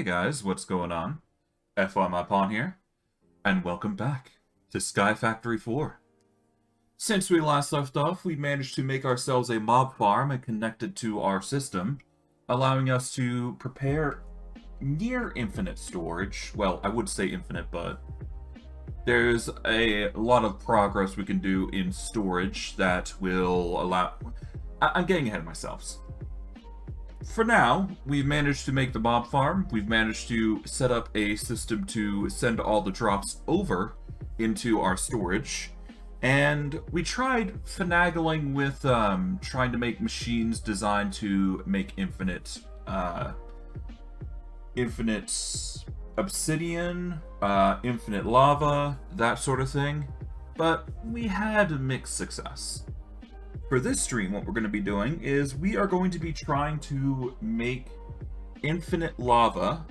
Hey guys, what's going on? FYMyPawn here, and welcome back to Sky Factory 4. Since we last left off, we managed to make ourselves a mob farm and connect it to our system, allowing us to prepare near infinite storage. Well, I would say infinite, but there's a lot of progress we can do in storage that will allow... I'm getting ahead of myself. For now, we've managed to make the mob farm. We've managed to set up a system to send all the drops over into our storage. And we tried finagling with trying to make machines designed to make infinite obsidian, infinite lava, that sort of thing. But we had mixed success. For this stream, what we're going to be doing is we are going to be trying to make infinite lava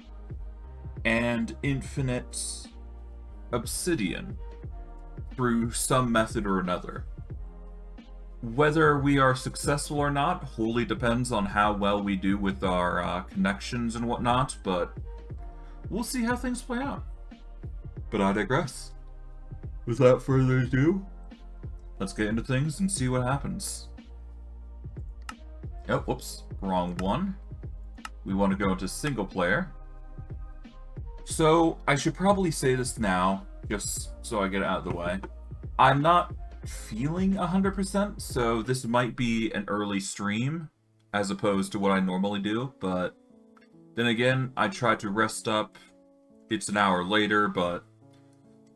and infinite obsidian through some method or another. Whether we are successful or not wholly depends on how well we do with our connections and whatnot, but we'll see how things play out. But I digress. Without further ado, let's get into things and see what happens. Oh, whoops, wrong one. We want to go into single player. So, I should probably say this now, just so I get it out of the way. I'm not feeling 100%, so this might be an early stream, as opposed to what I normally do, but then again, I tried to rest up. It's an hour later, but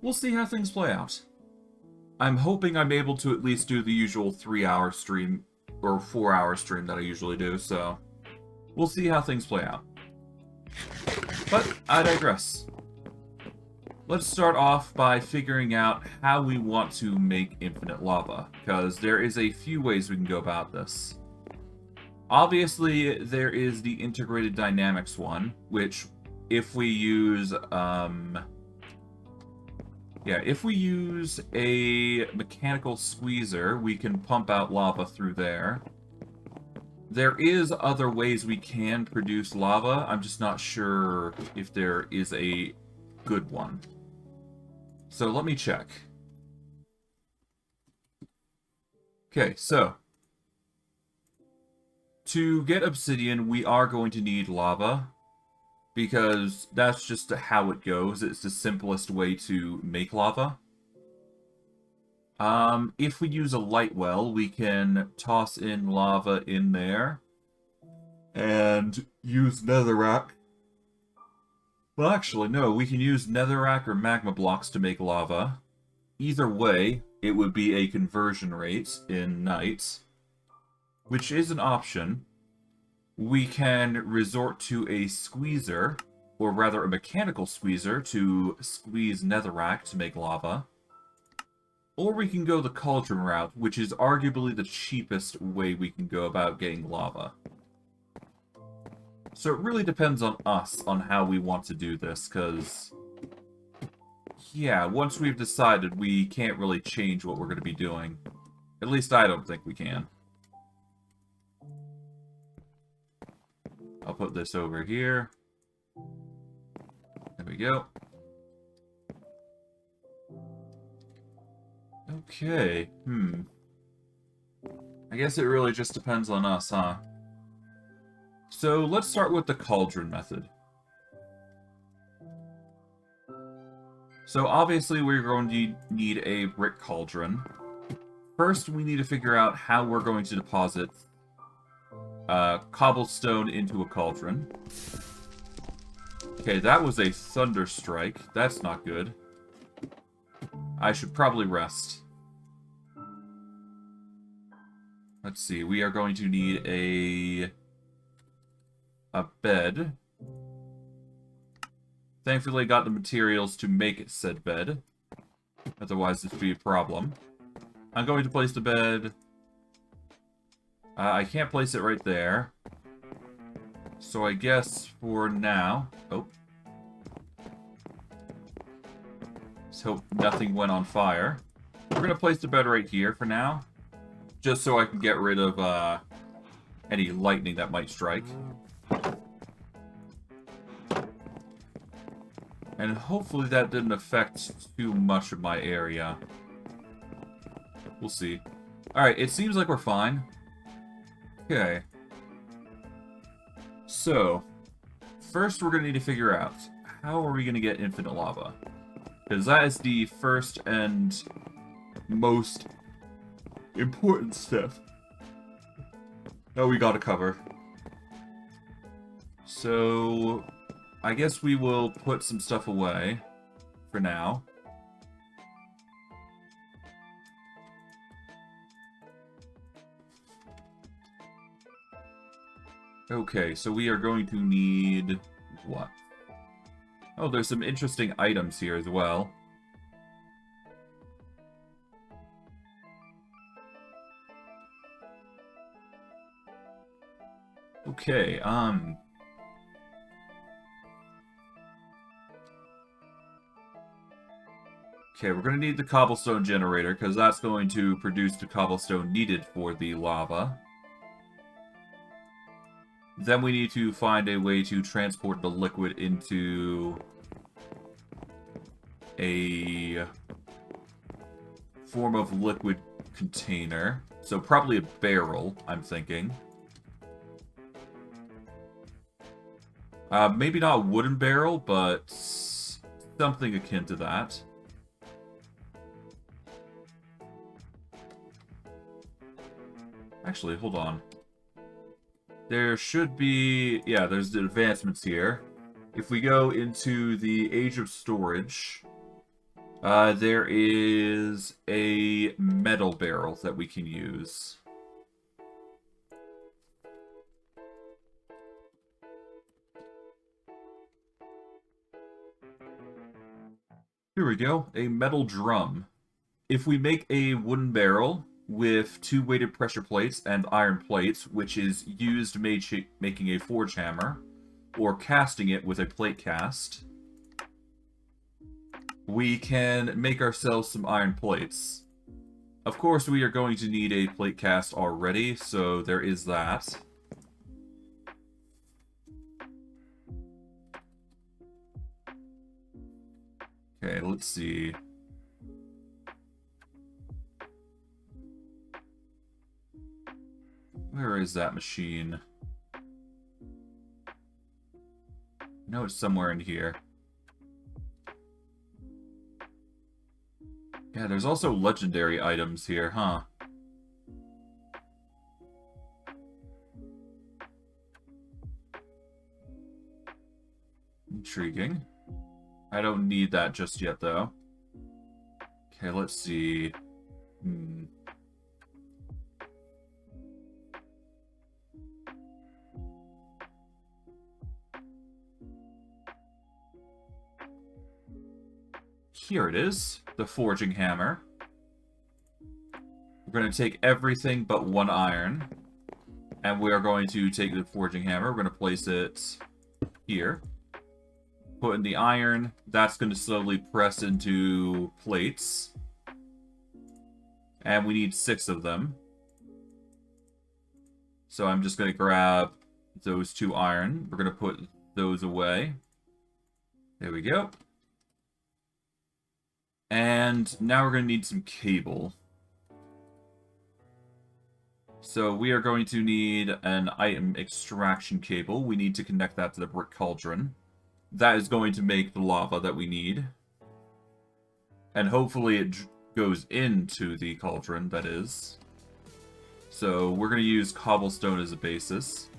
we'll see how things play out. I'm hoping I'm able to at least do the usual 3-hour stream, or 4-hour stream that I usually do, so we'll see how things play out. But I digress. Let's start off by figuring out how we want to make infinite lava, because there is a few ways we can go about this. Obviously, there is the integrated dynamics one, which if we use if we use a mechanical squeezer, we can pump out lava through there. There is other ways we can produce lava. I'm just not sure if there is a good one. So let me check. Okay, so to get obsidian, we are going to need lava, because that's just how it goes. It's the simplest way to make lava. If we use a light well, we can toss in lava in there and use netherrack. Well, actually, no, we can use netherrack or magma blocks to make lava. Either way, it would be a conversion rate in night, which is an option. We can resort to a squeezer, or rather a mechanical squeezer, to squeeze netherrack to make lava. Or we can go the cauldron route, which is arguably the cheapest way we can go about getting lava. So it really depends on us on how we want to do this, because yeah, once we've decided, we can't really change what we're going to be doing. At least I don't think we can. I'll put this over here. There we go. Okay, I guess it really just depends on us, huh? So let's start with the cauldron method. So obviously we're going to need a brick cauldron. First, we need to figure out how we're going to deposit cobblestone into a cauldron. Okay, that was a thunder strike. That's not good. I should probably rest. Let's see, we are going to need a bed. Thankfully, I got the materials to make said bed. Otherwise, this would be a problem. I'm going to place the bed. I can't place it right there. So I guess for now... Oh. Let's hope nothing went on fire. We're going to place the bed right here for now. Just so I can get rid of any lightning that might strike. And hopefully that didn't affect too much of my area. We'll see. Alright, it seems like we're fine. Okay. So, first we're going to need to figure out, how are we going to get infinite lava? Because that is the first and most important step that we gotta cover. So, I guess we will put some stuff away for now. Okay, so we are going to need what? Oh, there's some interesting items here as well. Okay, okay, we're going to need the cobblestone generator, because that's going to produce the cobblestone needed for the lava. Then we need to find a way to transport the liquid into a form of liquid container. So probably a barrel, I'm thinking. Maybe not a wooden barrel, but something akin to that. Actually, hold on. There should be... yeah, there's the advancements here. If we go into the Age of Storage, there is a metal barrel that we can use. Here we go, a metal drum. If we make a wooden barrel with 2 weighted pressure plates and iron plates, which is used making a forge hammer, or casting it with a plate cast, we can make ourselves some iron plates. Of course, we are going to need a plate cast already, so there is that. Okay, let's see. Where is that machine? No, it's somewhere in here. Yeah, there's also legendary items here, huh? Intriguing. I don't need that just yet, though. Okay, let's see. Here it is, the forging hammer. We're going to take everything but 1 iron. And we are going to take the forging hammer. We're going to place it here. Put in the iron. That's going to slowly press into plates. And we need 6 of them. So I'm just going to grab those 2 iron. We're going to put those away. There we go. And now we're going to need some cable. So we are going to need an item extraction cable. We need to connect that to the brick cauldron. That is going to make the lava that we need. And hopefully it goes into the cauldron, that is. So we're going to use cobblestone as a basis.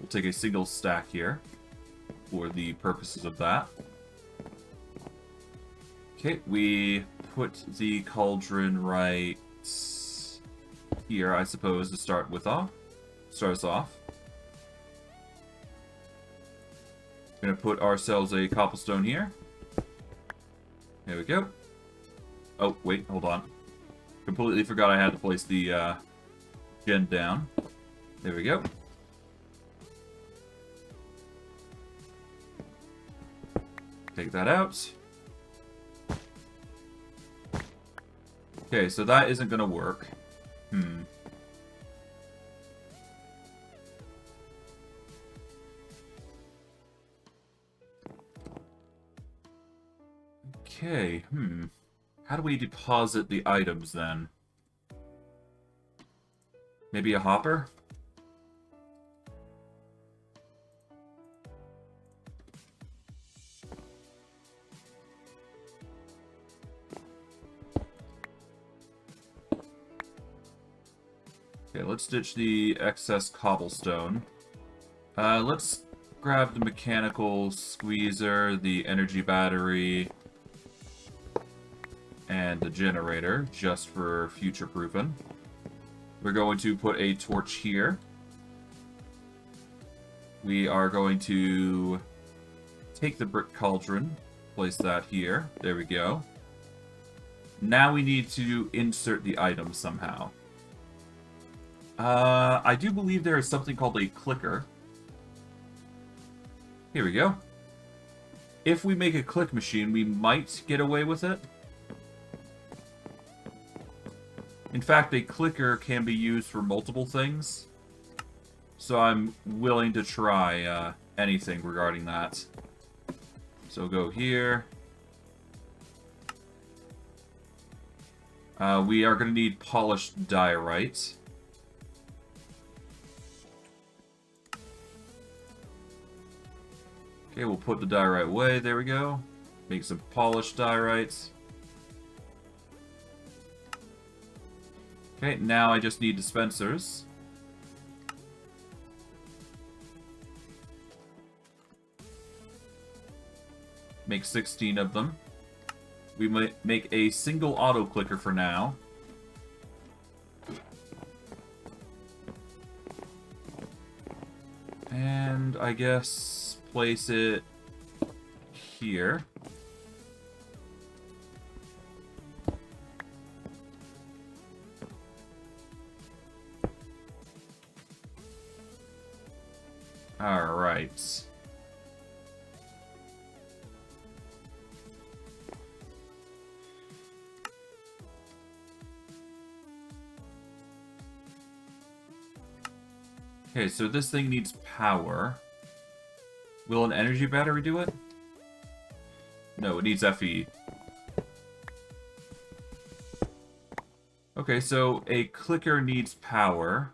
We'll take a single stack here for the purposes of that. Okay, we put the cauldron right here, I suppose, to start us off. Gonna put ourselves a cobblestone here. There we go. Oh, wait, hold on. Completely forgot I had to place the gen down. There we go. Take that out. Okay, so that isn't gonna work. Okay, How do we deposit the items, then? Maybe a hopper? Okay, let's ditch the excess cobblestone. Let's grab the mechanical squeezer, the energy battery, and the generator, just for future-proofing. We're going to put a torch here. We are going to take the brick cauldron, place that here. There we go. Now we need to insert the item somehow. I do believe there is something called a clicker. Here we go. If we make a click machine, we might get away with it. In fact, a clicker can be used for multiple things. So I'm willing to try anything regarding that. So go here. We are going to need polished diorite. Okay, we'll put the diorite away. There we go. Make some polished diorites. Okay, now I just need dispensers. Make 16 of them. We might make a single auto clicker for now. And I guess place it here. All right. Okay, so this thing needs power. Will an energy battery do it? No, it needs FE. Okay, so a clicker needs power.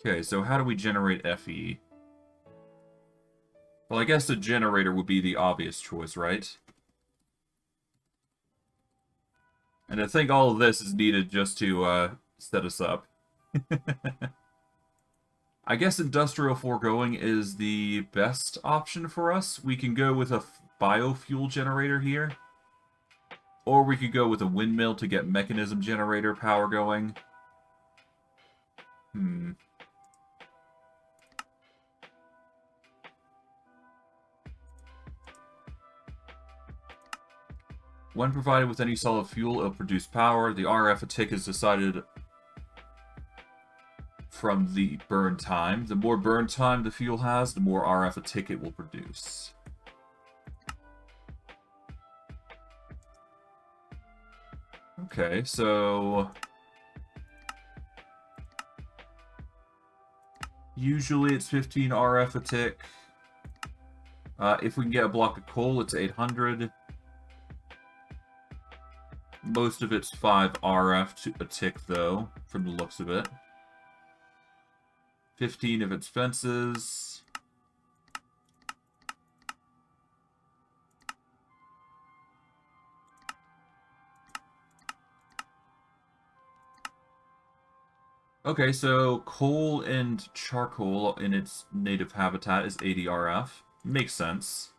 Okay, so how do we generate FE? Well, I guess the generator would be the obvious choice, right? And I think all of this is needed just to set us up. I guess industrial foregoing is the best option for us. We can go with a biofuel generator here. Or we could go with a windmill to get mechanism generator power going. When provided with any solid fuel, it'll produce power. The RF a tick is decided from the burn time. The more burn time the fuel has, the more RF a tick it will produce. Okay, so usually it's 15 RF a tick. If we can get a block of coal, it's 800. Most of it's 5 RF a tick, though, from the looks of it. 15 of its fences. Okay, so coal and charcoal in its native habitat is 80 RF. Makes sense.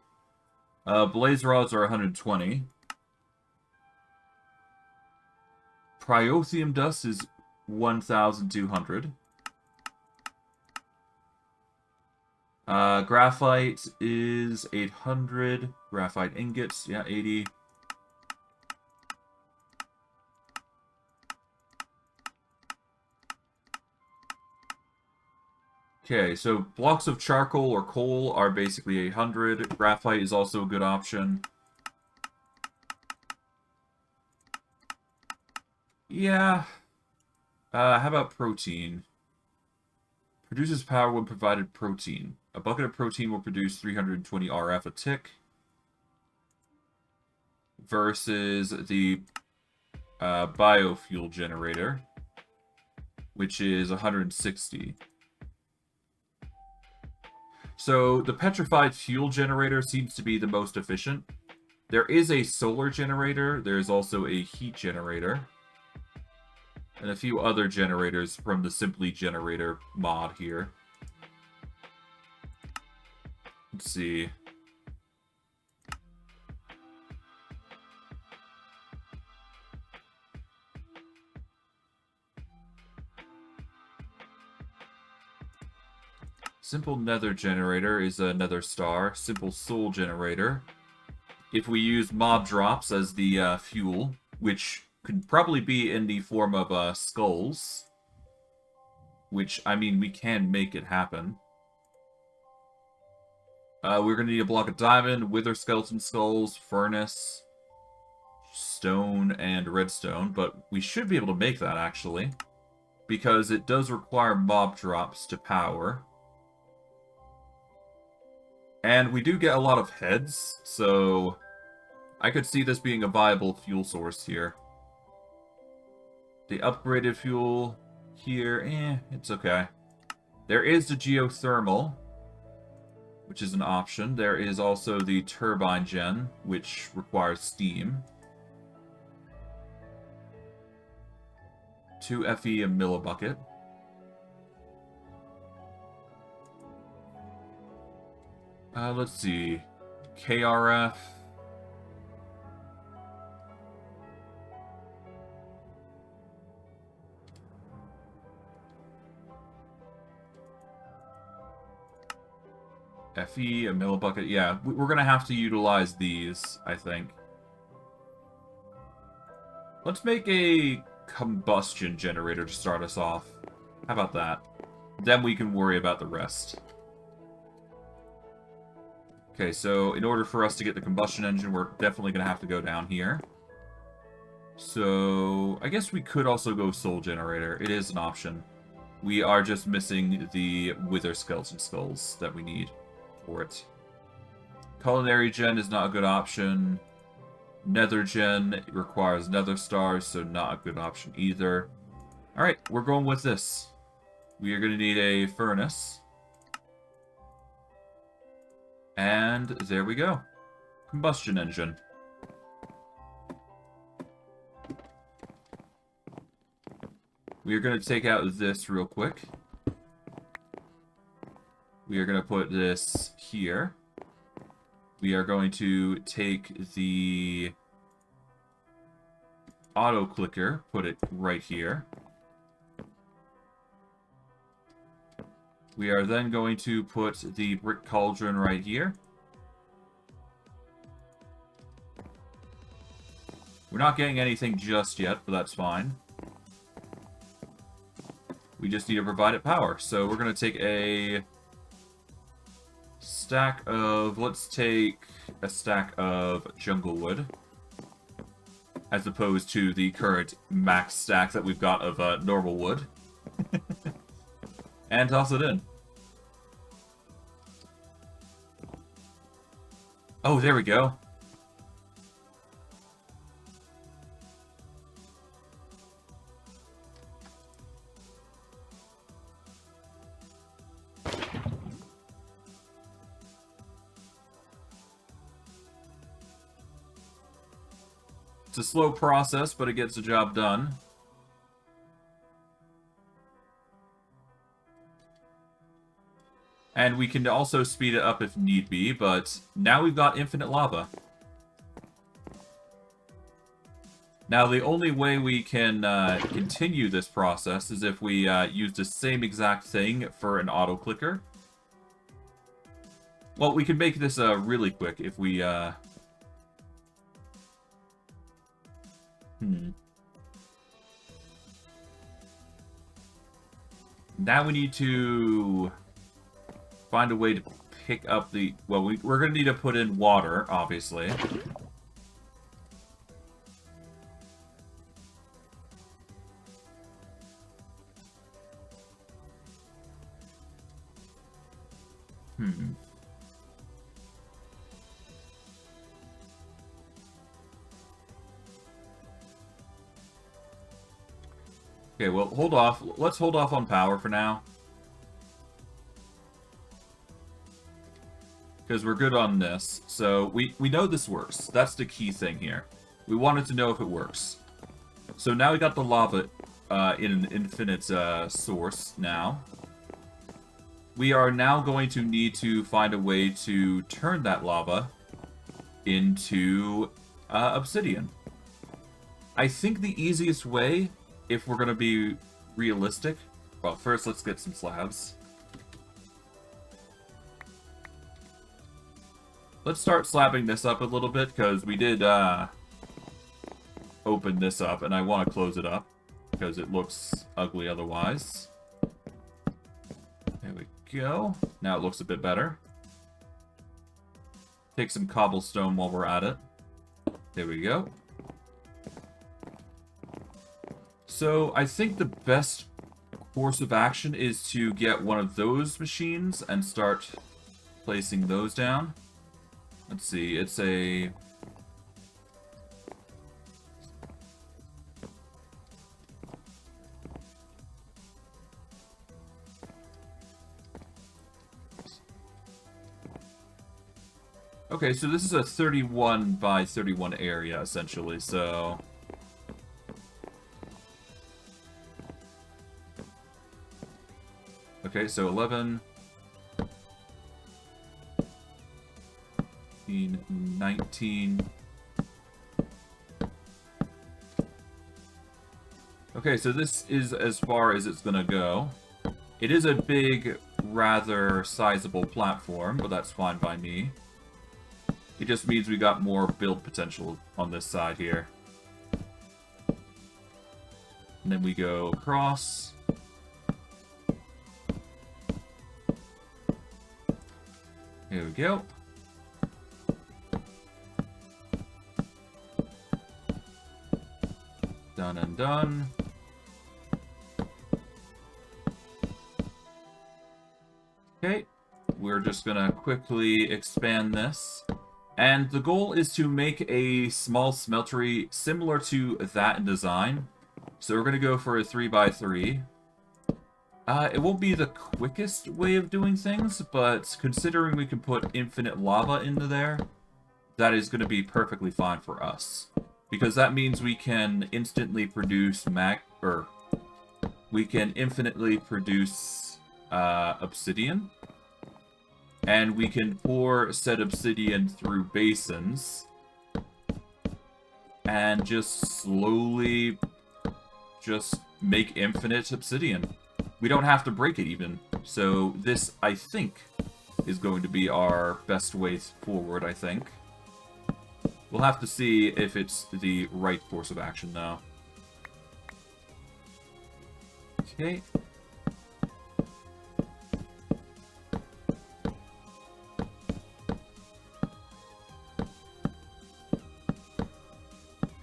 Blaze rods are 120. Priothium dust is 1,200. Graphite is 800. Graphite ingots, yeah, 80. Okay, so blocks of charcoal or coal are basically 800. Graphite is also a good option. Yeah. How about protein? Produces power when provided protein. A bucket of protein will produce 320 RF a tick. Versus the biofuel generator, which is 160. So the petrified fuel generator seems to be the most efficient. There is a solar generator. There's also a heat generator. And a few other generators from the Simply Generator mod here. Let's see. Simple Nether Generator is a Nether Star. Simple Soul Generator. If we use mob drops as the fuel, which could probably be in the form of skulls, which, I mean, we can make it happen. We're going to need a block of diamond, wither skeleton skulls, furnace, stone, and redstone, but we should be able to make that, actually, because it does require mob drops to power. And we do get a lot of heads, so I could see this being a viable fuel source here. The upgraded fuel here, it's okay. There is the geothermal, which is an option. There is also the turbine gen, which requires steam. 2 FE a millibucket. Let's see. KRF. FE, a millibucket. Yeah, we're going to have to utilize these, I think. Let's make a combustion generator to start us off. How about that? Then we can worry about the rest. Okay, so in order for us to get the combustion engine, we're definitely going to have to go down here. So I guess we could also go soul generator. It is an option. We are just missing the wither skeleton skulls that we need for it. Culinary gen is not a good option. Nether gen requires nether stars, so not a good option either. Alright, we're going with this. We are going to need a furnace. And there we go. Combustion engine. We are going to take out this real quick. We are going to put this here. We are going to take the auto clicker, put it right here. We are then going to put the brick cauldron right here. We're not getting anything just yet, but that's fine. We just need to provide it power. So we're going to take a stack of... Let's take a stack of jungle wood. As opposed to the current max stack that we've got of normal wood. And toss it in. Oh, there we go. It's a slow process, but it gets the job done. And we can also speed it up if need be, but now we've got infinite lava. Now, the only way we can continue this process is if we use the same exact thing for an auto clicker. Well, we can make this really quick if we... Now we need to find a way to pick up the... Well, we're going to need to put in water, obviously. Hmm. Okay, well, hold off. Let's hold off on power for now. Because we're good on this. So we know this works. That's the key thing here. We wanted to know if it works. So now we got the lava in an infinite source now. We are now going to need to find a way to turn that lava into obsidian. I think the easiest way, if we're going to be realistic... Well, first let's get some slabs. Let's start slabbing this up a little bit, because we did open this up, and I want to close it up, because it looks ugly otherwise. There we go. Now it looks a bit better. Take some cobblestone while we're at it. There we go. So, I think the best course of action is to get one of those machines and start placing those down. Let's see, it's a... Okay, so this is a 31 by 31 area, essentially, so... Okay, so 11... 19... Okay, so this is as far as it's gonna go. It is a big, rather sizable platform, but that's fine by me. It just means we got more build potential on this side here. And then we go across. Here we go. Done and done. Okay, we're just gonna quickly expand this. And the goal is to make a small smeltery similar to that in design. So we're gonna go for a 3x3. It won't be the quickest way of doing things, but considering we can put infinite lava into there, that is gonna be perfectly fine for us. Because that means we can instantly produce we can infinitely produce obsidian. And we can pour said obsidian through basins. And just slowly just make infinite obsidian. We don't have to break it even. So this, I think, is going to be our best way forward, I think. We'll have to see if it's the right course of action, though. Okay.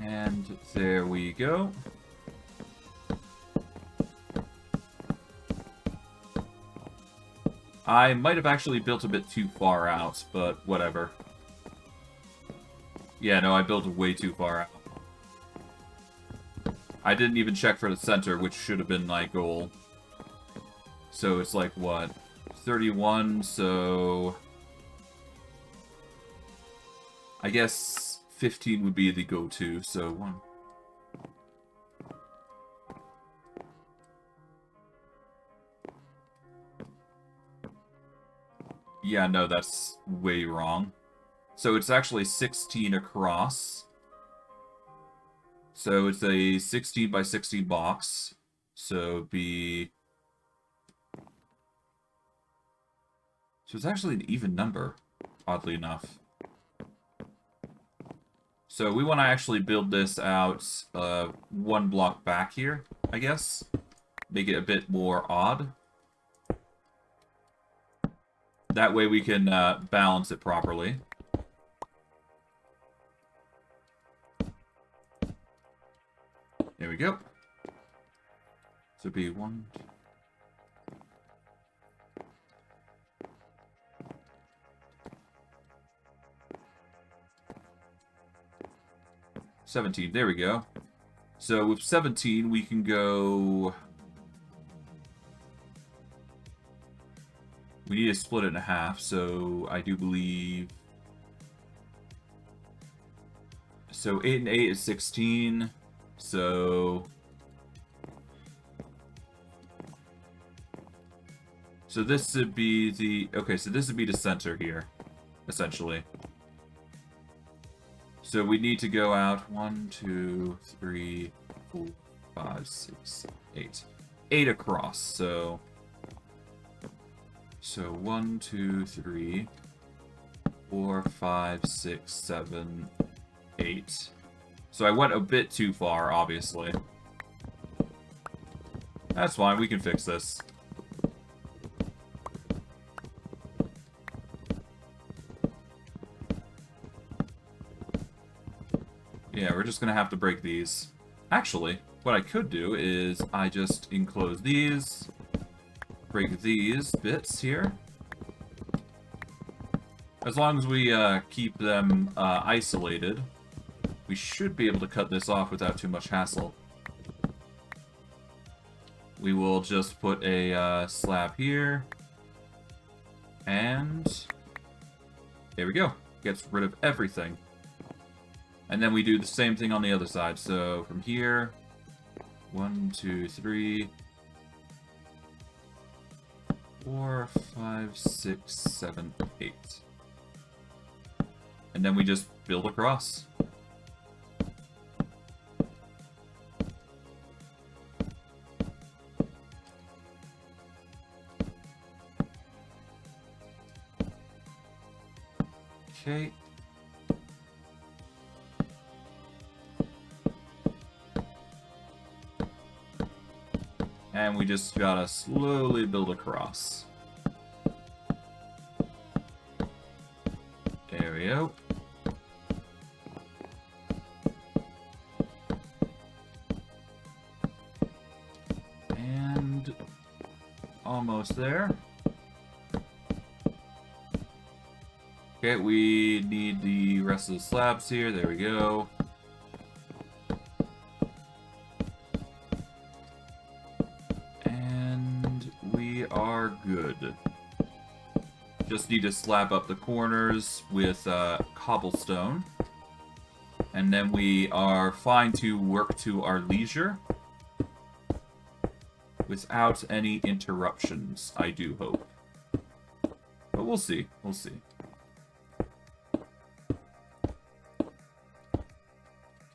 And there we go. I might have actually built a bit too far out, but whatever. Yeah, no, I built way too far out. I didn't even check for the center, which should have been my goal. So it's like, what? 31, so... I guess 15 would be the go-to, so 1. Yeah, no, that's way wrong. So it's actually 16 across. So it's a 16 by 16 box. So it'd be... So it's actually an even number, oddly enough. So we want to actually build this out one block back here, I guess. Make it a bit more odd. That way we can balance it properly. There we go. So it'd be 1, 2. 17. There we go. So with 17, we can go... We need to split it in half, so I do believe... So 8 and 8 is 16, so... So this would be the... Okay, so this would be the center here, essentially. So we need to go out 1, 2, 3, 4, 5, 6, 8. 8 across, so... So 1, 2, 3, 4, 5, 6, 7, 8. So I went a bit too far, obviously. That's fine, we can fix this. Yeah, we're just gonna have to break these. Actually, what I could do is I just enclose these, break these bits here. As long as we keep them isolated, we should be able to cut this off without too much hassle. We will just put a slab here, and there we go. Gets rid of everything. And then we do the same thing on the other side. So from here, 1, 2, 3, 4, 5, 6, 7, 8. And then we just build across. Okay. And we just gotta slowly build across. There we go. And almost there. Okay, we need the rest of the slabs here. There we go. Good. Just need to slab up the corners with cobblestone. And then we are fine to work to our leisure. Without any interruptions, I do hope. But we'll see. We'll see.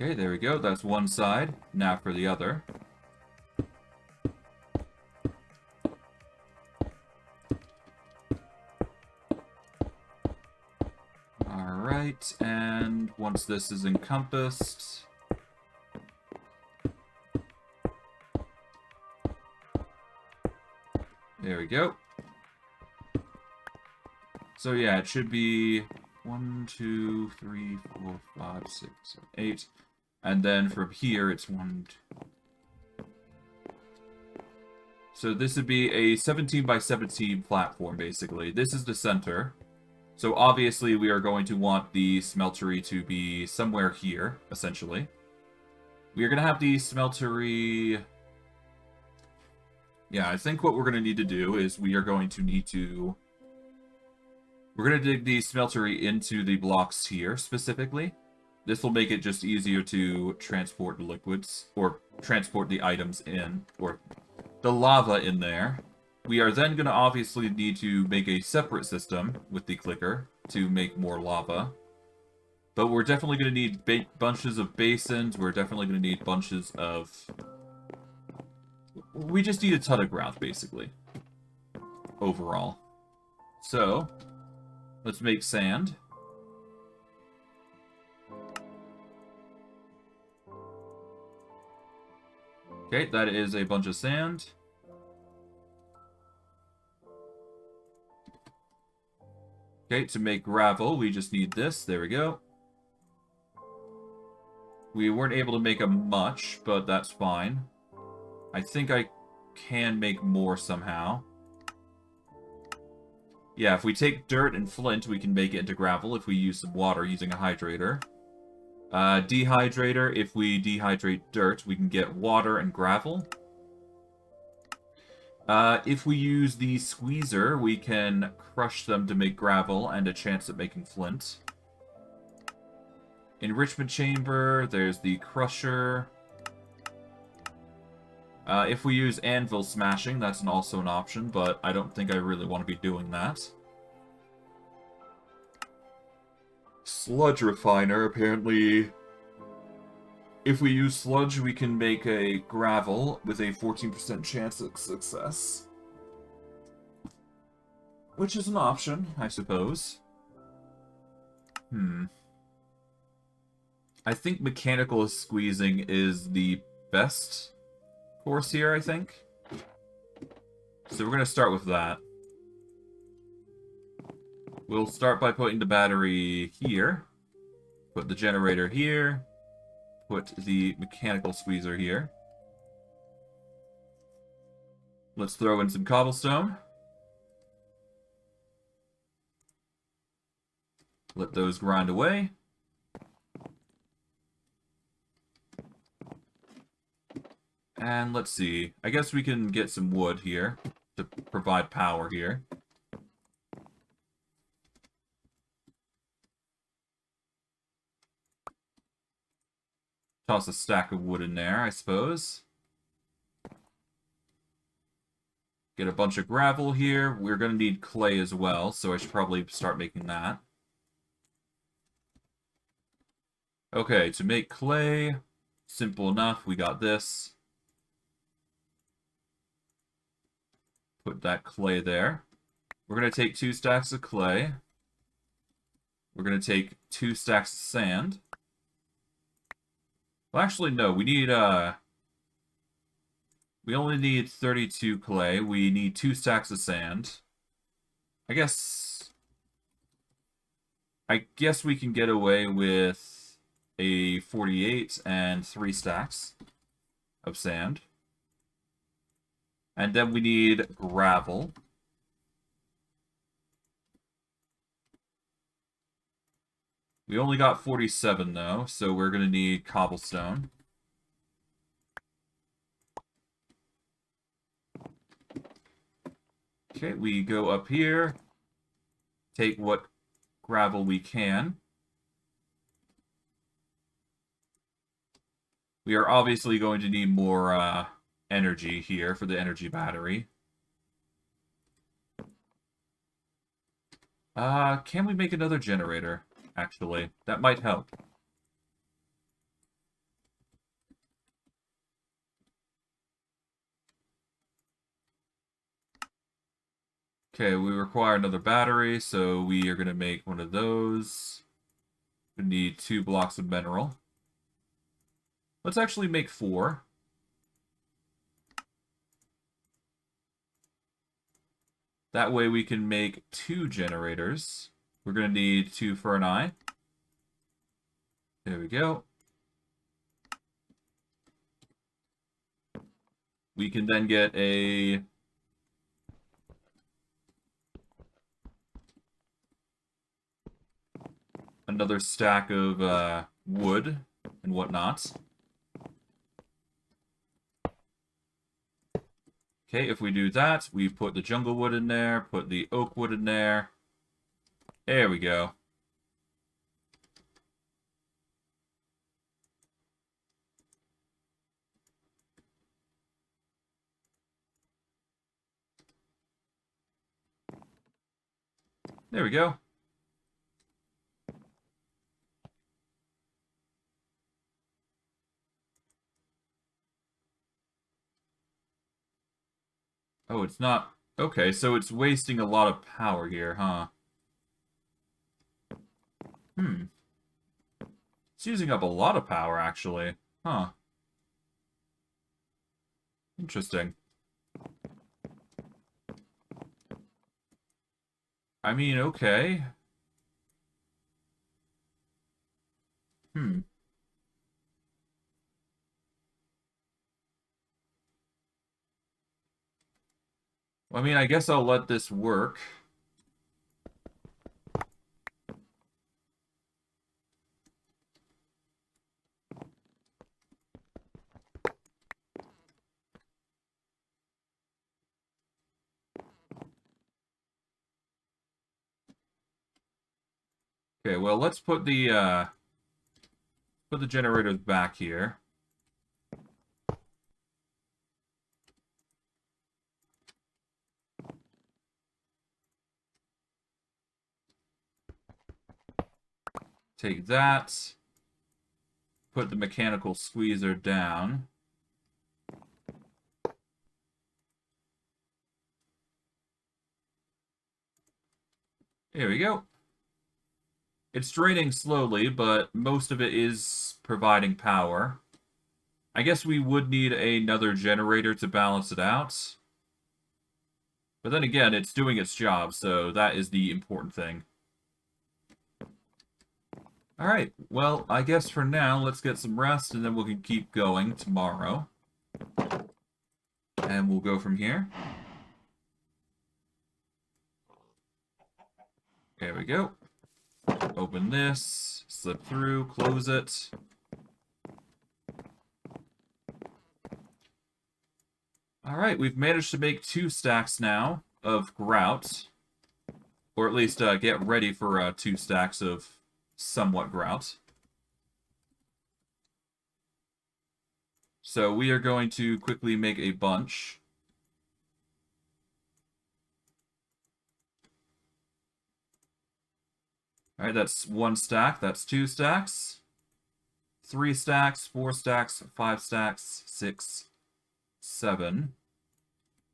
Okay, there we go. That's one side. Now for the other. And once this is encompassed, there we go. So yeah, it should be 1, 2, 3, 4, 5, 6, 7, 8. And then from here, it's 1, 2. So this would be a 17 by 17 platform, basically. This is the center. So obviously we are going to want the smeltery to be somewhere here, essentially. We are going to have the smeltery... Yeah, I think what we're going to need to do is we are going to need to... We're going to dig the smeltery into the blocks here, specifically. This will make it just easier to transport the liquids, or transport the items in, or the lava in there. We are then going to obviously need to make a separate system with the clicker to make more lava. But we're definitely going to need bunches of basins. We're definitely going to need bunches of... We just need a ton of ground, basically. Overall. So, let's make sand. Okay, that is a bunch of sand. Okay, to make gravel, we just need this. There we go. We weren't able to make a much, but that's fine. I think I can make more somehow. Yeah, if we take dirt and flint, we can make it into gravel if we use some water using a hydrator. Dehydrator, if we dehydrate dirt, we can get water and gravel. If we use the squeezer, we can crush them to make gravel and a chance at making flint. Enrichment chamber, there's the crusher. If we use anvil smashing, that's also an option, but I don't think I really want to be doing that. Sludge refiner, apparently. If we use sludge, we can make a gravel with a 14% chance of success. Which is an option, I suppose. I think mechanical squeezing is the best course here, I think. So we're going to start with that. We'll start by putting the battery here. Put the generator here. Put the mechanical squeezer here. Let's throw in some cobblestone. Let those grind away. And let's see. I guess we can get some wood here to provide power here. Toss a stack of wood in there, I suppose. Get a bunch of gravel here. We're going to need clay as well, so I should probably start making that. Okay, to make clay, simple enough. We got this. Put that clay there. We're going to take 2 stacks of clay. We're going to take 2 stacks of sand. Well, actually, no. We need, we only need 32 clay. We need 2 stacks of sand. I guess we can get away with a 48 and 3 stacks of sand. And then we need gravel. We only got 47, though, so we're going to need cobblestone. Okay, we go up here. Take what gravel we can. We are obviously going to need more energy here for the energy battery. Can we make another generator? Actually, that might help. Okay, we require another battery, so we are going to make one of those. We need 2 blocks of mineral. Let's actually make 4. That way we can make 2 generators. We're going to need 2 ferni. There we go. We can then get another stack of wood and whatnot. Okay, if we do that, we put the jungle wood in there, put the oak wood in there. There we go. There we go. Oh, it's not... Okay, so it's wasting a lot of power here, huh? It's using up a lot of power, actually. Huh. Interesting. I mean, okay. Well, I mean, I guess I'll let this work. Okay, well, let's put the generators back here. Take that. Put the mechanical squeezer down. There we go. It's draining slowly, but most of it is providing power. I guess we would need another generator to balance it out. But then again, it's doing its job, so that is the important thing. Alright, well, I guess for now, let's get some rest, and then we can keep going tomorrow. And we'll go from here. There we go. Open this, slip through, close it. Alright, we've managed to make 2 stacks now of grout. Or at least get ready for 2 stacks of somewhat grout. So we are going to quickly make a bunch. Alright, that's 1 stack, that's 2 stacks. 3 stacks, 4 stacks, 5 stacks, 6, 7,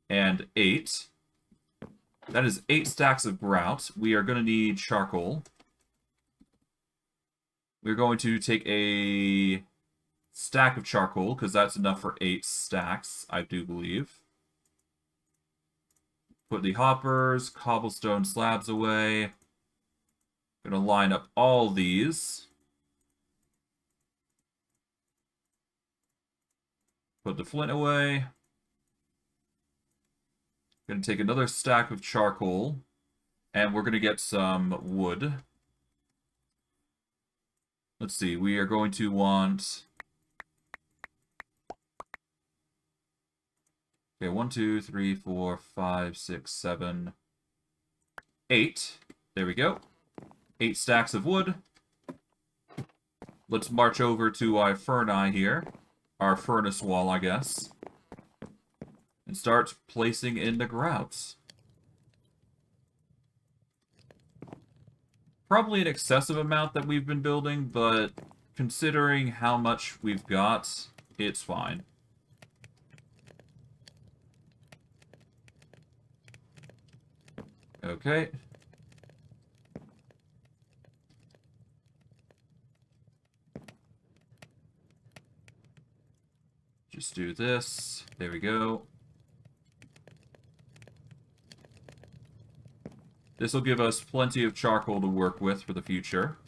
and 8. That is 8 stacks of grout. We are going to need charcoal. We're going to take a stack of charcoal, because that's enough for 8 stacks, I do believe. Put the hoppers, cobblestone slabs away. Gonna line up all these. Put the flint away. Gonna take another stack of charcoal. And we're gonna get some wood. Let's see, we are going to want... Okay, 1, 2, 3, 4, 5, 6, 7, 8. There we go. 8 stacks of wood. Let's march over to our furnace here. Our furnace wall, I guess. And start placing in the grouts. Probably an excessive amount that we've been building, but considering how much we've got, it's fine. Okay. Just do this. There we go. This will give us plenty of charcoal to work with for the future.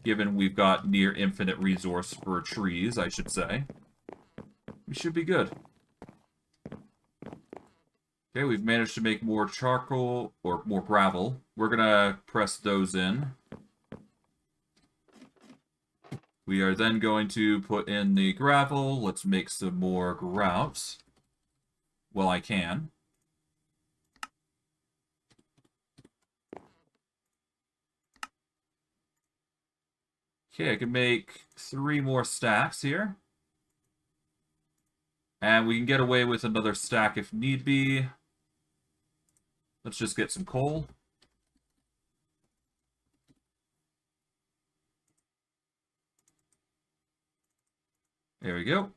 Given we've got near infinite resource for trees, I should say. We should be good. Okay, we've managed to make more charcoal, or more gravel. We're gonna press those in. We are then going to put in the gravel. Let's make some more grout. Well, I can. Okay, I can make 3 more stacks here. And we can get away with another stack if need be. Let's just get some coal. There we go.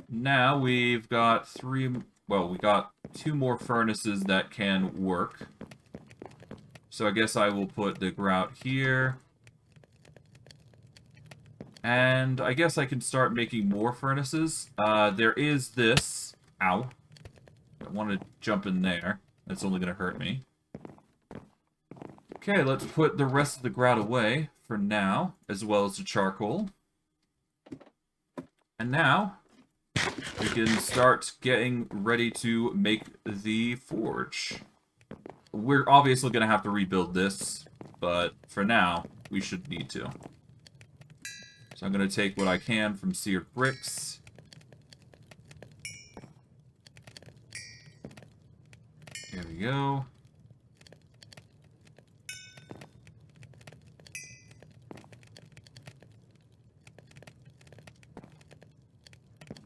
Now we've got 3... Well, we got 2 more furnaces that can work. So I guess I will put the grout here. And I guess I can start making more furnaces. There is this. Ow. I want to jump in there. That's only going to hurt me. Okay, let's put the rest of the grout away for now, as well as the charcoal. And now, we can start getting ready to make the forge. We're obviously going to have to rebuild this, but for now, we should need to. So I'm going to take what I can from seared bricks. There we go.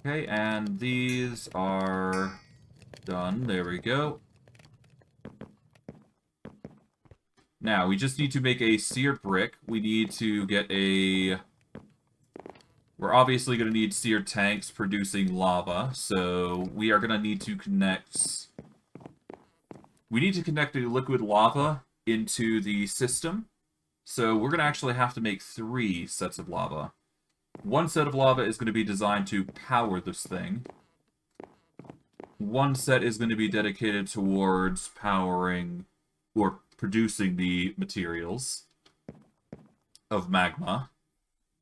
Okay, and these are done. There we go. Now, we just need to make a seared brick. We need to get a... We're obviously going to need seared tanks producing lava, so we are going to need to connect... We need to connect the liquid lava into the system, so we're going to actually have to make 3 sets of lava. One set of lava is going to be designed to power this thing. One set is going to be dedicated towards powering or producing the materials of magma.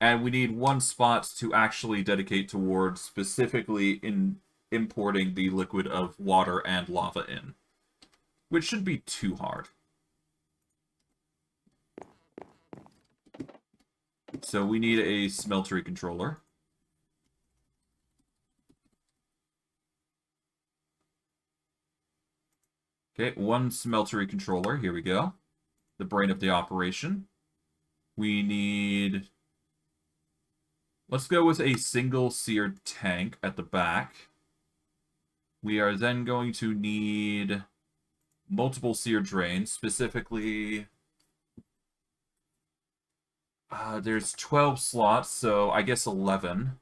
And we need one spot to actually dedicate towards specifically in importing the liquid of water and lava in. Which shouldn't be too hard. So we need a smeltery controller. Okay, one smeltery controller. Here we go. The brain of the operation. We need... Let's go with a single seared tank at the back. We are then going to need multiple seared drains, specifically... there's 12 slots, so I guess 11.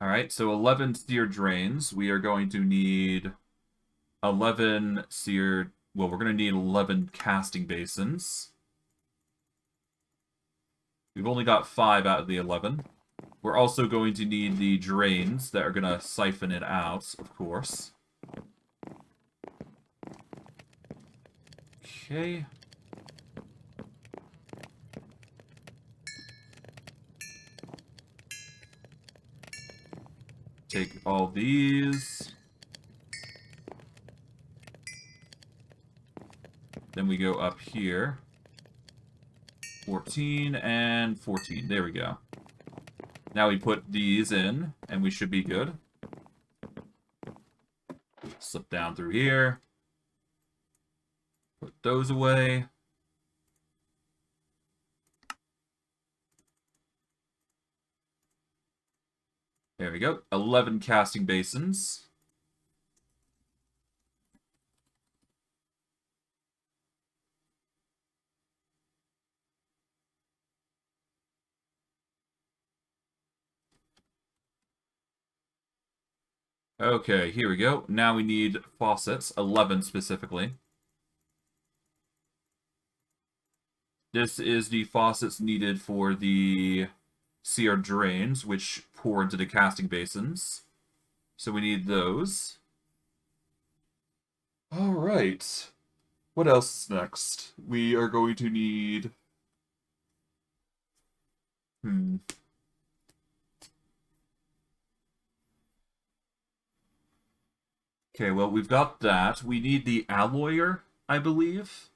Alright, so 11 seared drains. We are going to need 11 seared... Well, we're going to need 11 casting basins. We've only got 5 out of the 11. We're also going to need the drains that are going to siphon it out, of course. Okay. Take all these. Then we go up here. 14 and 14. There we go. Now we put these in, and we should be good. Slip down through here. Put those away. There we go. 11 casting basins. Okay, here we go. Now we need faucets, 11 specifically. This is the faucets needed for the seared drains, which pour into the casting basins. So we need those. Alright. What else is next? We are going to need... Okay, well, we've got that. We need the alloyer, I believe.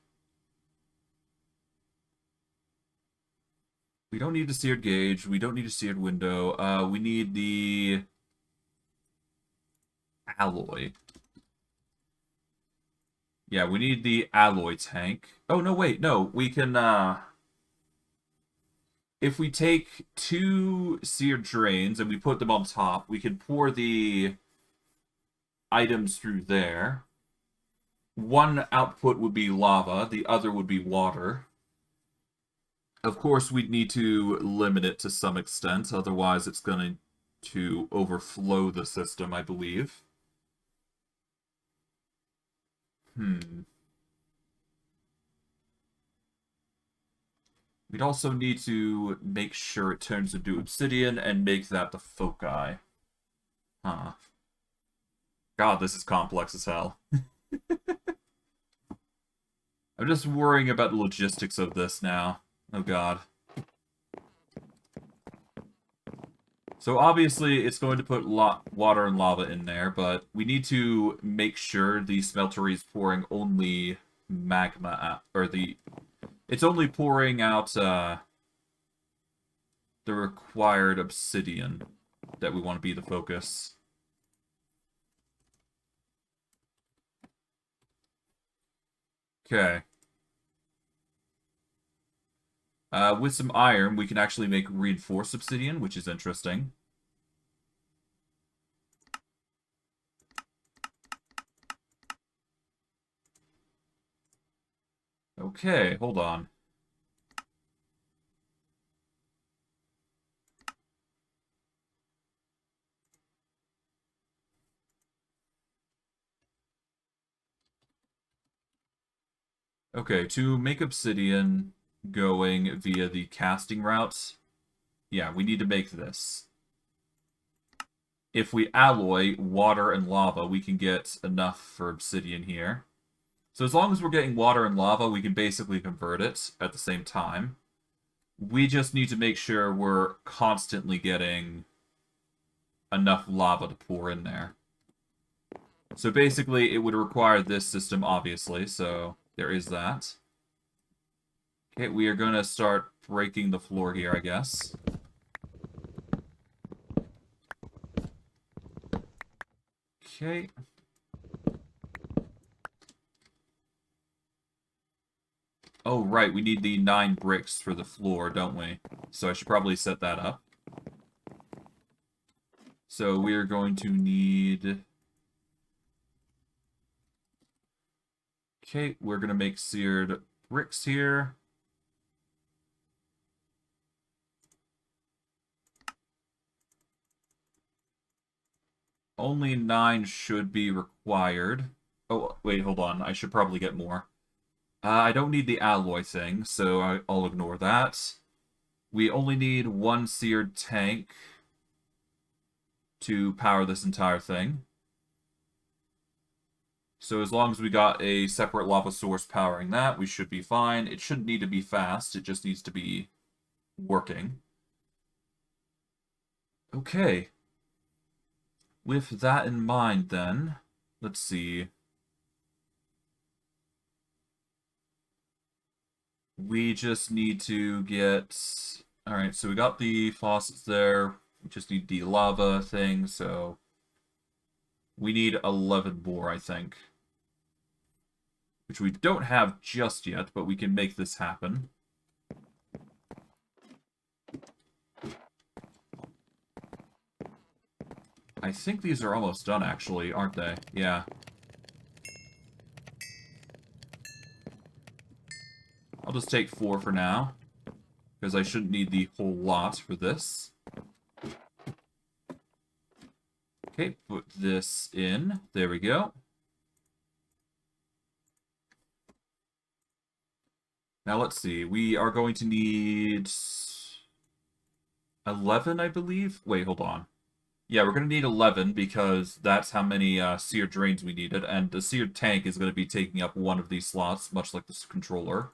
We don't need the seared gauge. We don't need a seared window. We need the alloy. Yeah, we need the alloy tank. Oh, no, wait. No, we can, if we take 2 seared drains and we put them on top, we can pour the items through there. One output would be lava, the other would be water. Of course, we'd need to limit it to some extent, otherwise it's going to overflow the system, I believe. We'd also need to make sure it turns into obsidian and make that the foci. Huh. God, this is complex as hell. I'm just worrying about the logistics of this now. Oh god. So obviously it's going to put water and lava in there, but we need to make sure the smeltery is pouring only magma out, or it's only pouring out the required obsidian that we want to be the focus. Okay. With some iron, we can actually make reinforced obsidian, which is interesting. Okay, hold on. Okay, to make obsidian going via the casting route, yeah, we need to make this. If we alloy water and lava, we can get enough for obsidian here. So as long as we're getting water and lava, we can basically convert it at the same time. We just need to make sure we're constantly getting enough lava to pour in there. So basically, it would require this system, obviously, so there is that. Okay, we are going to start breaking the floor here, I guess. Okay. Oh, right, we need the 9 bricks for the floor, don't we? So I should probably set that up. So we are going to need... Okay, we're going to make seared bricks here. Only 9 should be required. Oh, wait, hold on. I should probably get more. I don't need the alloy thing, so I'll ignore that. We only need 1 seared tank to power this entire thing. So as long as we got a separate lava source powering that, we should be fine. It shouldn't need to be fast, it just needs to be working. Okay. With that in mind, then, let's see. We just need to get... Alright, so we got the faucets there. We just need the lava thing, so... We need 11 more, I think. Which we don't have just yet, but we can make this happen. I think these are almost done, actually, aren't they? Yeah. I'll just take 4 for now, because I shouldn't need the whole lot for this. Okay, put this in. There we go. Now let's see. We are going to need 11, I believe. Wait, hold on. Yeah, we're going to need 11 because that's how many seared drains we needed, and the seared tank is going to be taking up one of these slots, much like this controller.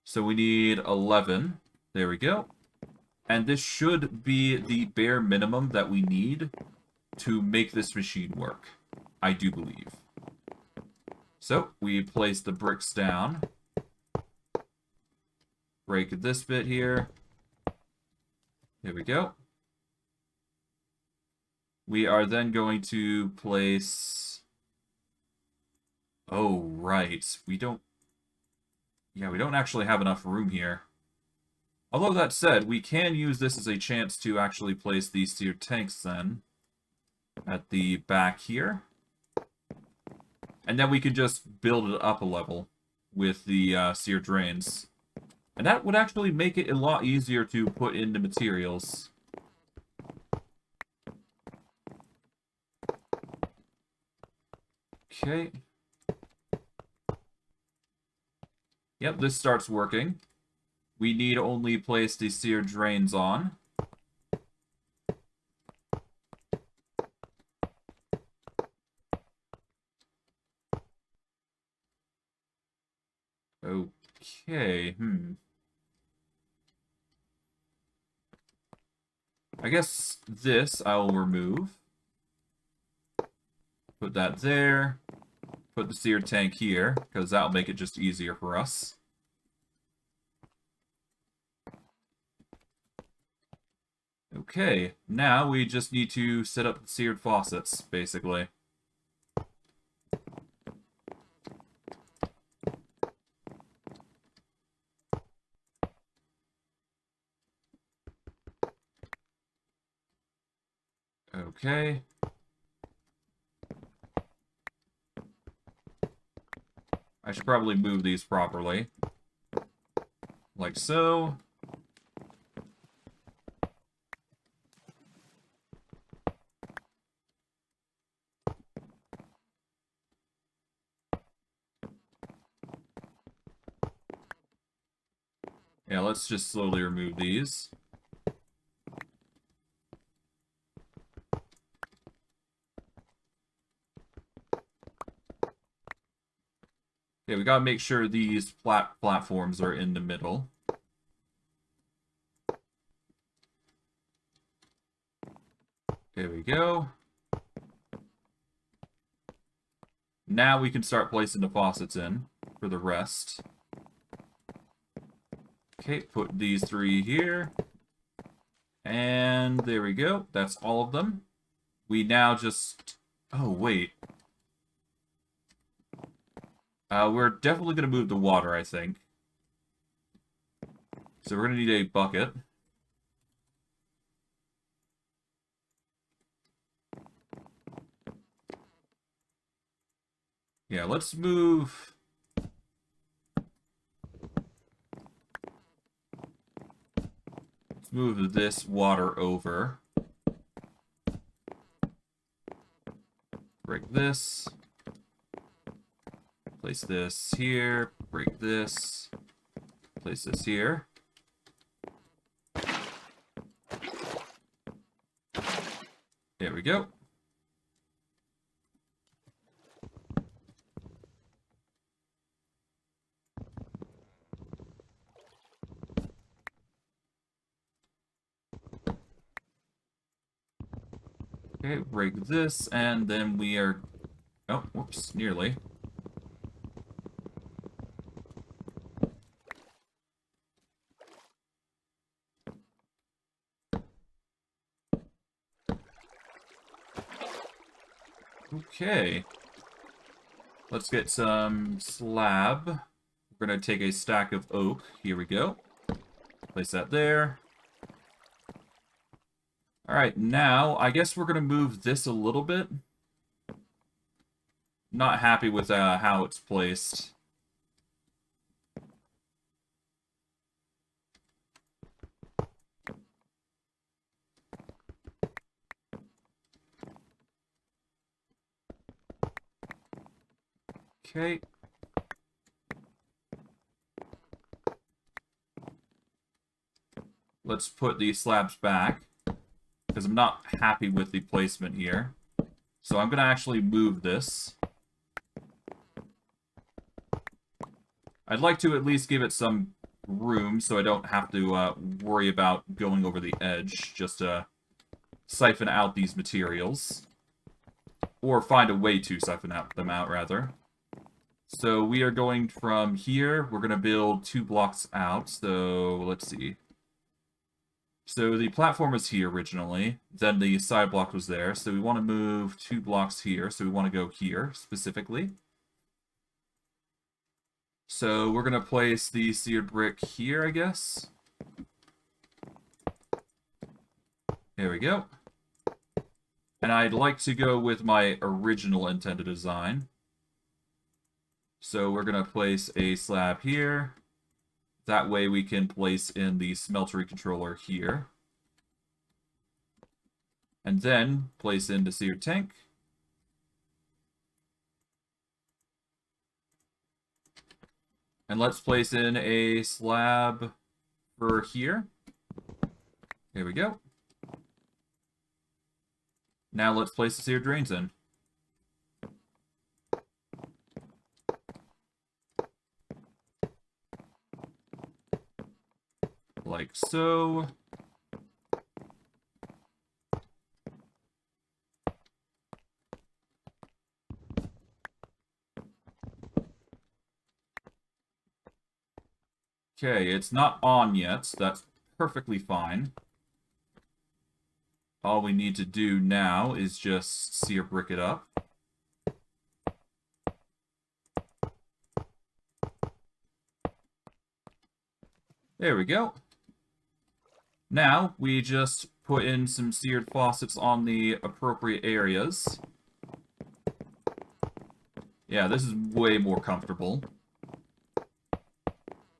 So we need 11. There we go. And this should be the bare minimum that we need to make this machine work. I do believe. So, we place the bricks down. Break this bit here. There we go. We are then going to place... Oh, right. We don't... Yeah, we don't actually have enough room here. Although that said, we can use this as a chance to actually place these seared tanks then at the back here. And then we can just build it up a level with the seared drains. And that would actually make it a lot easier to put into materials. Okay. Yep, this starts working. We need only place the seared drains on. Okay, I guess this I will remove. Put that there. Put the seared tank here, because that'll make it just easier for us. Okay, now we just need to set up the seared faucets, basically. Okay. I should probably move these properly. Like so. Yeah, let's just slowly remove these. Okay, we gotta make sure these platforms are in the middle. There we go. Now we can start placing the faucets in for the rest. Okay, put these 3 here. And there we go. That's all of them. We now just... Oh, wait. We're definitely going to move the water, I think. So we're going to need a bucket. Yeah, let's move... Let's move this water over. Break this. Place this here. Break this. Place this here. There we go. Okay, break this, and then we are... Oh, whoops, nearly. Okay. Let's get some slab. We're going to take a stack of oak. Here we go. Place that there. Alright, now, I guess we're going to move this a little bit. Not happy with how it's placed. Okay. Let's put these slabs back, because I'm not happy with the placement here. So I'm going to actually move this. I'd like to at least give it some room so I don't have to worry about going over the edge, just to siphon out these materials. Or find a way to siphon them out, rather. So we are going from here, we're going to build 2 blocks out, so let's see. So the platform was here originally, then the side block was there, so we want to move 2 blocks here, so we want to go here, specifically. So we're going to place the seared brick here, I guess. There we go. And I'd like to go with my original intended design. So we're going to place a slab here. That way we can place in the smeltery controller here. And then place in the seared tank. And let's place in a slab for here. There we go. Now let's place the seared drains in. Like so. Okay, it's not on yet, so that's perfectly fine. All we need to do now is just sear brick it up. There we go. Now, we just put in some seared faucets on the appropriate areas. Yeah, this is way more comfortable.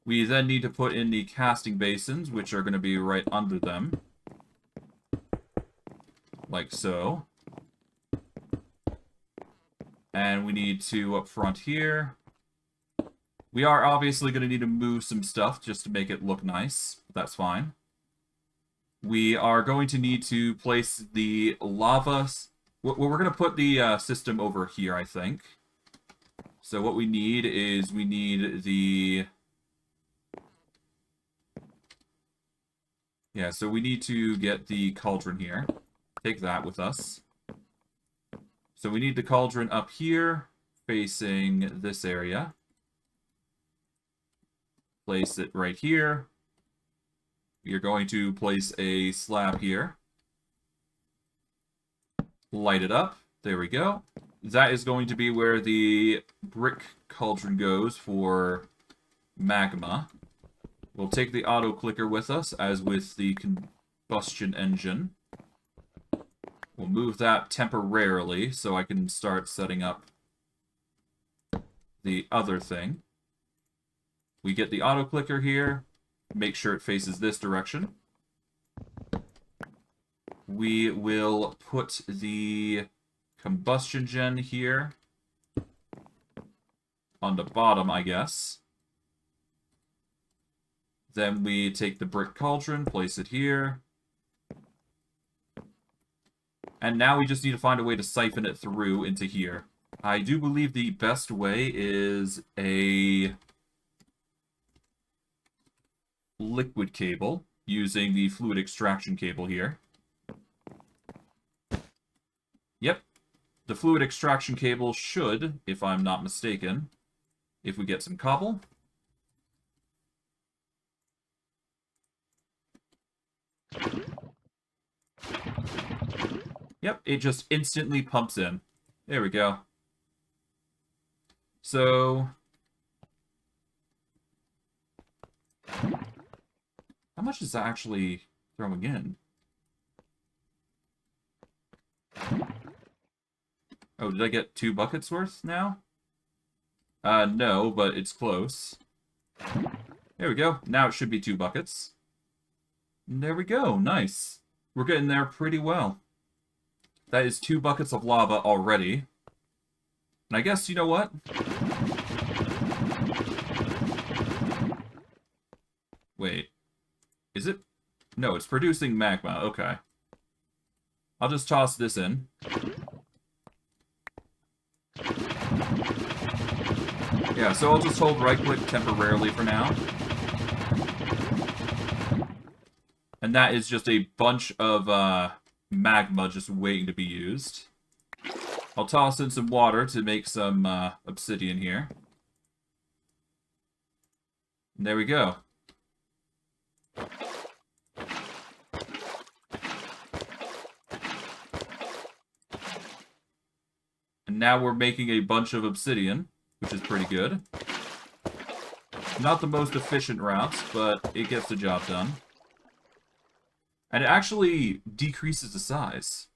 We then need to put in the casting basins, which are going to be right under them. Like so. And we need to, up front here. We are obviously going to need to move some stuff just to make it look nice. That's fine. We are going to need to place the lava... We're going to put the system over here, I think. So what we need is we need the... Yeah, so we need to get the cauldron here. Take that with us. So we need the cauldron up here, facing this area. Place it right here. We are going to place a slab here. Light it up. There we go. That is going to be where the brick cauldron goes for magma. We'll take the auto clicker with us, as with the combustion engine. We'll move that temporarily so I can start setting up the other thing. We get the auto clicker here. Make sure it faces this direction. We will put the combustion gen here on the bottom, I guess. Then we take the brick cauldron, place it here. And now we just need to find a way to siphon it through into here. I do believe the best way is a liquid cable using the fluid extraction cable here. Yep. The fluid extraction cable should, if I'm not mistaken, if we get some cobble. Yep, it just instantly pumps in. There we go. So... how much is that actually throwing in? Oh, did I get 2 buckets worth now? No, but it's close. There we go. Now it should be 2 buckets. There we go. Nice. We're getting there pretty well. That is 2 buckets of lava already. And I guess, you know what? Wait. Is it? No, it's producing magma. Okay. I'll just toss this in. Yeah, so I'll just hold right-click temporarily for now. And that is just a bunch of magma just waiting to be used. I'll toss in some water to make some obsidian here. And there we go. And now we're making a bunch of obsidian, which is pretty good. Not the most efficient route, but it gets the job done. And it actually decreases the size.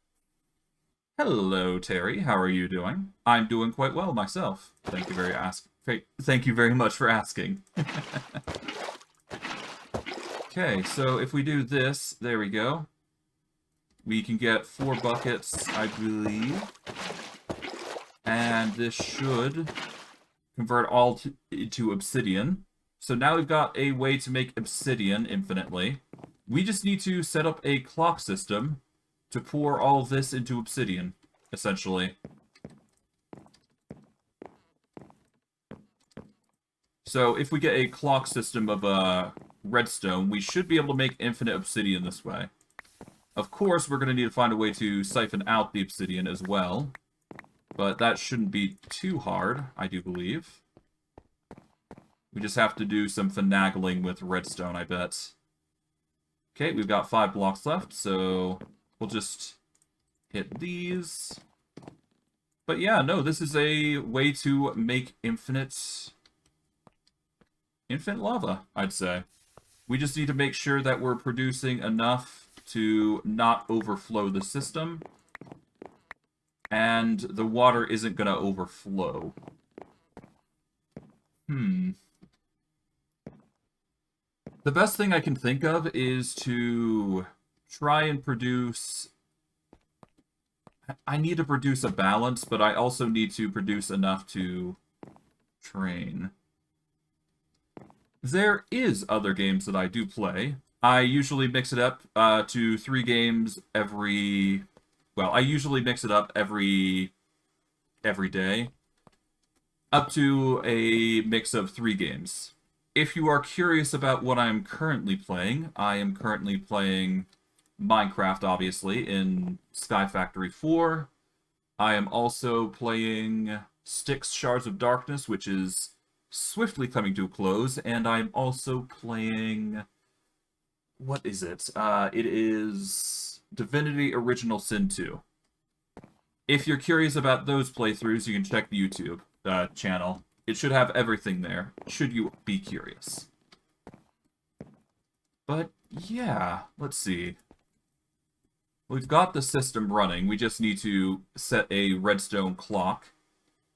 Hello, Terry. How are you doing? I'm doing quite well myself. Thank you very much for asking. Okay, so if we do this, there we go. We can get 4 buckets, I believe. And this should convert all into obsidian. So now we've got a way to make obsidian infinitely. We just need to set up a clock system to pour all this into obsidian, essentially. So if we get a clock system of redstone, we should be able to make infinite obsidian this way. Of course, we're going to need to find a way to siphon out the obsidian as well. But that shouldn't be too hard, I do believe. We just have to do some finagling with redstone, I bet. Okay, we've got 5 blocks left, so we'll just hit these. But yeah, no, this is a way to make infinite lava, I'd say. We just need to make sure that we're producing enough to not overflow the system, and the water isn't going to overflow. The best thing I can think of is to try and produce... I need to produce a balance, but I also need to produce enough to train. There is other games that I do play. I usually mix it up to 3 games every... Well, I usually mix it up every day. Up to a mix of 3 games. If you are curious about what I'm currently playing, I am currently playing Minecraft, obviously, in Sky Factory 4. I am also playing Styx Shards of Darkness, which is swiftly coming to a close, and I'm also playing... What is it? It is Divinity Original Sin 2. If you're curious about those playthroughs, you can check the YouTube channel. It should have everything there, should you be curious. But, yeah, let's see. We've got the system running. We just need to set a redstone clock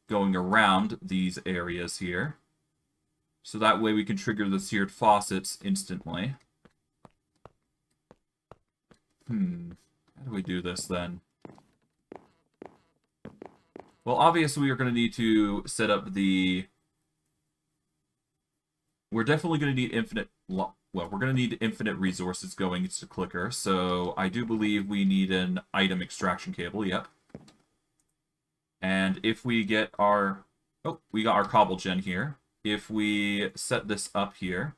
going around these areas here. So that way we can trigger the seared faucets instantly. How do we do this, then? Well, obviously we're going to need to set up the... We're definitely going to need infinite... Well, we're going to need infinite resources going into Clicker, so I do believe we need an item extraction cable, yep. And if we get our... Oh, we got our cobble gen here. If we set this up here,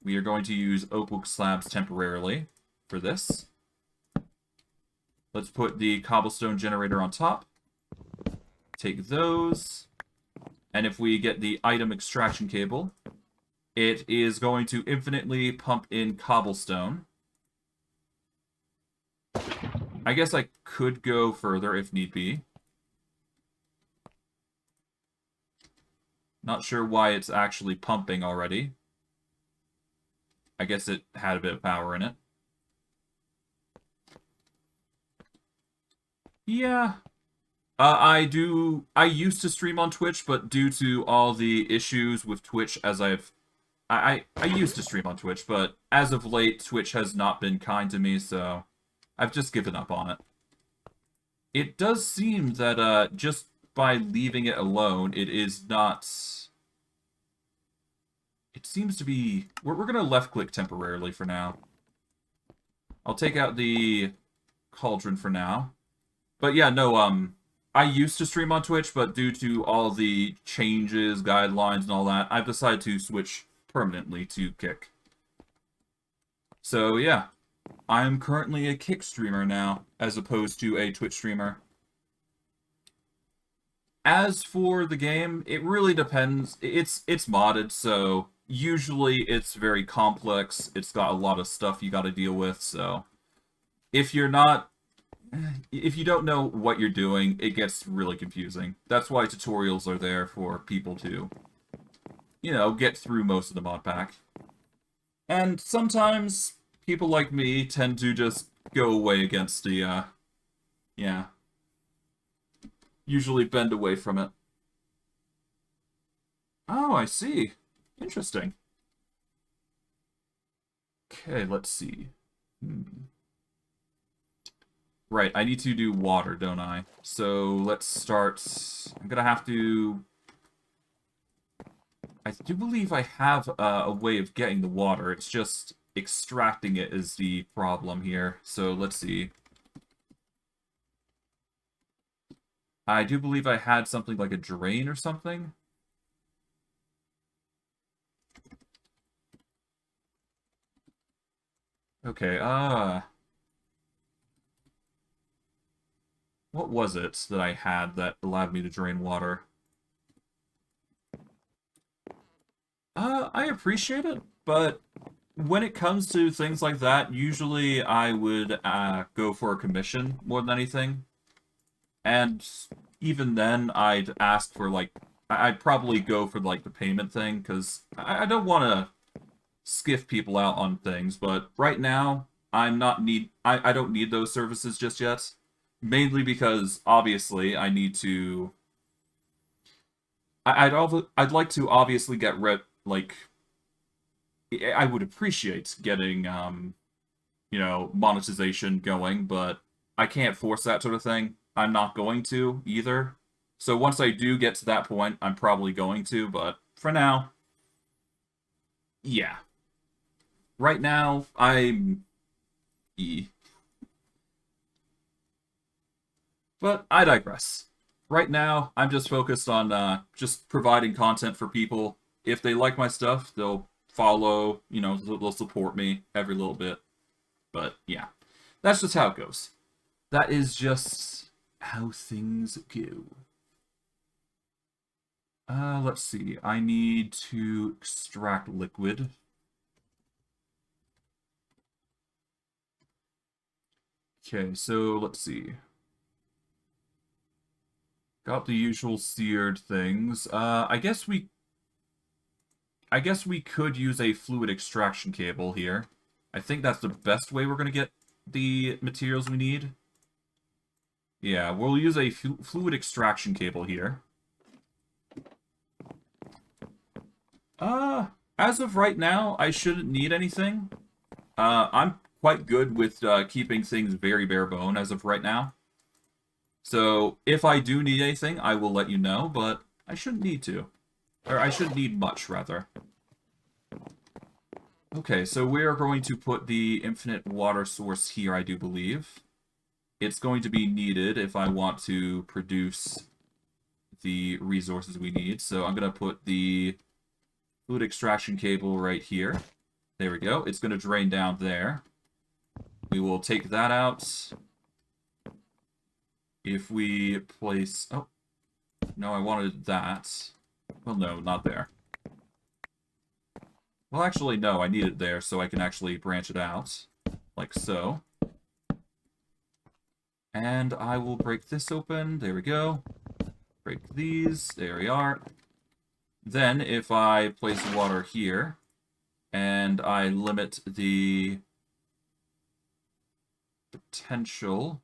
we are going to use oak slabs temporarily for this. Let's put the cobblestone generator on top. Take those. And if we get the item extraction cable, it is going to infinitely pump in cobblestone. I guess I could go further if need be. Not sure why it's actually pumping already. I guess it had a bit of power in it. Yeah. I used to stream on Twitch, but due to all the issues with Twitch as I used to stream on Twitch, but as of late, Twitch has not been kind to me, so I've just given up on it. It does seem that just by leaving it alone, it is not... It seems to be... We're going to left-click temporarily for now. I'll take out the cauldron for now. But yeah, no, I used to stream on Twitch, but due to all the changes, guidelines, and all that, I've decided to switch permanently to Kick. So yeah, I'm currently a Kick streamer now, as opposed to a Twitch streamer. As for the game, it really depends. It's modded, so usually it's very complex. It's got a lot of stuff you gotta deal with, so if you don't know what you're doing, it gets really confusing. That's why tutorials are there for people to, you know, get through most of the mod pack. And sometimes people like me tend to just go away against the, yeah. Usually bend away from it. Oh, I see. Interesting. Okay, let's see. Right, I need to do water, don't I? So let's start... I'm gonna have to... I do believe I have a way of getting the water. It's just extracting it is the problem here. So let's see. I do believe I had something like a drain or something. Okay, what was it that I had that allowed me to drain water? I appreciate it, but when it comes to things like that, usually I would go for a commission more than anything. And even then, I'd ask for, like, I'd probably go for, like, the payment thing, because I don't want to skiff people out on things, but right now, I don't need those services just yet. Mainly because obviously I need to I'd like to obviously get rid like I would appreciate getting monetization going, but I can't force that sort of thing. I'm not going to either. So once I do get to that point, I'm probably going to, but for now, yeah. Right now, I'm E. But I digress. Right now, I'm just focused on just providing content for people. If they like my stuff, they'll follow, they'll support me every little bit. But yeah, that's just how it goes. That is just how things go. Let's see. I need to extract liquid. Okay, so let's see. Got the usual seared things. I guess we could use a fluid extraction cable here. I think that's the best way we're gonna get the materials we need. Yeah, we'll use a fluid extraction cable here. As of right now, I shouldn't need anything. I'm quite good with keeping things very bare bone as of right now. So if I do need anything, I will let you know, but I shouldn't need to. Or I shouldn't need much, rather. Okay, so we are going to put the infinite water source here, I do believe. It's going to be needed if I want to produce the resources we need. So I'm going to put the fluid extraction cable right here. There we go. It's going to drain down there. We will take that out. If we place... Oh, no, I wanted that. Well, no, not there. Well, actually, no, I need it there so I can actually branch it out. Like so. And I will break this open. There we go. Break these. There we are. Then, if I place water here, and I limit the potential...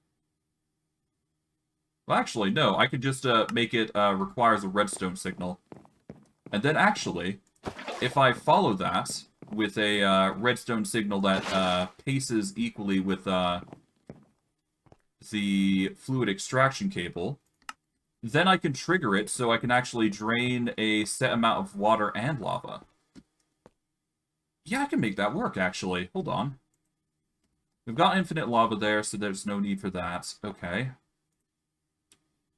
Well, actually, no. I could just make it requires a redstone signal. And then, actually, if I follow that with a redstone signal that paces equally with the fluid extraction cable, then I can trigger it so I can actually drain a set amount of water and lava. Yeah, I can make that work, actually. Hold on. We've got infinite lava there, so there's no need for that. Okay.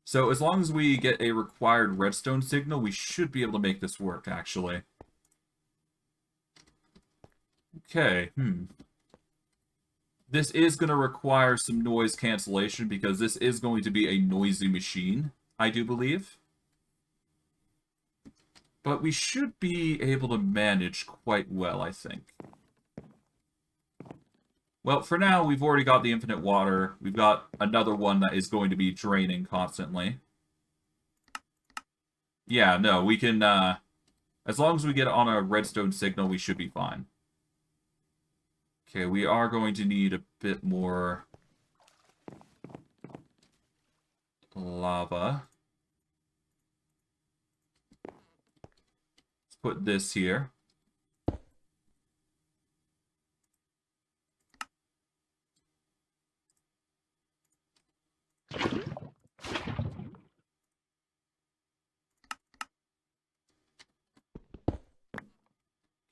So as long as we get a required redstone signal, we should be able to make this work, actually. Okay, This is going to require some noise cancellation because this is going to be a noisy machine, I do believe. But we should be able to manage quite well, I think. Well, for now, we've already got the infinite water. We've got another one that is going to be draining constantly. Yeah, no, we can, as long as we get on a redstone signal, we should be fine. Okay, we are going to need a bit more lava. Let's put this here.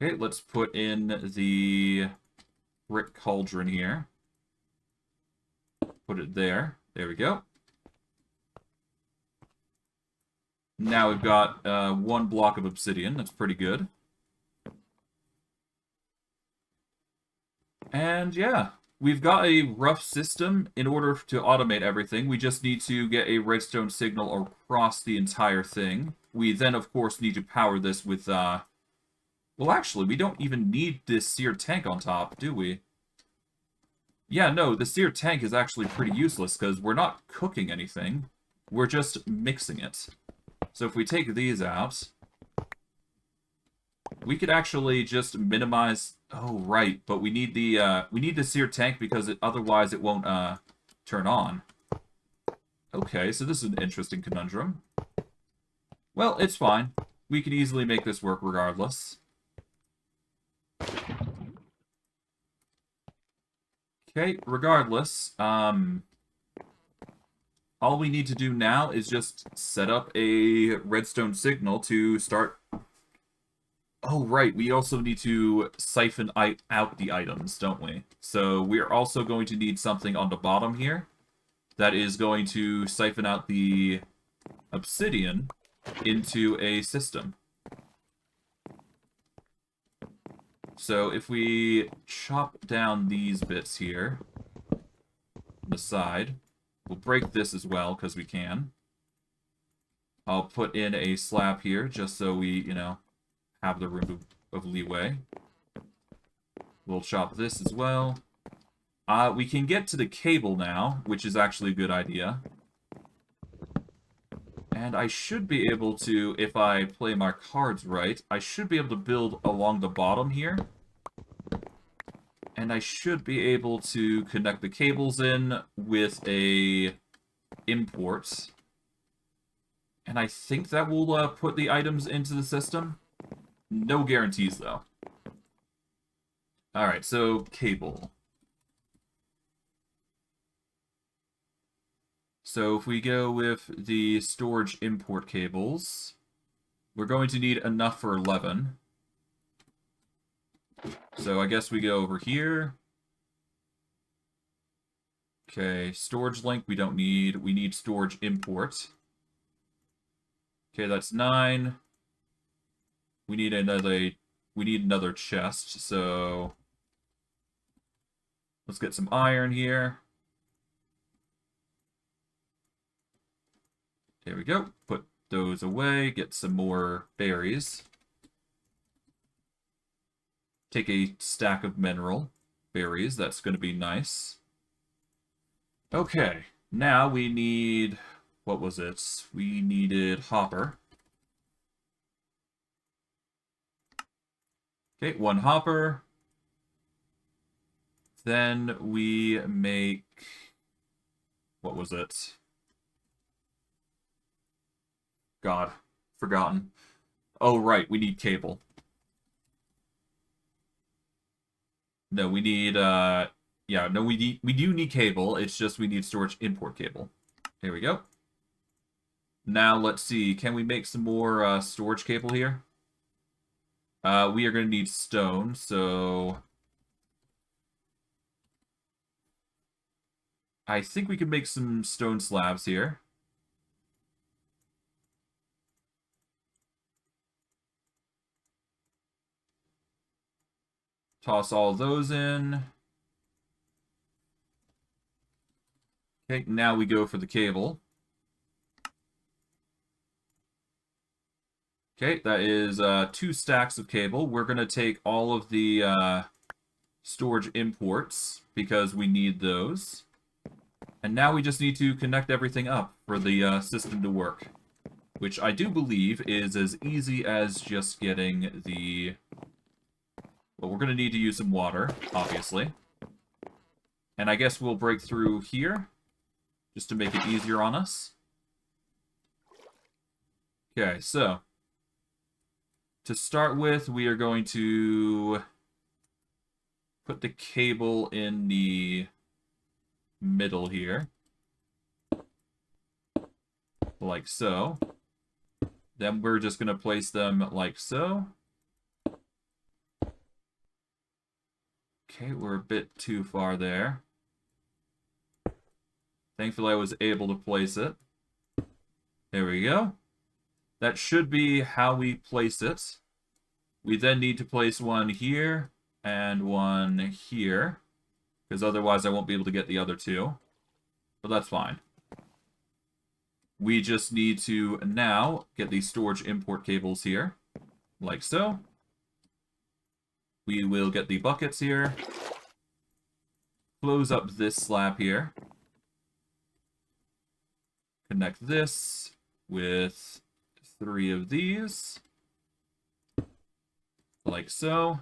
Okay, let's put in the brick cauldron here. Put it there. There we go. Now we've got one block of obsidian. That's pretty good. And yeah, we've got a rough system. In order to automate everything, we just need to get a redstone signal across the entire thing. We then, of course, need to power this with... Well, actually, we don't even need this seared tank on top, do we? Yeah, no, the seared tank is actually pretty useless because we're not cooking anything. We're just mixing it. So if we take these out, we could actually just minimize Oh, right, but we need the sear tank because otherwise it won't turn on. Okay, so this is an interesting conundrum. Well, it's fine. We can easily make this work regardless. Okay, regardless, all we need to do now is just set up a redstone signal to start. Oh, right, we also need to siphon out the items, don't we? So we're also going to need something on the bottom here that is going to siphon out the obsidian into a system. So if we chop down these bits here, on the side, we'll break this as well, because we can. I'll put in a slab here, just so we, have the room of leeway. We'll chop this as well. We can get to the cable now, which is actually a good idea. And I should be able to, if I play my cards right, I should be able to build along the bottom here. And I should be able to connect the cables in with a import. And I think that will put the items into the system. No guarantees, though. Alright, so cable. So if we go with the storage import cables, we're going to need enough for 11. So I guess we go over here. Okay, storage link we don't need. We need storage import. Okay, that's 9. We need another chest, so let's get some iron here. There we go. Put those away, get some more berries. Take a stack of mineral berries, that's going to be nice. Okay, now we need, what was it? We needed hopper. Okay, 1 hopper. Then we make, what was it? God, forgotten. Oh, right, we need cable. No, we need, yeah, no, we do need cable. It's just we need storage import cable. Here we go. Now, let's see. Can we make some more storage cable here? We are going to need stone, so I think we can make some stone slabs here. Toss all those in. Okay, now we go for the cable. Okay, that is 2 stacks of cable. We're going to take all of the storage imports because we need those. And now we just need to connect everything up for the system to work. Which I do believe is as easy as just getting the... Well, we're going to need to use some water, obviously. And I guess we'll break through here, just to make it easier on us. Okay, so... To start with, we are going to put the cable in the middle here. Like so. Then we're just going to place them like so. Okay, we're a bit too far there. Thankfully, I was able to place it. There we go. That should be how we place it. We then need to place one here and one here, because otherwise I won't be able to get the other 2. But that's fine. We just need to now get these storage import cables here, like so. We will get the buckets here. Close up this slab here. Connect this with 3 of these. Like so.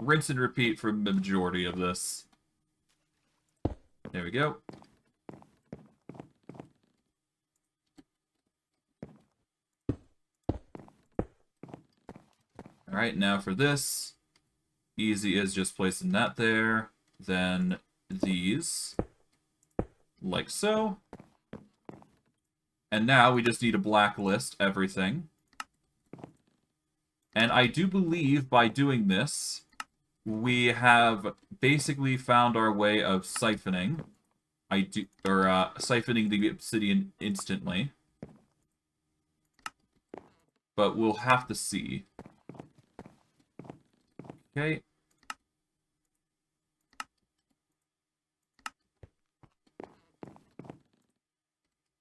rinse and repeat for the majority of this. There we go. Alright, now for this. Easy as just placing that there. Then these. Like so. And now we just need to blacklist everything. And I do believe by doing this, we have basically found our way of siphoning. Siphoning the obsidian instantly. But we'll have to see. Okay.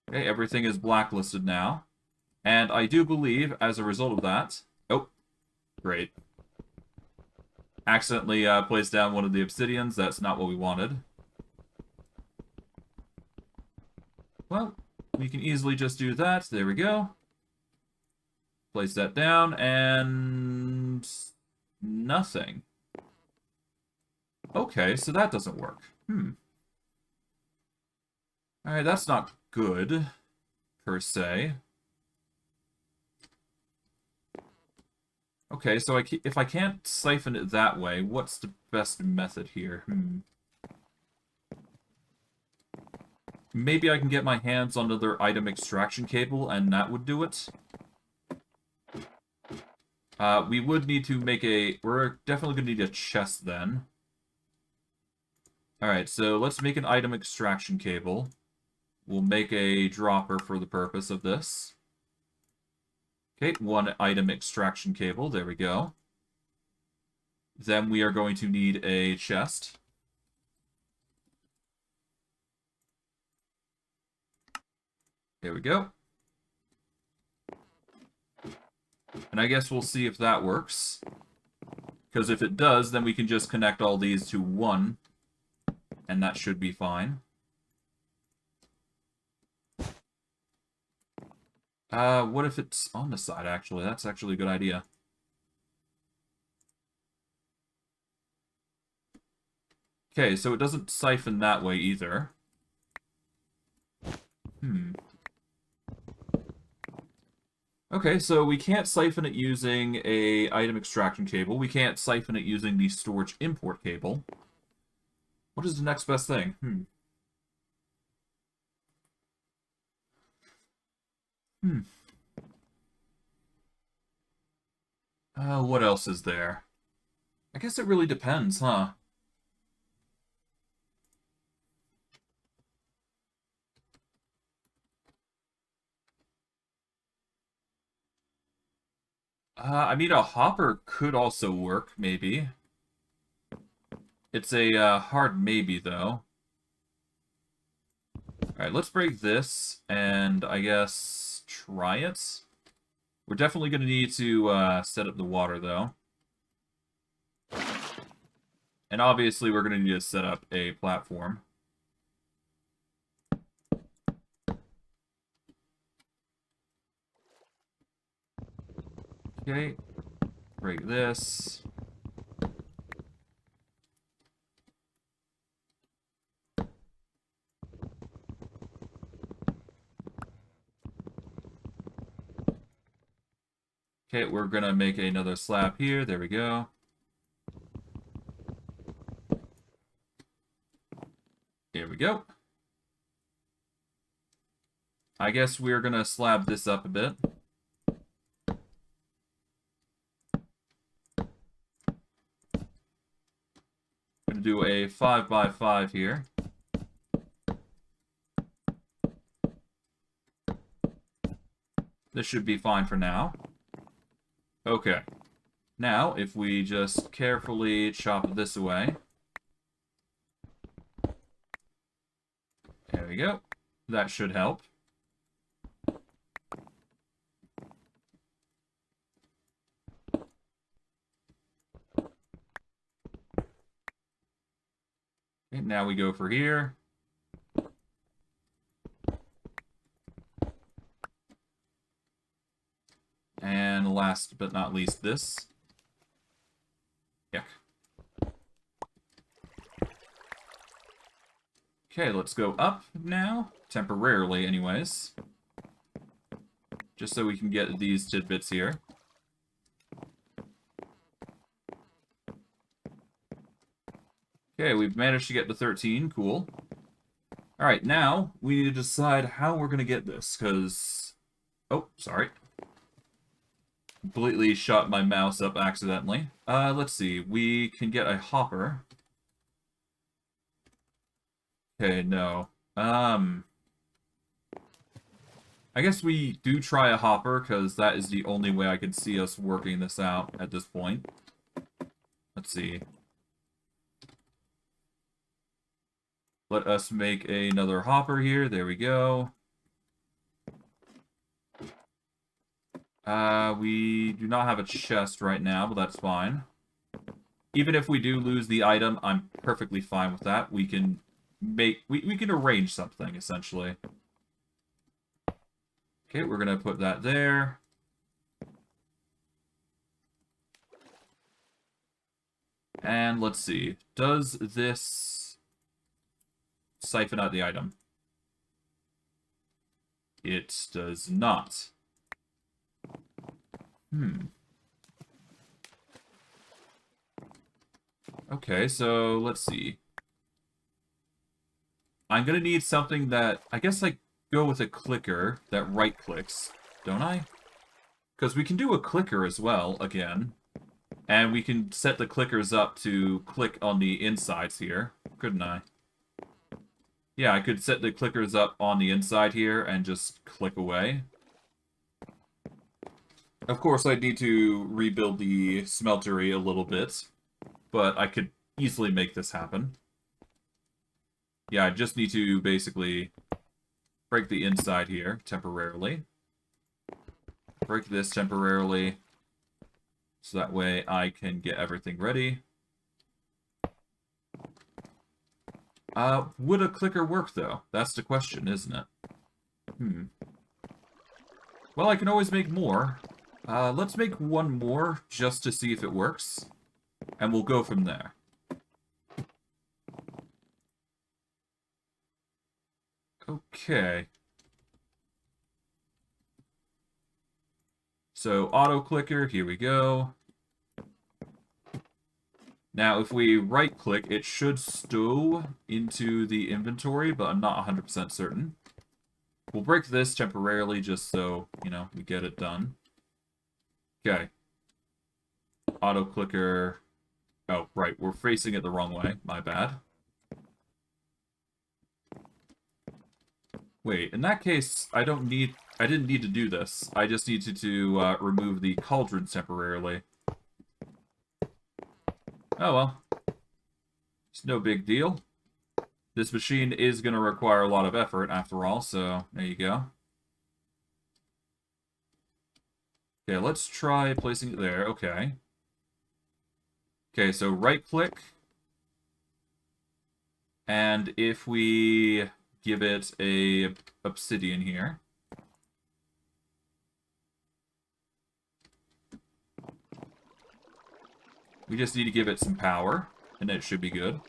Okay, everything is blacklisted now. And I do believe, as a result of that... Oh, great. Accidentally placed down one of the obsidians. That's not what we wanted. Well, we can easily just do that. There we go. Place that down, and... nothing. Okay, so that doesn't work. Alright, that's not good, per se. Okay, so if I can't siphon it that way, what's the best method here? Maybe I can get my hands on another item extraction cable, and that would do it. We would need to make a... We're definitely going to need a chest, then. Alright, so let's make an item extraction cable. We'll make a dropper for the purpose of this. Okay, one item extraction cable. There we go. Then we are going to need a chest. There we go. And I guess we'll see if that works. Because if it does, then we can just connect all these to one. And that should be fine. What if it's on the side, actually? That's actually a good idea. Okay, so it doesn't siphon that way either. Okay, so we can't siphon it using a item extraction cable. We can't siphon it using the storage import cable. What is the next best thing? What else is there? I guess it really depends, huh? I mean, a hopper could also work, maybe. It's a hard maybe, though. Alright, let's break this, and I guess try it. We're definitely going to need to set up the water, though. And obviously, we're going to need to set up a platform. Okay, break this. Okay, we're gonna make another slab here. There we go. There we go. I guess we're gonna slab this up a bit. Gonna do a 5x5 here. This should be fine for now. Okay. Now, if we just carefully chop this away. There we go. That should help. Okay, now we go for here. And last but not least, this. Yuck. Okay, let's go up now. Temporarily, anyways. Just so we can get these tidbits here. Okay, we've managed to get to 13. Cool. Alright, now we need to decide how we're going to get this, because... Oh, sorry. Completely shot my mouse up accidentally. Let's see. We can get a hopper. Okay, no. I guess we do try a hopper, because that is the only way I can see us working this out at this point. Let's see. Let us make another hopper here. There we go. We do not have a chest right now, but that's fine. Even if we do lose the item, I'm perfectly fine with that. We can make... We can arrange something, essentially. Okay, we're gonna put that there. And let's see. Does this siphon out the item? It does not. Okay, so let's see. I'm gonna need something that... I guess I go with a clicker that right-clicks, don't I? Because we can do a clicker as well, again. And we can set the clickers up to click on the insides here, couldn't I? Yeah, I could set the clickers up on the inside here and just click away. Of course, I'd need to rebuild the smeltery a little bit, but I could easily make this happen. Yeah, I just need to basically break the inside here temporarily. Break this temporarily, so that way I can get everything ready. Would a clicker work, though? That's the question, isn't it? Well, I can always make more. Let's make one more, just to see if it works. And we'll go from there. Okay. So, auto-clicker, here we go. Now, if we right-click, it should stow into the inventory, but I'm not 100% certain. We'll break this temporarily just so, you know, we get it done. Okay. Auto-clicker. Oh, right, we're facing it the wrong way. My bad. Wait, in that case, I didn't need to do this. I just needed to remove the cauldrons temporarily. Oh well. It's no big deal. This machine is going to require a lot of effort, after all, so there you go. Okay, let's try placing it there. Okay. Okay, so right-click. And if we give it a obsidian here. We just need to give it some power, and it should be good.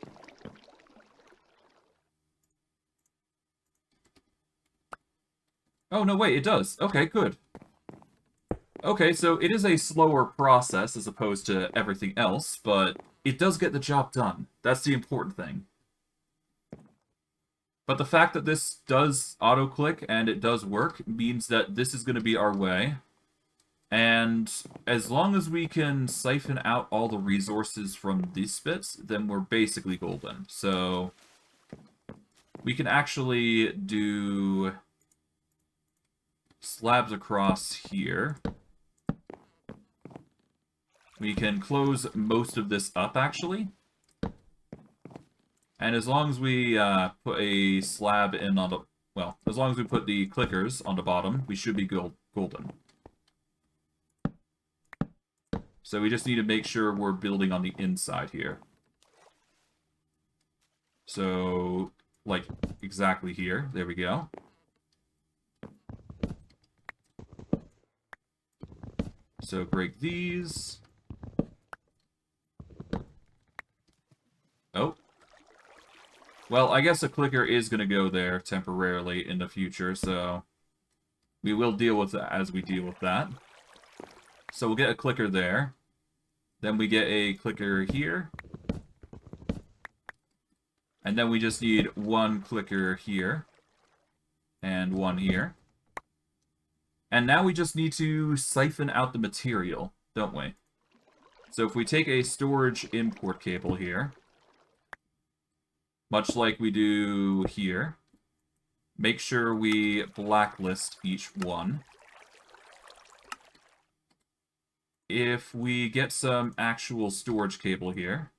Oh, no, wait, it does. Okay, good. Okay, so it is a slower process as opposed to everything else, but it does get the job done. That's the important thing. But the fact that this does auto-click and it does work means that this is going to be our way. And as long as we can siphon out all the resources from these bits, then we're basically golden. So we can actually do slabs across here. We can close most of this up, actually. And as long as we put a slab in on the... Well, as long as we put the clickers on the bottom, we should be golden. So we just need to make sure we're building on the inside here. So, like, exactly here. There we go. So break these. Oh. Well, I guess a clicker is going to go there temporarily in the future, so we will deal with it as we deal with that. So we'll get a clicker there. Then we get a clicker here. And then we just need one clicker here. And one here. And now we just need to siphon out the material, don't we? So if we take a storage import cable here, much like we do here, make sure we blacklist each one. If we get some actual storage cable here,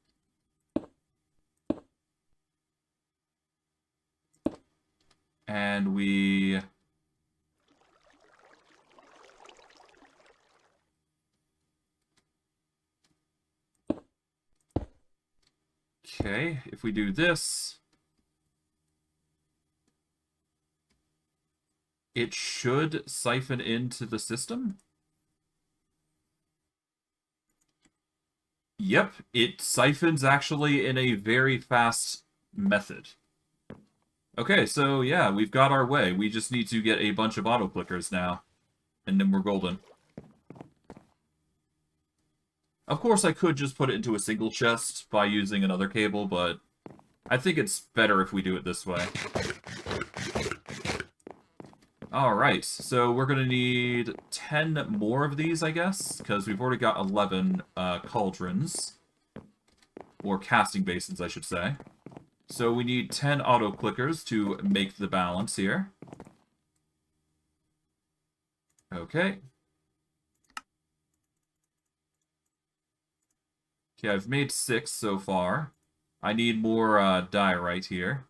and we... Okay, if we do this, it should siphon into the system. Yep, it siphons actually in a very fast method. Okay, so yeah, we've got our way. We just need to get a bunch of auto clickers now, and then we're golden. Of course, I could just put it into a single chest by using another cable, but I think it's better if we do it this way. Alright, so we're going to need 10 more of these, I guess, because we've already got 11 cauldrons. Or casting basins, I should say. So we need 10 auto clickers to make the balance here. Okay. Okay, I've made 6 so far. I need more diorite here.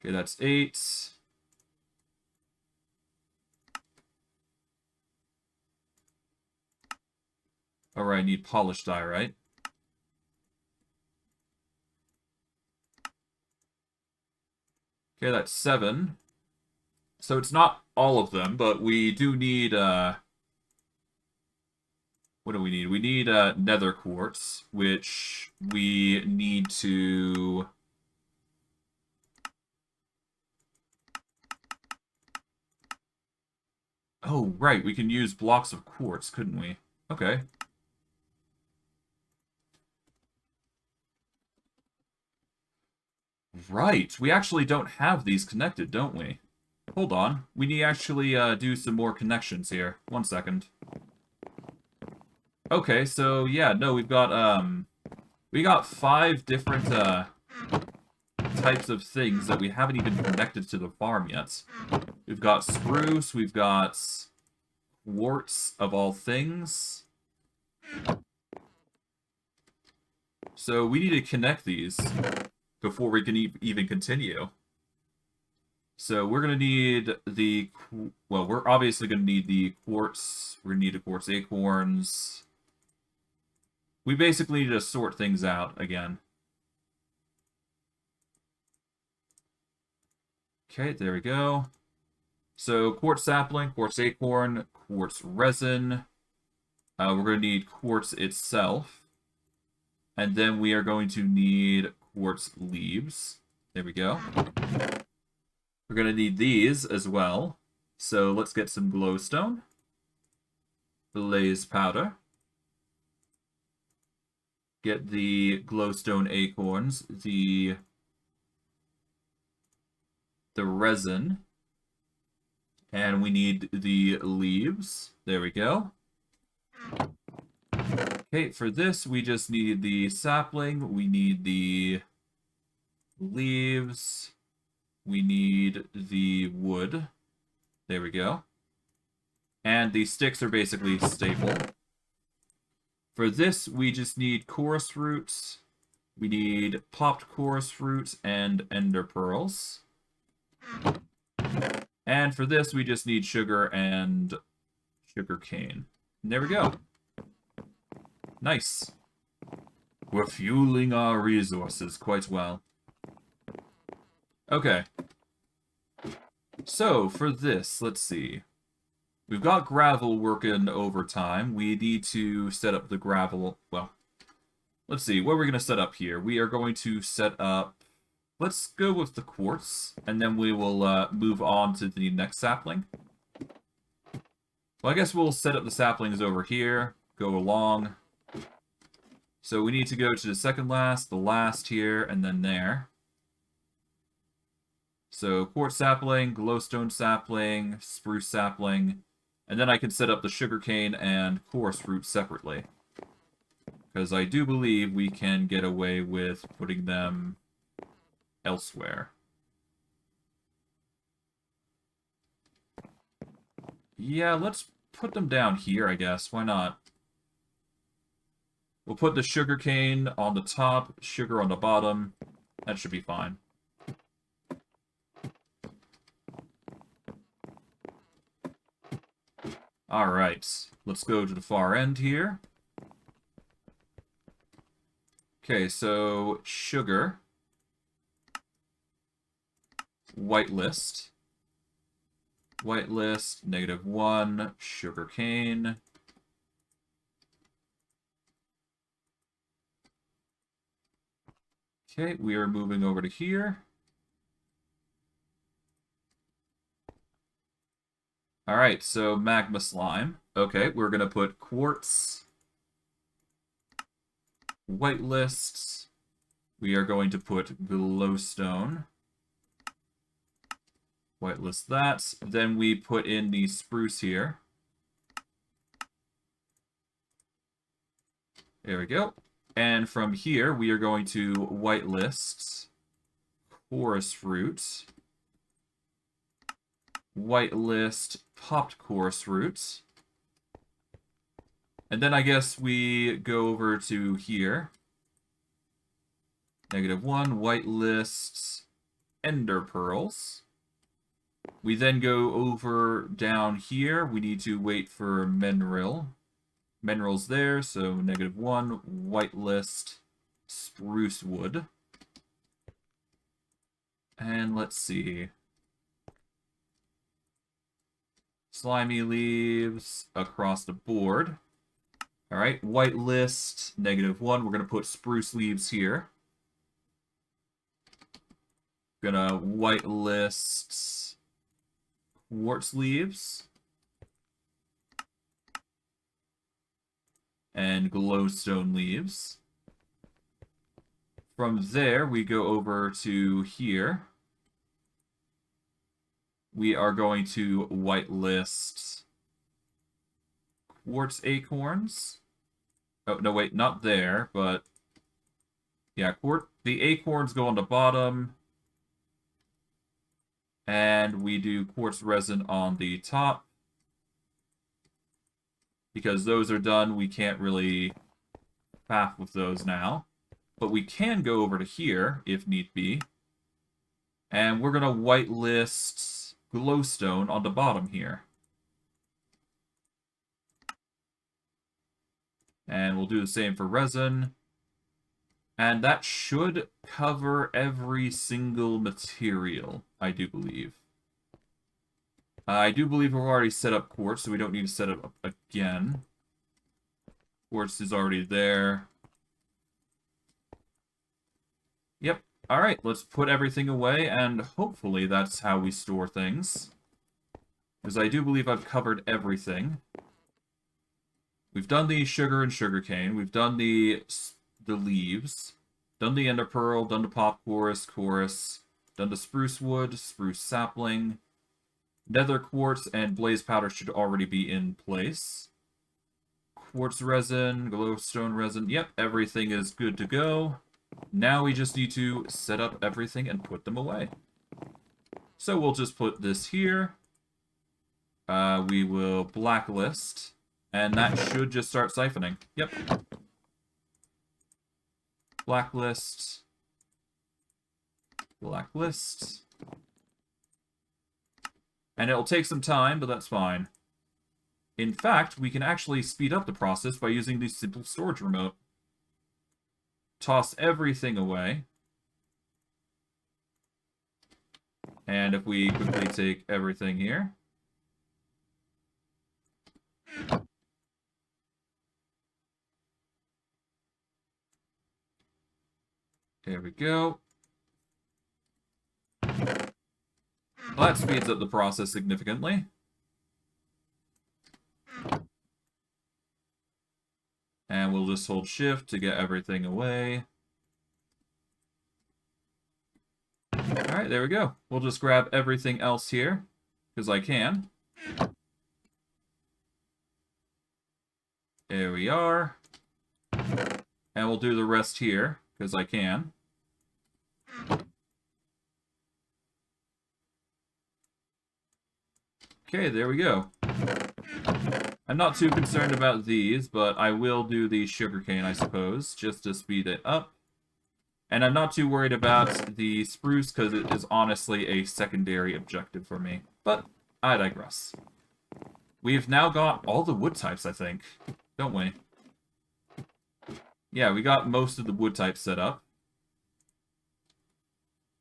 Okay, that's 8. Alright, I need polished diorite. Okay, that's 7. So it's not all of them, but we do need, what do we need? We need nether quartz, which we need to... Oh, right, we can use blocks of quartz, couldn't we? Okay. Right, we actually don't have these connected, don't we? Hold on, we need to actually do some more connections here. 1 second. Okay, so yeah, no, we got 5 different types of things that we haven't even connected to the farm yet. We've got spruce, we've got quartz of all things. So we need to connect these before we can even continue. So we're going to need the... Well, we're obviously going to need the quartz. We're going to need the quartz acorns. We basically need to sort things out again. Okay, there we go. So quartz sapling, quartz acorn, quartz resin. We're going to need quartz itself. And then we are going to need quartz leaves. There we go. We're going to need these as well. So let's get some glowstone. Blaze powder. Get the glowstone acorns. The resin. And we need the leaves. There we go. Okay, for this, we just need the sapling. We need the leaves. We need the wood. There we go. And the sticks are basically staple. For this, we just need chorus roots. We need popped chorus roots and ender pearls. And for this, we just need sugar and sugar cane. And there we go. Nice. We're fueling our resources quite well. Okay. So, for this, let's see. We've got gravel working overtime. We need to set up the gravel... Well, Let's see, what are we going to set up here? We are going to set up... Let's go with the quartz, and then we will move on to the next sapling. Well, I guess we'll set up the saplings over here, go along. So we need to go to the second last, the last here, and then there. So quartz sapling, glowstone sapling, spruce sapling, and then I can set up the sugarcane and chorus root separately. Because I do believe we can get away with putting them elsewhere. Yeah, let's put them down here, I guess. Why not? We'll put the sugarcane on the top, sugar on the bottom. That should be fine. Alright, let's go to the far end here. Okay, so sugar. Whitelist. Whitelist, -1, sugarcane. Okay, we are moving over to here. Alright, so magma slime. Okay, we're going to put quartz. Whitelists. We are going to put glowstone. Whitelist that. Then we put in the spruce here. There we go. And from here, we are going to whitelist chorus root. Whitelist popped chorus root. And then I guess we go over to here. -1, whitelist ender pearls. We then go over down here. We need to wait for mineral. Minerals there, so -1, whitelist spruce wood. And let's see. Slimy leaves across the board. Alright, whitelist, -1. We're going to put spruce leaves here. Gonna whitelist quartz leaves. And glowstone leaves. From there, we go over to here. We are going to whitelist quartz acorns. Oh, no, wait, not there, but... Yeah, the acorns go on the bottom. And we do quartz resin on the top. Because those are done, we can't really faff with those now. But we can go over to here, if need be. And we're going to whitelist glowstone on the bottom here. And we'll do the same for resin. And that should cover every single material, I do believe. I do believe we've already set up quartz, so we don't need to set it up again. Quartz is already there. Yep. Alright, let's put everything away, and hopefully that's how we store things. Because I do believe I've covered everything. We've done the sugar and sugarcane. We've done the leaves. Done the ender pearl. Done the pop chorus. Done the spruce wood. Spruce sapling. Nether quartz and blaze powder should already be in place. Quartz resin. Glowstone resin. Yep, everything is good to go. Now we just need to set up everything and put them away. So we'll just put this here. We will blacklist. And that should just start siphoning. Yep. Blacklist. Blacklist. And it'll take some time, but that's fine. In fact, we can actually speed up the process by using the simple storage remote. Toss everything away. And if we quickly take everything here. There we go. Well, that speeds up the process significantly. And we'll just hold shift to get everything away. Alright, there we go. We'll just grab everything else here, because I can. There we are. And we'll do the rest here, because I can. Okay, there we go. I'm not too concerned about these, but I will do the sugarcane, I suppose, just to speed it up. And I'm not too worried about the spruce, because it is honestly a secondary objective for me. But I digress. We've now got all the wood types, I think. Don't we? Yeah, we got most of the wood types set up.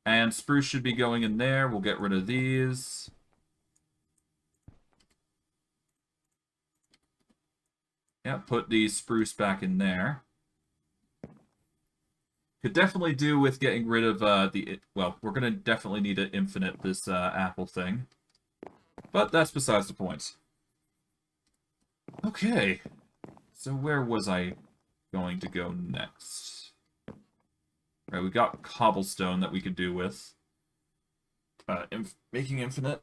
And spruce should be going in there. We'll get rid of these. Yeah, put the spruce back in there. Could definitely do with getting rid of well, we're going to definitely need to infinite this apple thing. But that's besides the point. Okay. So where was I going to go next? Right, we got cobblestone that we could do with. Making infinite.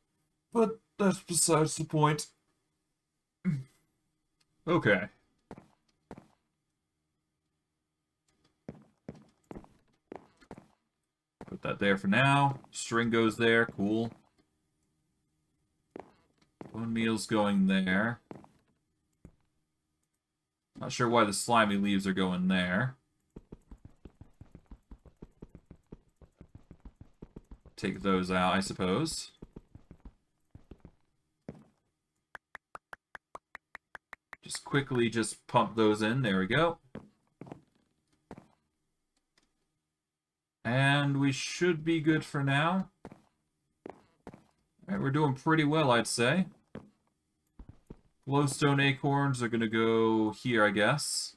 But that's besides the point. Okay. Put that there for now. String goes there. Cool. Bone meal's going there. Not sure why the slimy leaves are going there. Take those out, I suppose. Just quickly pump those in. There we go. And we should be good for now. Alright, we're doing pretty well, I'd say. Glowstone acorns are going to go here, I guess.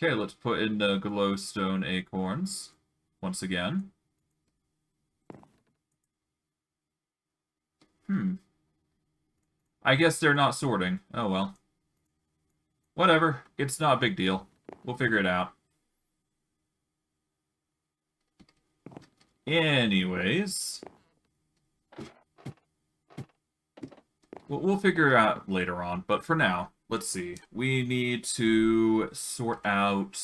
Okay, let's put in the glowstone acorns once again. I guess they're not sorting. Oh well. Whatever. It's not a big deal. We'll figure it out. Anyways. We'll figure it out later on, but for now, let's see. We need to sort out...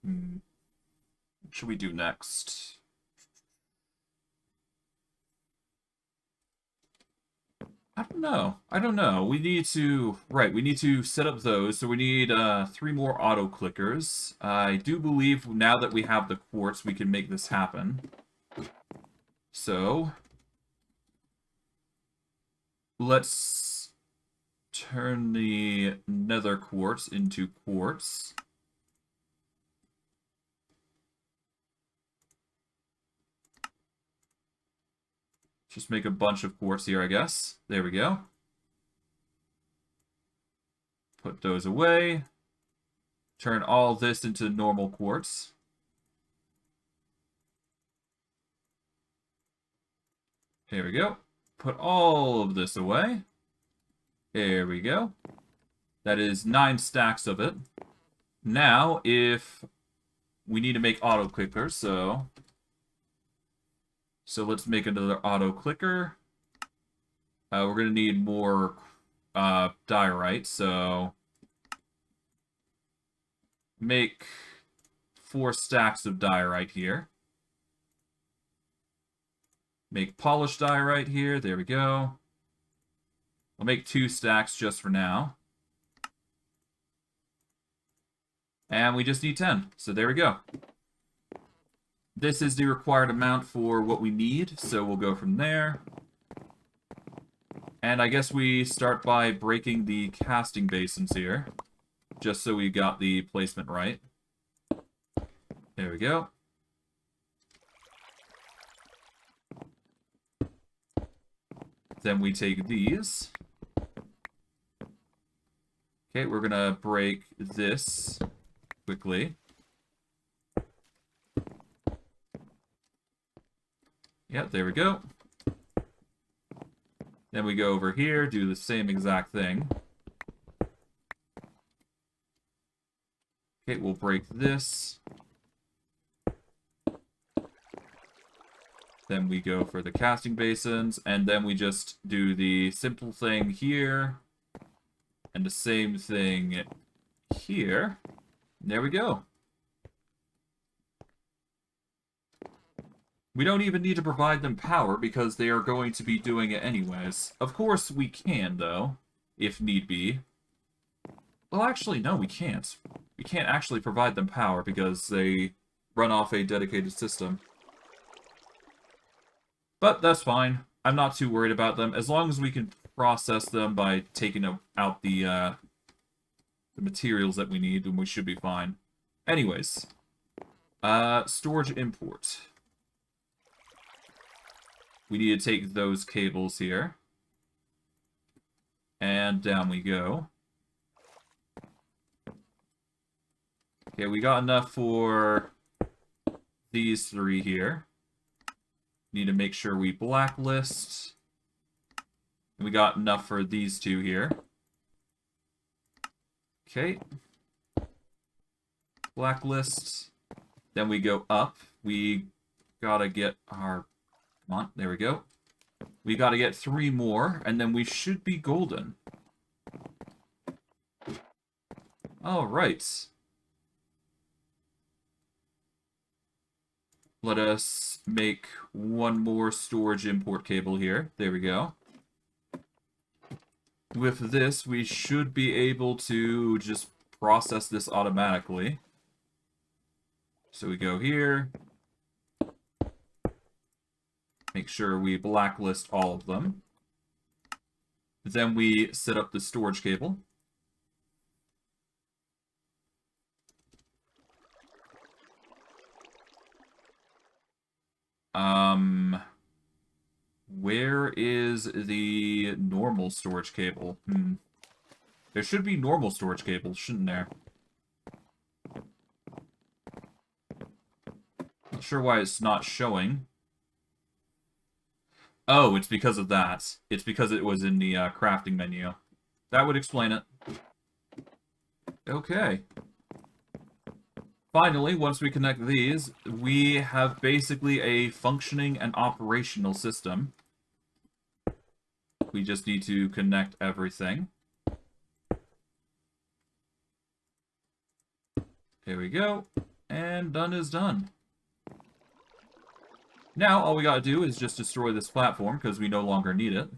What should we do next? I don't know. We need to... Right, we need to set up those. So we need 3 more auto clickers. I do believe now that we have the quartz, we can make this happen. So... Let's turn the nether quartz into quartz. Just make a bunch of quartz here, I guess. There we go. Put those away. Turn all this into normal quartz. There we go. Put all of this away. There we go. That is 9 stacks of it. Now, if we need to make auto clickers, so let's make another auto clicker. We're going to need more diorite, so make 4 stacks of diorite here. Make polished diorite here. There we go. I'll make 2 stacks just for now. And we just need 10. So there we go. This is the required amount for what we need, so we'll go from there. And I guess we start by breaking the casting basins here, just so we got the placement right. There we go. Then we take these. Okay, we're gonna break this quickly. Yep, there we go. Then we go over here, do the same exact thing. Okay, we'll break this. Then we go for the casting basins, and then we just do the simple thing here, and the same thing here. There we go. We don't even need to provide them power because they are going to be doing it anyways. Of course we can, though, if need be. Well, actually, no, we can't. We can't actually provide them power because they run off a dedicated system. But that's fine. I'm not too worried about them. As long as we can process them by taking out the materials that we need, then we should be fine. Anyways. Storage import. We need to take those cables here. And down we go. Okay, we got enough for these three here. Need to make sure we blacklist. And we got enough for these two here. Okay. Blacklist. Then we go up. We gotta get our... Come on, there we go. We gotta get 3 more, and then we should be golden. Alright. Let us make 1 more storage import cable here. There we go. With this, we should be able to just process this automatically. So we go here. Make sure we blacklist all of them. Then we set up the storage cable. Where is the normal storage cable? There should be normal storage cables, shouldn't there? Not sure why it's not showing. Oh, it's because of that. It's because it was in the crafting menu. That would explain it. Okay. Finally, once we connect these, we have basically a functioning and operational system. We just need to connect everything. Here we go. And done is done. Now, all we gotta do is just destroy this platform, because we no longer need it.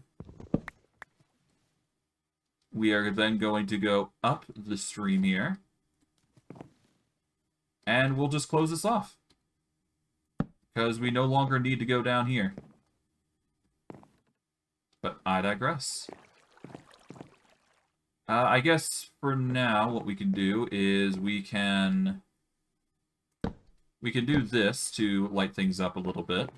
We are then going to go up the stream here. And we'll just close this off. Because we no longer need to go down here. But I digress. I guess for now, what we can do is we can do this to light things up a little bit.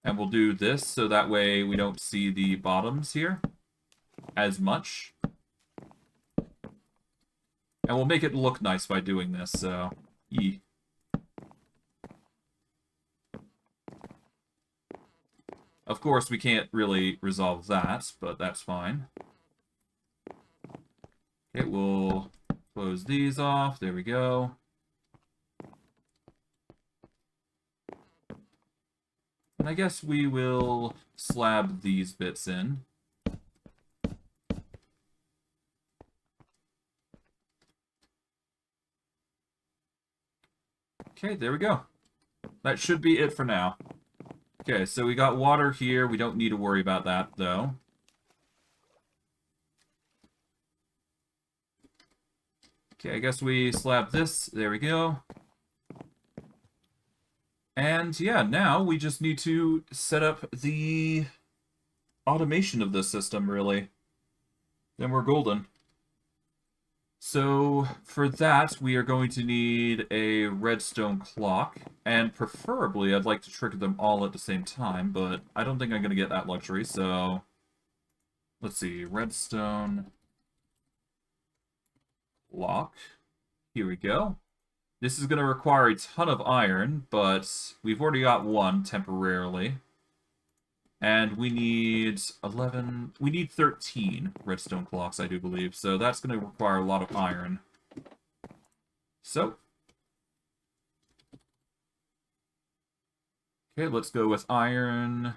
And we'll do this so that way we don't see the bottoms here as much. And we'll make it look nice by doing this, so... Yee. Of course, we can't really resolve that, but that's fine. Okay, we'll close these off. There we go. And I guess we will slab these bits in. Okay, there we go. That should be it for now. Okay, so we got water here. We don't need to worry about that, though. Okay, I guess we slab this. There we go. And yeah, now we just need to set up the automation of this system, really. Then we're golden. So for that, we are going to need a redstone clock, and preferably I'd like to trigger them all at the same time, but I don't think I'm going to get that luxury, so let's see, redstone clock. Here we go. This is going to require a ton of iron, but we've already got one temporarily. And we need 11... We need 13 redstone clocks, I do believe. So that's going to require a lot of iron. So. Okay, let's go with iron.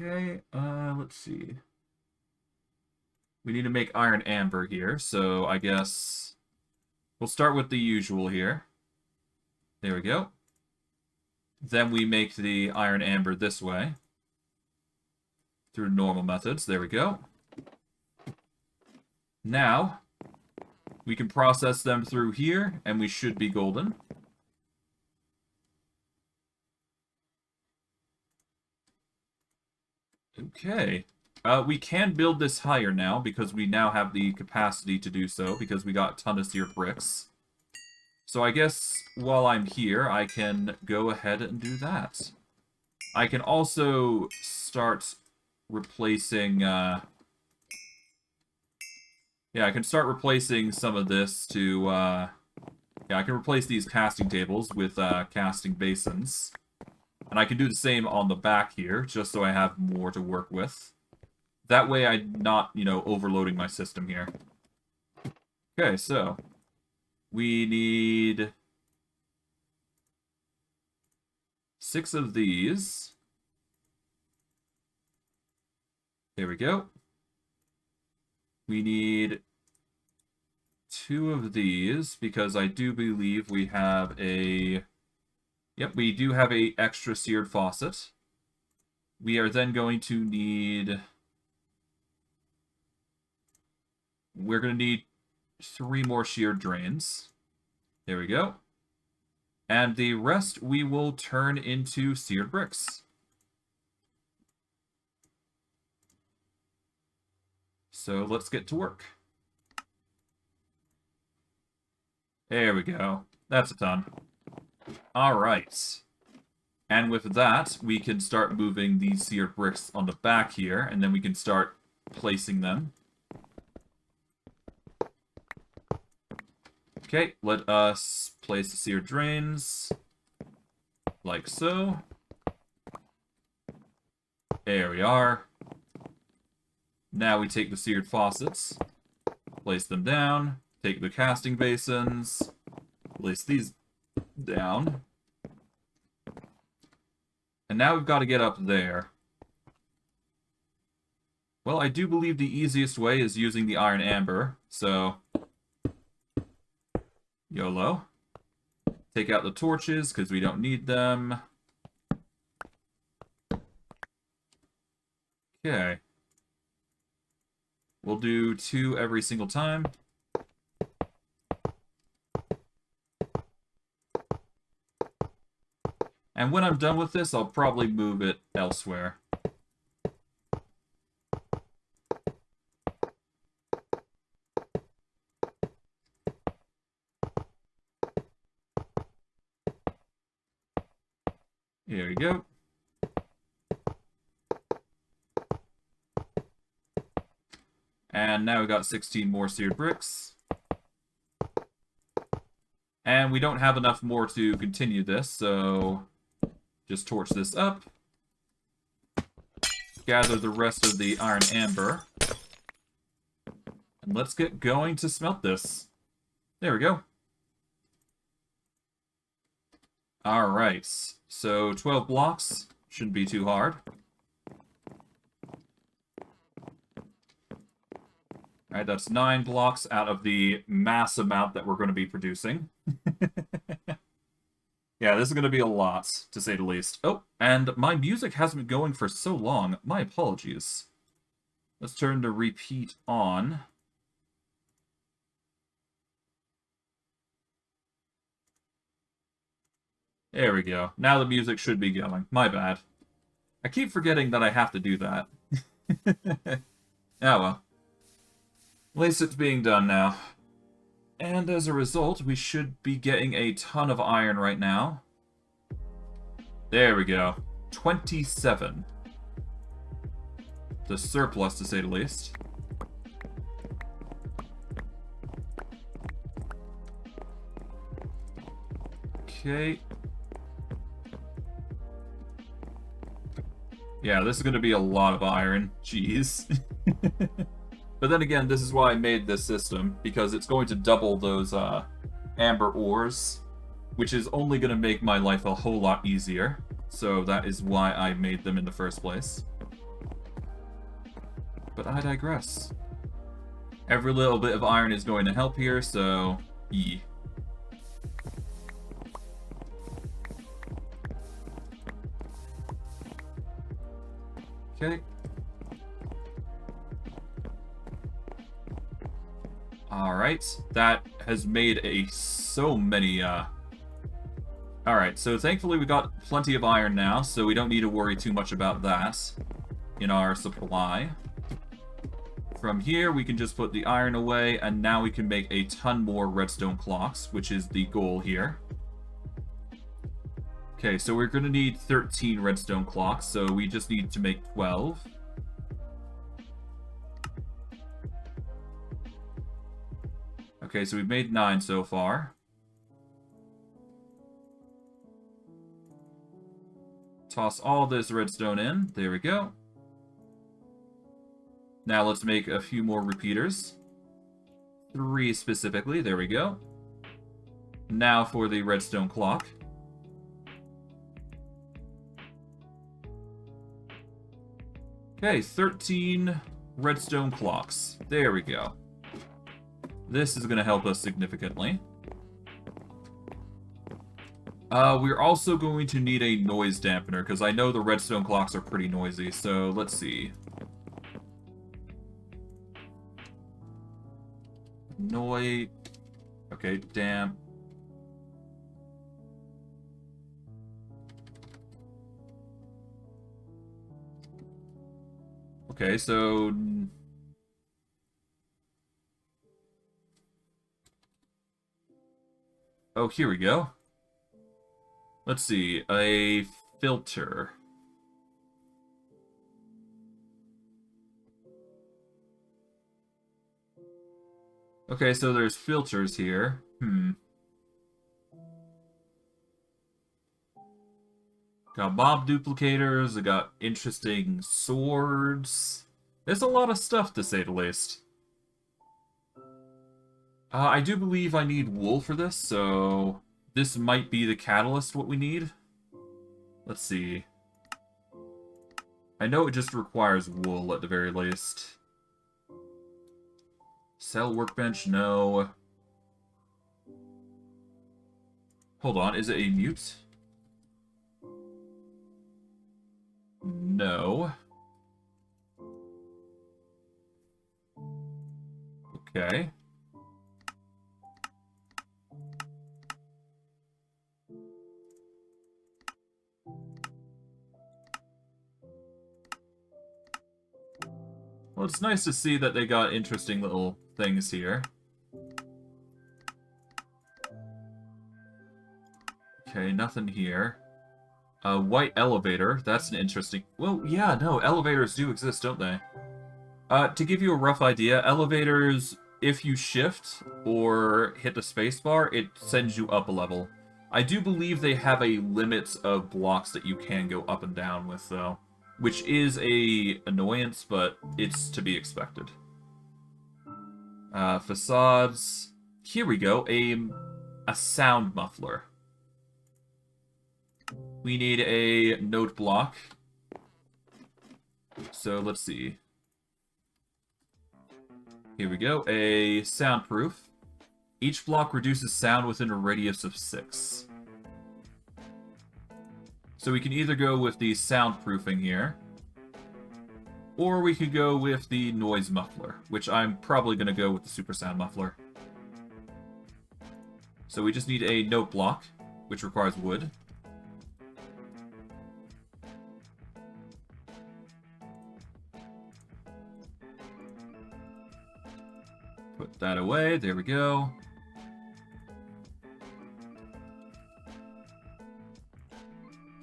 Okay, let's see. We need to make iron amber here, so I guess we'll start with the usual here. There we go. Then we make the iron amber this way. Through normal methods. There we go. Now, we can process them through here, and we should be golden. Okay. We can build this higher now, because we now have the capacity to do so, because we got a ton of seared bricks. So I guess while I'm here, I can go ahead and do that. I can also start replacing... yeah, I can start replacing some of this to... yeah, I can replace these casting tables with casting basins. And I can do the same on the back here, just so I have more to work with. That way I'm not, you know, overloading my system here. Okay, so... we need 6 of these. There we go. We need 2 of these, because I do believe we have a... Yep, we do have a extra seared faucet. We are then going to need... We're going to need 3 more sheared drains. There we go. And the rest we will turn into seared bricks. So let's get to work. There we go. That's a ton. Alright. And with that, we can start moving these seared bricks on the back here, and then we can start placing them. Okay, let us place the seared drains, like so. There we are. Now we take the seared faucets, place them down, take the casting basins, place these down. And now we've got to get up there. Well, I do believe the easiest way is using the iron amber, so... YOLO. Take out the torches, because we don't need them. Okay. We'll do 2 every single time. And when I'm done with this, I'll probably move it elsewhere. Here we go. And now we've got 16 more seared bricks. And we don't have enough more to continue this, so just torch this up. Gather the rest of the iron amber. And let's get going to smelt this. There we go. Alright, so 12 blocks. Shouldn't be too hard. Alright, that's 9 blocks out of the mass amount that we're going to be producing. Yeah, this is going to be a lot, to say the least. Oh, and my music hasn't been going for so long. My apologies. Let's turn to repeat on. There we go. Now the music should be going. My bad. I keep forgetting that I have to do that. Oh well. At least it's being done now. And as a result, we should be getting a ton of iron right now. There we go. 27. The surplus, to say the least. Okay. Yeah, this is going to be a lot of iron. Jeez. But then again, this is why I made this system, because it's going to double those amber ores, which is only going to make my life a whole lot easier. So that is why I made them in the first place. But I digress. Every little bit of iron is going to help here, so... yeah. Okay. Alright, that has made so many, Alright, so thankfully we got plenty of iron now, so we don't need to worry too much about that in our supply. From here, we can just put the iron away, and now we can make a ton more redstone clocks, which is the goal here. Okay, so we're going to need 13 redstone clocks, so we just need to make 12. Okay, so we've made 9 so far. Toss all this redstone in. There we go. Now let's make a few more repeaters. 3 specifically. There we go. Now for the redstone clock. Okay, 13 redstone clocks. There we go. This is going to help us significantly. We're also going to need a noise dampener, because I know the redstone clocks are pretty noisy, so let's see. Noise... Okay, damp. Okay, so... oh, here we go. Let's see, a filter. Okay, so there's filters here. Got mob duplicators, I got interesting swords. There's a lot of stuff, to say the least. I do believe I need wool for this, so this might be the catalyst what we need. Let's see. I know it just requires wool at the very least. Sell workbench, no. Hold on, is it a mute? No. Okay. Well, it's nice to see that they got interesting little things here. Okay, nothing here. A white elevator, that's an interesting... well, yeah, no, elevators do exist, don't they? To give you a rough idea, elevators, if you shift or hit the spacebar, it sends you up a level. I do believe they have a limit of blocks that you can go up and down with, though. Which is a annoyance, but it's to be expected. Facades. Here we go, a sound muffler. We need a note block. So let's see. Here we go, a soundproof. Each block reduces sound within a radius of 6. So we can either go with the soundproofing here, or we could go with the noise muffler, which I'm probably going to go with the super sound muffler. So we just need a note block, which requires wood. Put that away. There we go.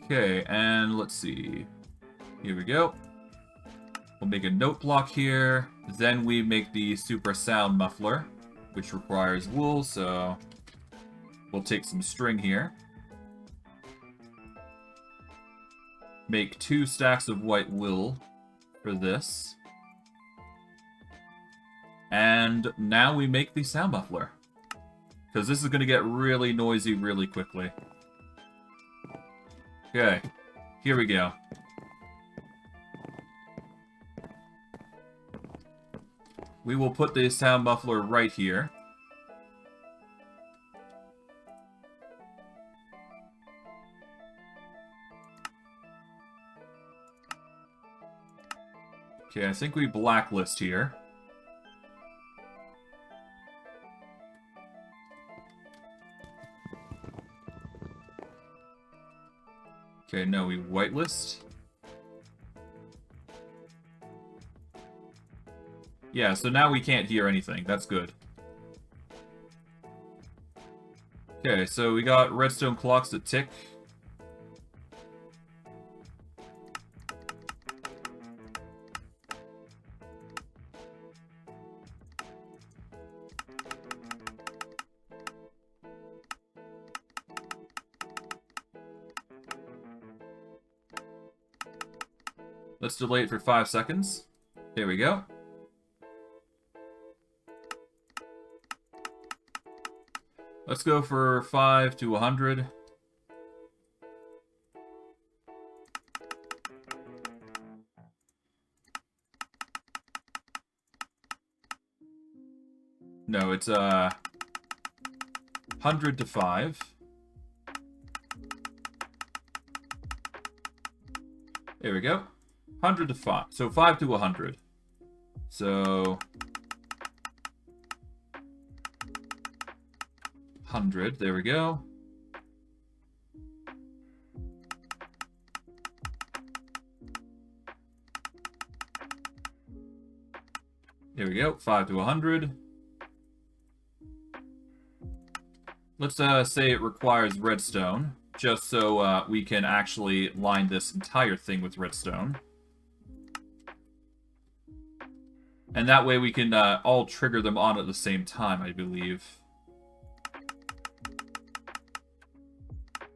Okay, and let's see. Here we go. We'll make a note block here. Then we make the super sound muffler, which requires wool, so we'll take some string here. Make 2 stacks of white wool for this. And now we make the sound muffler. Because this is going to get really noisy really quickly. Okay, here we go. We will put the sound muffler right here. Okay, I think we blacklist here. Okay, no, we whitelist. Yeah, so now we can't hear anything. That's good. Okay, so we got redstone clocks that tick. Let's delay it for 5 seconds. There we go. Let's go for 5 to 100. No, it's 100 to 5. There we go. 100 to 5. So 5 to 100. So 100. There we go. There we go. 5 to 100. Let's say it requires redstone, just so we can actually line this entire thing with redstone. And that way we can all trigger them on at the same time, I believe.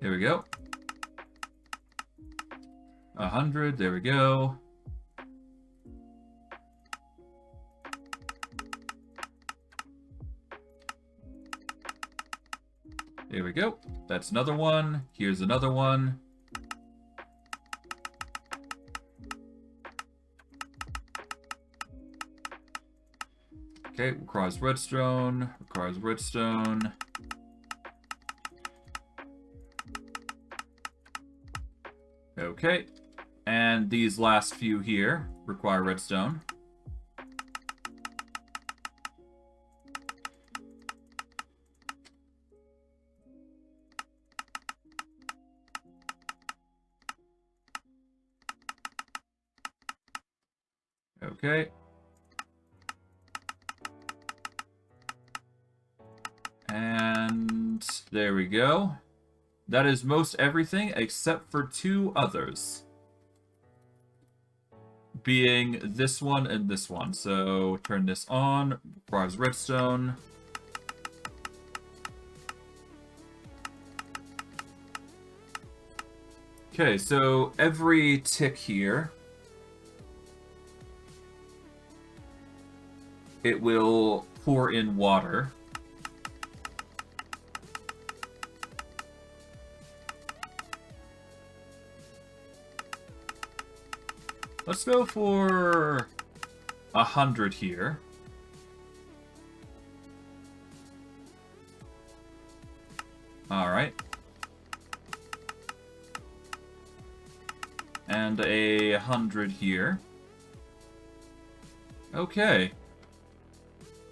There we go. 100, there we go. There we go. That's another one. Here's another one. Okay, requires redstone. Requires redstone. Okay. And these last few here require redstone. Okay. And there we go. That is most everything except for 2 others. Being this one and this one. So turn this on. Requires redstone. Okay, so every tick here, it will pour in water. Let's go for 100 here. Alright. And 100 here. Okay.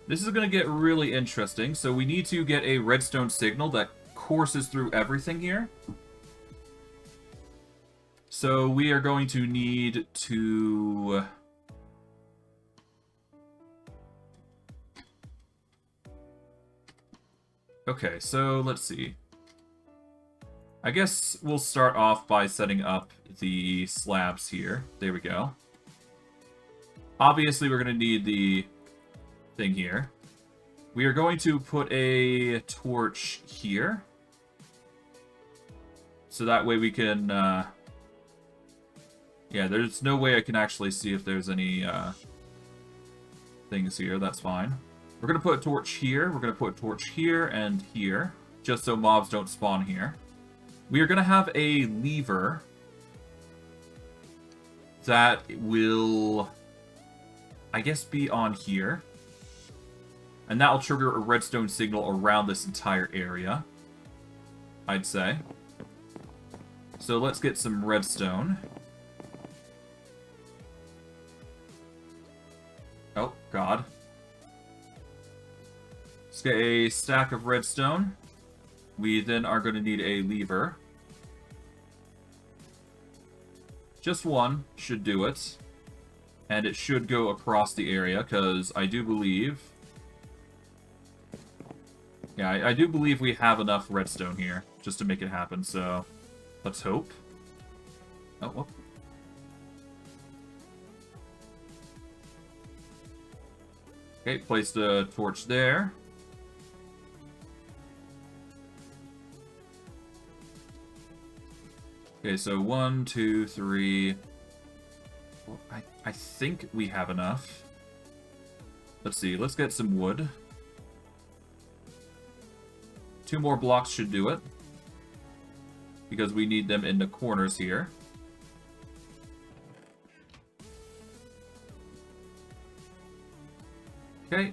This is going to get really interesting. So we need to get a redstone signal that courses through everything here. So we are going to need to Okay, so let's see. I guess we'll start off by setting up the slabs here. There we go. Obviously, we're going to need the thing here. We are going to put a torch here. So that way we can... yeah, there's no way I can actually see if there's any things here. That's fine. We're going to put a torch here. We're going to put a torch here and here. Just so mobs don't spawn here. We are going to have a lever that will, I guess, be on here. And that will trigger a redstone signal around this entire area, I'd say. So let's get some redstone. Oh, God. Let's get a stack of redstone. We then are going to need a lever. Just one should do it. And it should go across the area, because I do believe... yeah, I do believe we have enough redstone here, just to make it happen, so... let's hope. Oh, whoop. Okay, place the torch there. Okay, so 1, 2, 3... well, I think we have enough. Let's see, let's get some wood. 2 more blocks should do it. Because we need them in the corners here. Okay.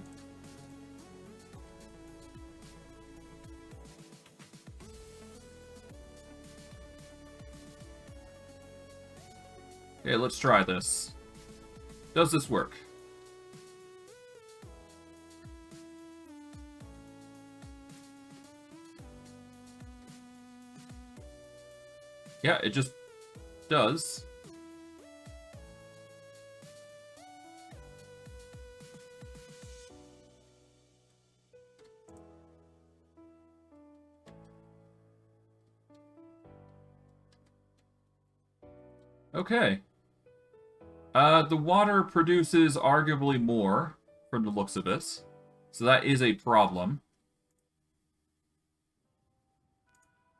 Okay, let's try this. Does this work? Yeah, it just does. Okay. The water produces arguably more from the looks of it. So that is a problem.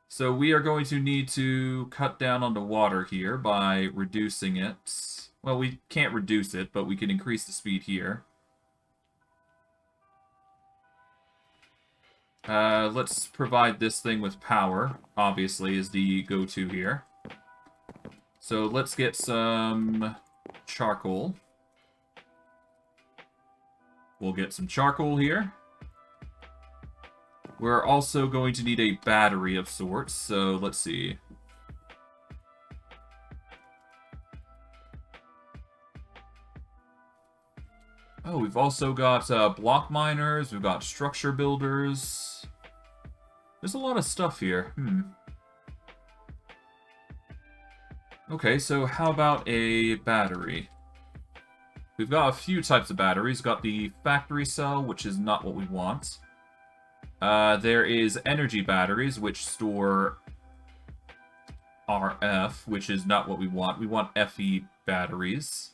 So we are going to need to cut down on the water here by reducing it. Well, we can't reduce it, but we can increase the speed here. Let's provide this thing with power, obviously, is the go-to here. So let's get some charcoal. We'll get some charcoal here. We're also going to need a battery of sorts, so let's see. Oh, we've also got block miners, we've got structure builders. There's a lot of stuff here. Okay, so how about a battery? We've got a few types of batteries. We've got the factory cell, which is not what we want. There is energy batteries, which store RF, which is not what we want. We want FE batteries.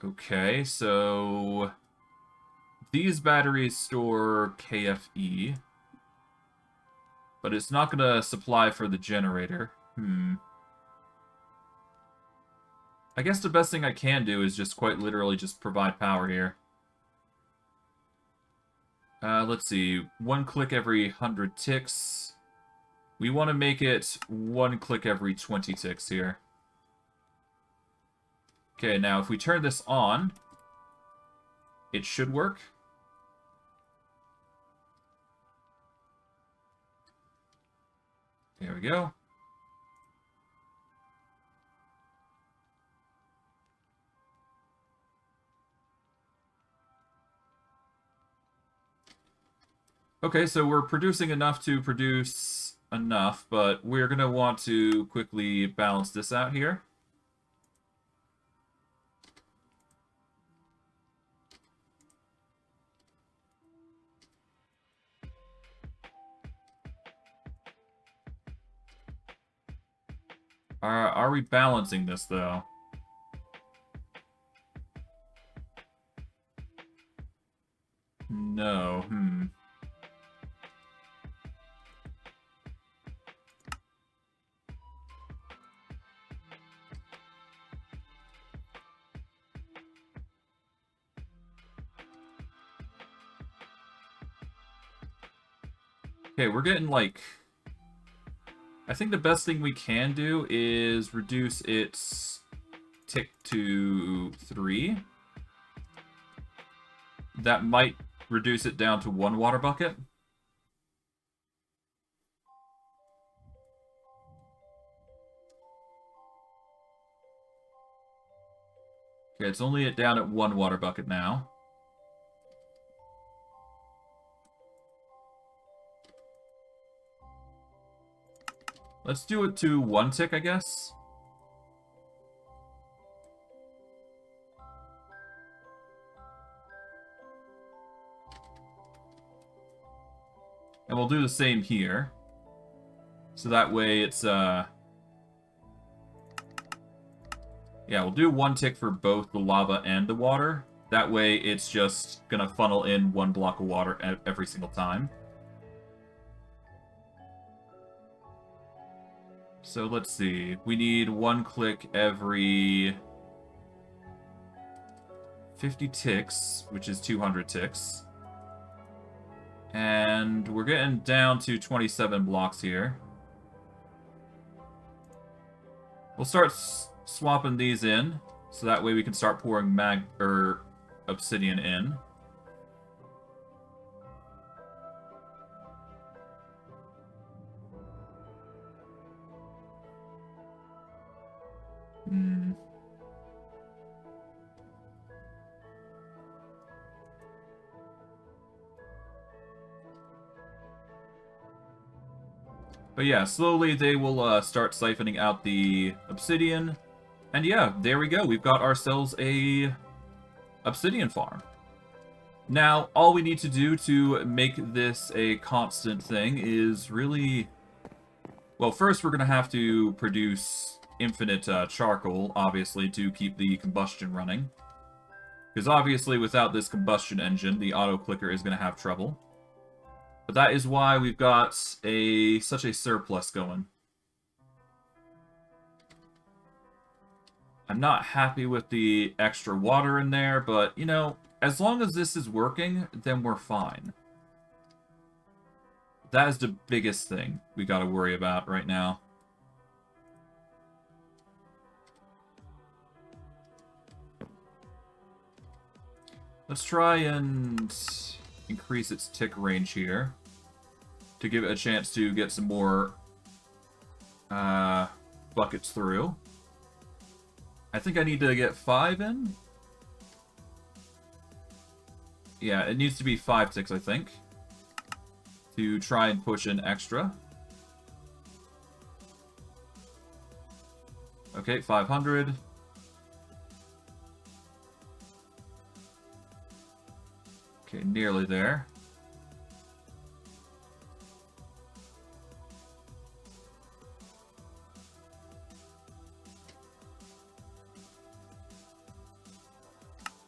Okay, so these batteries store KFE, but it's not going to supply for the generator. I guess the best thing I can do is just quite literally just provide power here. Let's see, 1 click every 100 ticks. We want to make it 1 click every 20 ticks here. Okay, now if we turn this on, it should work. There we go. Okay, so we're producing enough to produce enough, but we're going to want to quickly balance this out here. Are we balancing this, though? No, Okay, we're getting, like... I think the best thing we can do is reduce its tick to 3. That might reduce it down to 1 water bucket. Okay, it's only down at 1 water bucket now. Let's do it to 1 tick, I guess. And we'll do the same here. So that way it's, yeah, we'll do 1 tick for both the lava and the water. That way it's just gonna funnel in 1 block of water every single time. So let's see. We need 1 click every 50 ticks, which is 200 ticks. And we're getting down to 27 blocks here. We'll start swapping these in, so that way we can start pouring obsidian in. But yeah, slowly they will start siphoning out the obsidian. And yeah, there we go. We've got ourselves a obsidian farm. Now, all we need to do to make this a constant thing is really... Well, first we're going to have to produce infinite charcoal, obviously, to keep the combustion running. Because obviously, without this combustion engine, the auto-clicker is going to have trouble. But that is why we've got such a surplus going. I'm not happy with the extra water in there, but, you know, as long as this is working, then we're fine. That is the biggest thing we gotta worry about right now. Let's try and increase its tick range here to give it a chance to get some more buckets through. I think I need to get 5 in. Yeah, it needs to be 5 ticks, I think, to try and push in extra. Okay, 500. Okay, nearly there.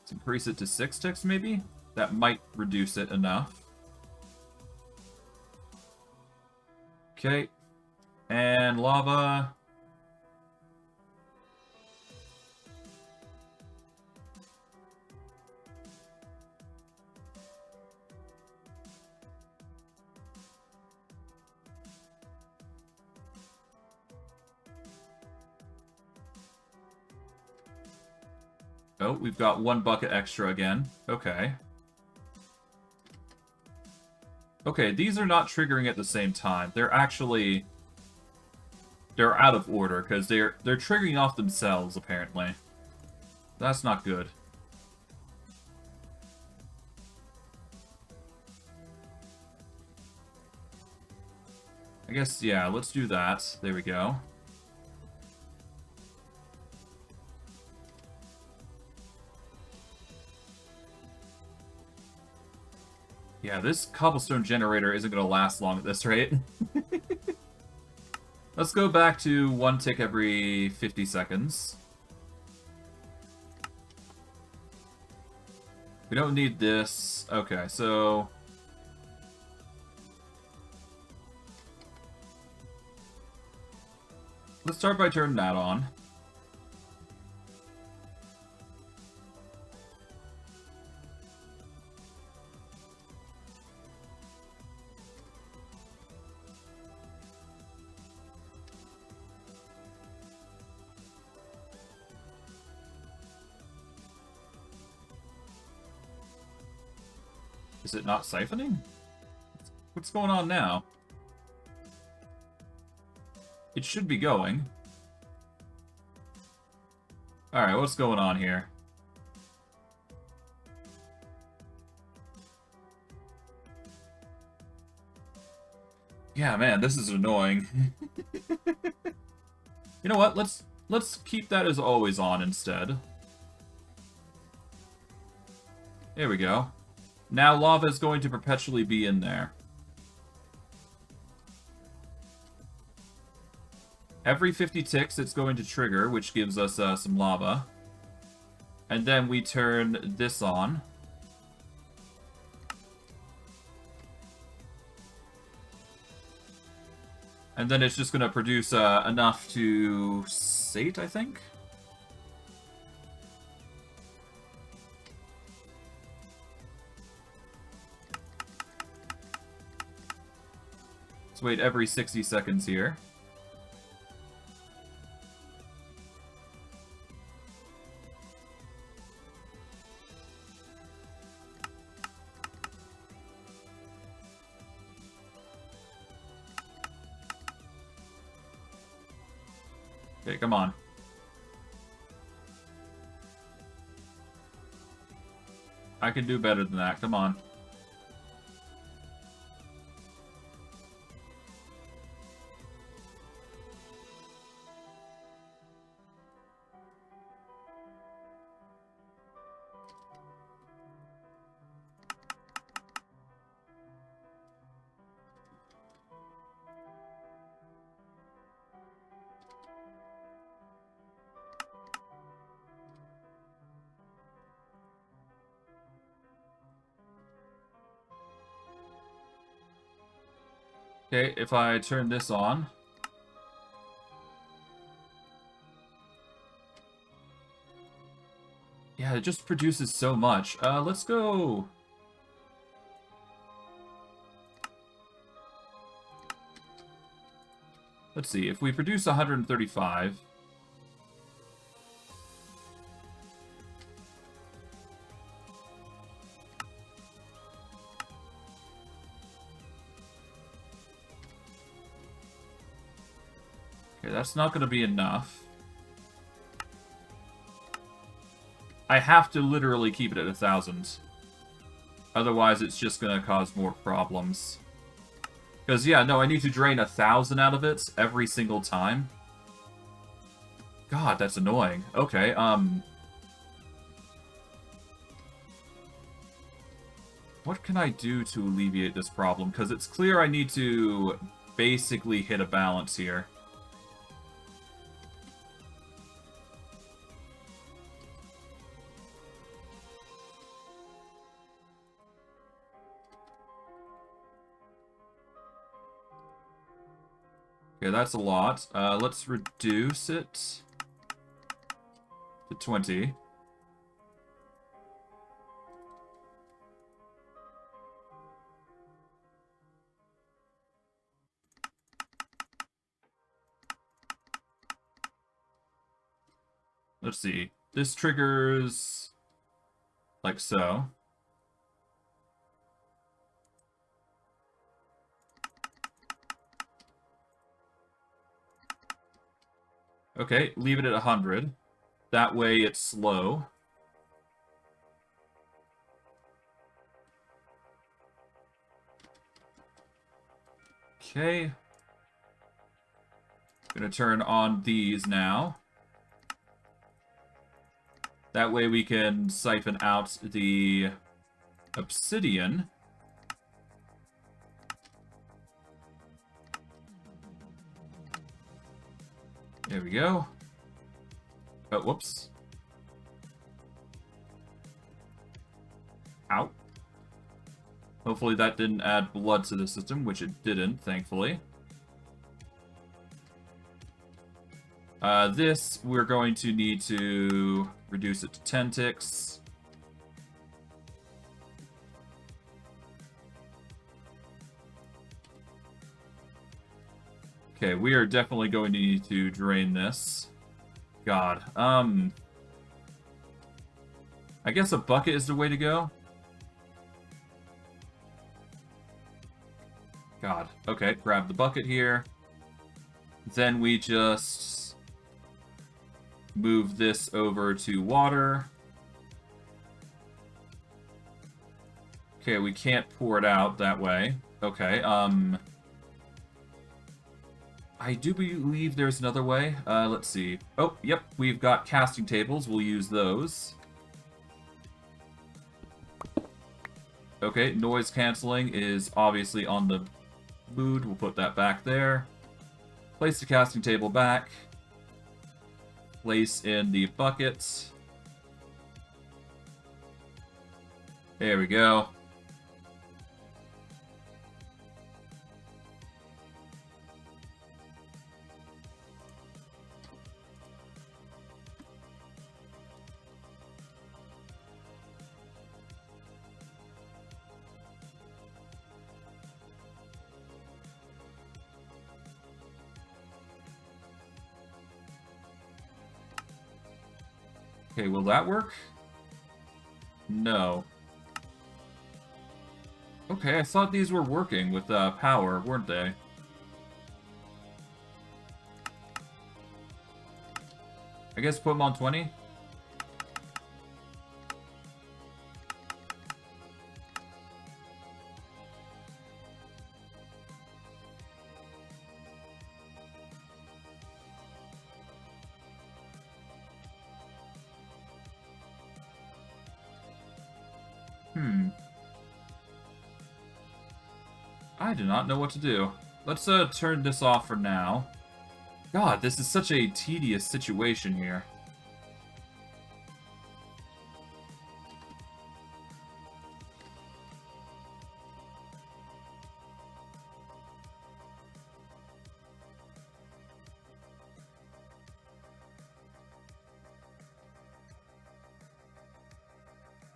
Let's increase it to 6 ticks, maybe? That might reduce it enough. Okay. And lava. Oh, we've got 1 bucket extra again. Okay. Okay, these are not triggering at the same time. They're actually... They're out of order, because they're triggering off themselves, apparently. That's not good. I guess, yeah, let's do that. There we go. Yeah, this cobblestone generator isn't going to last long at this rate. Let's go back to 1 tick every 50 seconds. We don't need this. Okay, so... let's start by turning that on. Is it not siphoning? What's going on now? It should be going. Alright, what's going on here? Yeah, man, this is annoying. You know what? Let's keep that as always on instead. There we go. Now lava is going to perpetually be in there. Every 50 ticks it's going to trigger, which gives us some lava. And then we turn this on. And then it's just going to produce enough to sate, I think? Let's wait every 60 seconds here. Okay, come on. I can do better than that, come on. Okay, if I turn this on... yeah, it just produces so much. Let's go... let's see, if we produce 135... okay, that's not going to be enough. I have to literally keep it at 1,000. Otherwise, it's just going to cause more problems. Because, yeah, no, I need to drain 1,000 out of it every single time. God, that's annoying. Okay, what can I do to alleviate this problem? Because it's clear I need to basically hit a balance here. Okay, that's a lot. Let's reduce it to 20. Let's see. This triggers like so. Okay, leave it at 100. That way it's slow. Okay. Gonna turn on these now. That way we can siphon out the obsidian. There we go. Oh, whoops. Ow. Hopefully that didn't add blood to the system, which it didn't, thankfully. This, we're going to need to reduce it to 10 ticks. Okay, we are definitely going to need to drain this. God, I guess a bucket is the way to go. God, okay, grab the bucket here. Then we just move this over to water. Okay, we can't pour it out that way. Okay, I do believe there's another way. Let's see. Oh, yep, we've got casting tables. We'll use those. Okay, noise canceling is obviously on the mood. We'll put that back there. Place the casting table back. Place in the buckets. There we go. Okay, will that work? No. Okay, I thought these were working with power, weren't they? I guess put them on 20? I do not know what to do. Let's turn this off for now. God, this is such a tedious situation here.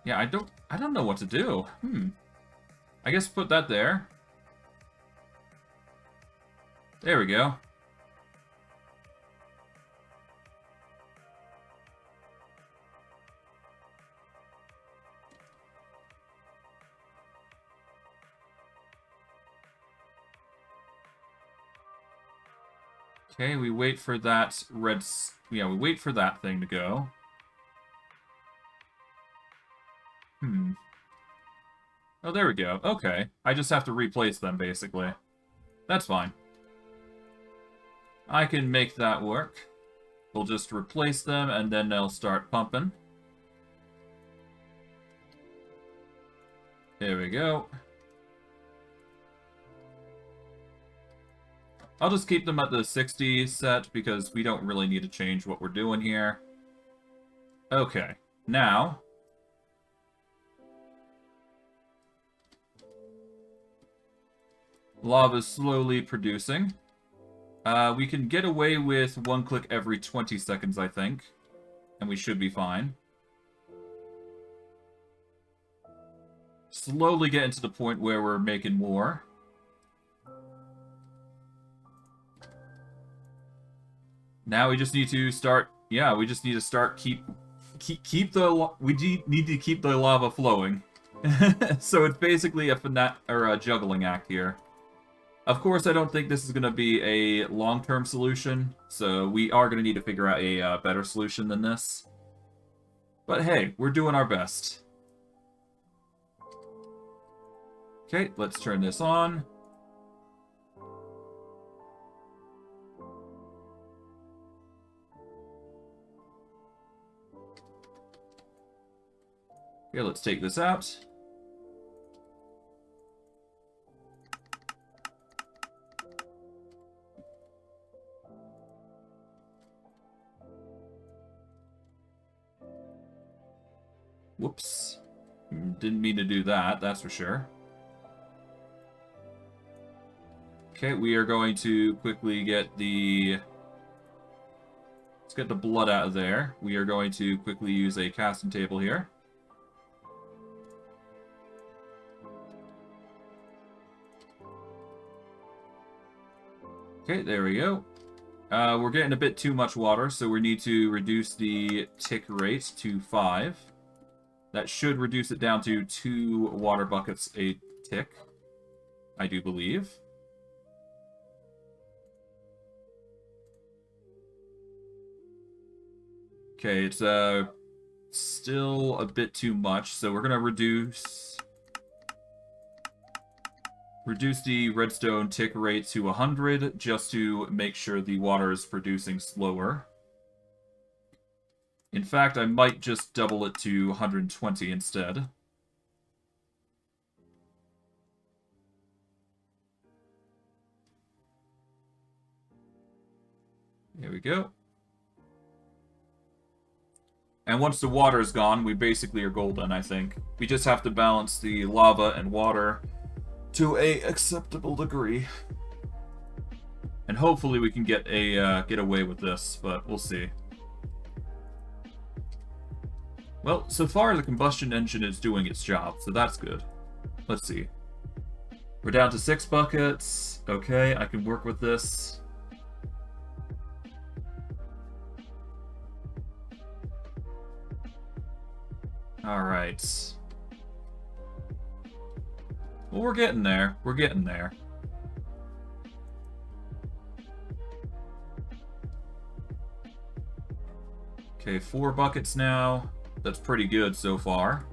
Yeah, I don't know what to do. I guess put that there. There we go. Okay, we wait for that we wait for that thing to go. Oh, there we go. Okay. I just have to replace them, basically. That's fine. I can make that work. We'll just replace them, and then they'll start pumping. There we go. I'll just keep them at the 60 set, because we don't really need to change what we're doing here. Okay. Now... lava's slowly producing. We can get away with one click every 20 seconds, I think. And we should be fine. Slowly getting to the point where we're making more. Now we just need to start... yeah, we just need to start we need to keep the lava flowing. So it's basically a juggling act here. Of course, I don't think this is going to be a long-term solution, so we are going to need to figure out a better solution than this. But hey, we're doing our best. Okay, let's turn this on. Okay, let's take this out. Whoops. Didn't mean to do that, that's for sure. Okay, we are going to quickly get the... Let's get the blood out of there. We are going to quickly use a casting table here. Okay, there we go. We're getting a bit too much water, so we need to reduce the tick rate to 5. That should reduce it down to 2 water buckets a tick, I do believe. Okay, it's still a bit too much, so we're gonna reduce the redstone tick rate to 100 just to make sure the water is producing slower. In fact, I might just double it to 120 instead. There we go. And once the water is gone, we basically are golden, I think. We just have to balance the lava and water to a acceptable degree. And hopefully we can get away with this, but we'll see. Well, so far the combustion engine is doing its job, so that's good. Let's see. We're down to 6 buckets. Okay, I can work with this. Alright. Well, we're getting there. We're getting there. Okay, 4 buckets now. That's pretty good so far.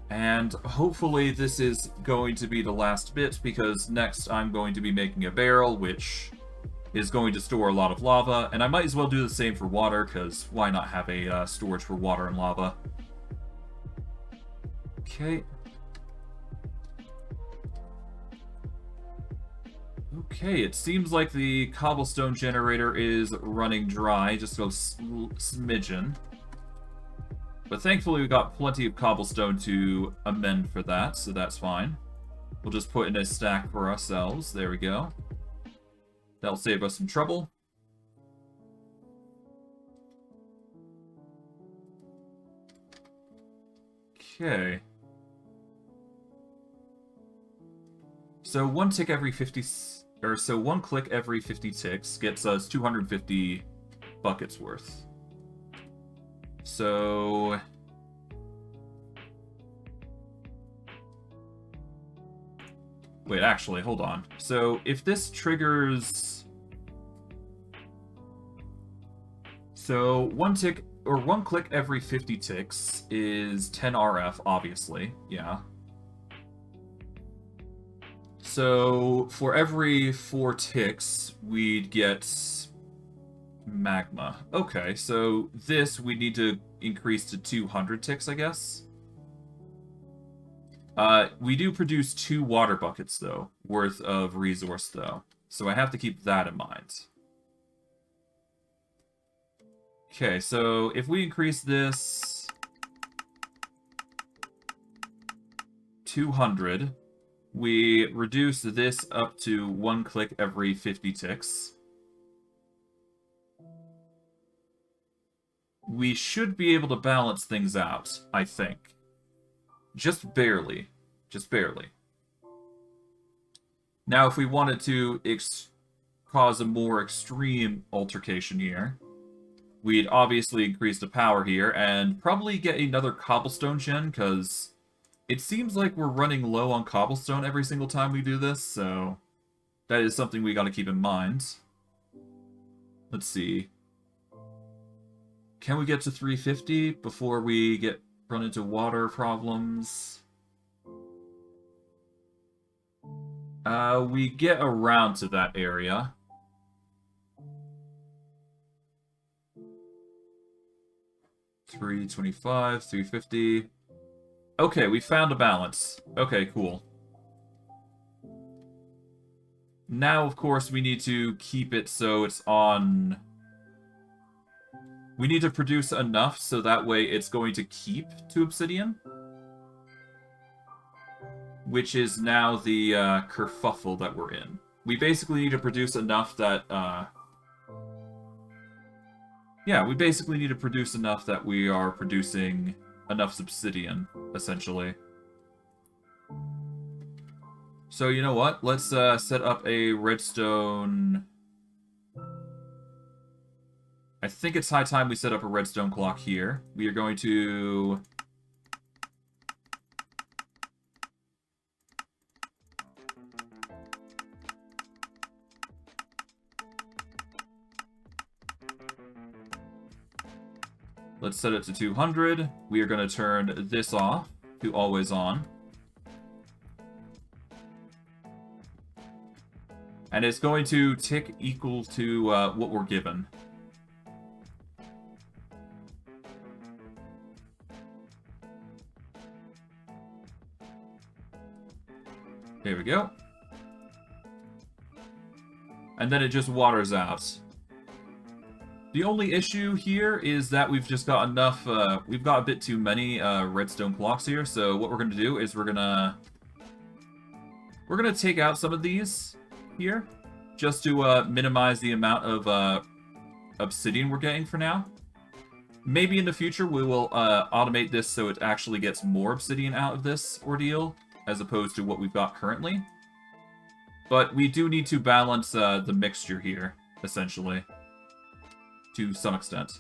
And hopefully this is going to be the last bit, because next I'm going to be making a barrel, which is going to store a lot of lava, and I might as well do the same for water, because why not have a storage for water and lava? Okay. Okay, it seems like the cobblestone generator is running dry, just a smidgen. But thankfully we got plenty of cobblestone to amend for that, so that's fine. We'll just put in a stack for ourselves. There we go. That'll save us some trouble. Okay. So one click every 50 ticks gets us 250 buckets worth. So wait, actually, hold on. So if this triggers, so one click every 50 ticks is 10 RF, obviously. Yeah. So for every 4 ticks, we'd get magma. Okay, so this we need to increase to 200 ticks, I guess. We do produce 2 water buckets, though, worth of resource, though. So I have to keep that in mind. Okay, so if we increase this 200, we reduce this up to 1 click every 50 ticks. We should be able to balance things out, I think. Just barely. Just barely. Now, if we wanted to cause a more extreme altercation here, we'd obviously increase the power here, and probably get another cobblestone gen, because it seems like we're running low on cobblestone every single time we do this, so that is something we gotta keep in mind. Let's see. Can we get to 350 before we run into water problems? We get around to that area. $325, $350. Okay, we found a balance. Okay, cool. Now, of course, we need to keep it so it's on We need to produce enough so that way it's going to keep 2 obsidian. Which is now the kerfuffle that we're in. We basically need to produce enough that, yeah, we basically need to produce enough that we are producing enough obsidian, essentially. So, you know what? Let's set up a redstone... I think it's high time we set up a redstone clock here. We are going to... Let's set it to 200. We are going to turn this off to always on. And it's going to tick equal to what we're given. There we go. And then it just waters out. The only issue here is that we've just got enough, we've got a bit too many redstone clocks here, so what we're going to do is we're going to take out some of these here, just to minimize the amount of obsidian we're getting for now. Maybe in the future we will automate this so it actually gets more obsidian out of this ordeal, as opposed to what we've got currently. But we do need to balance the mixture here, essentially. To some extent.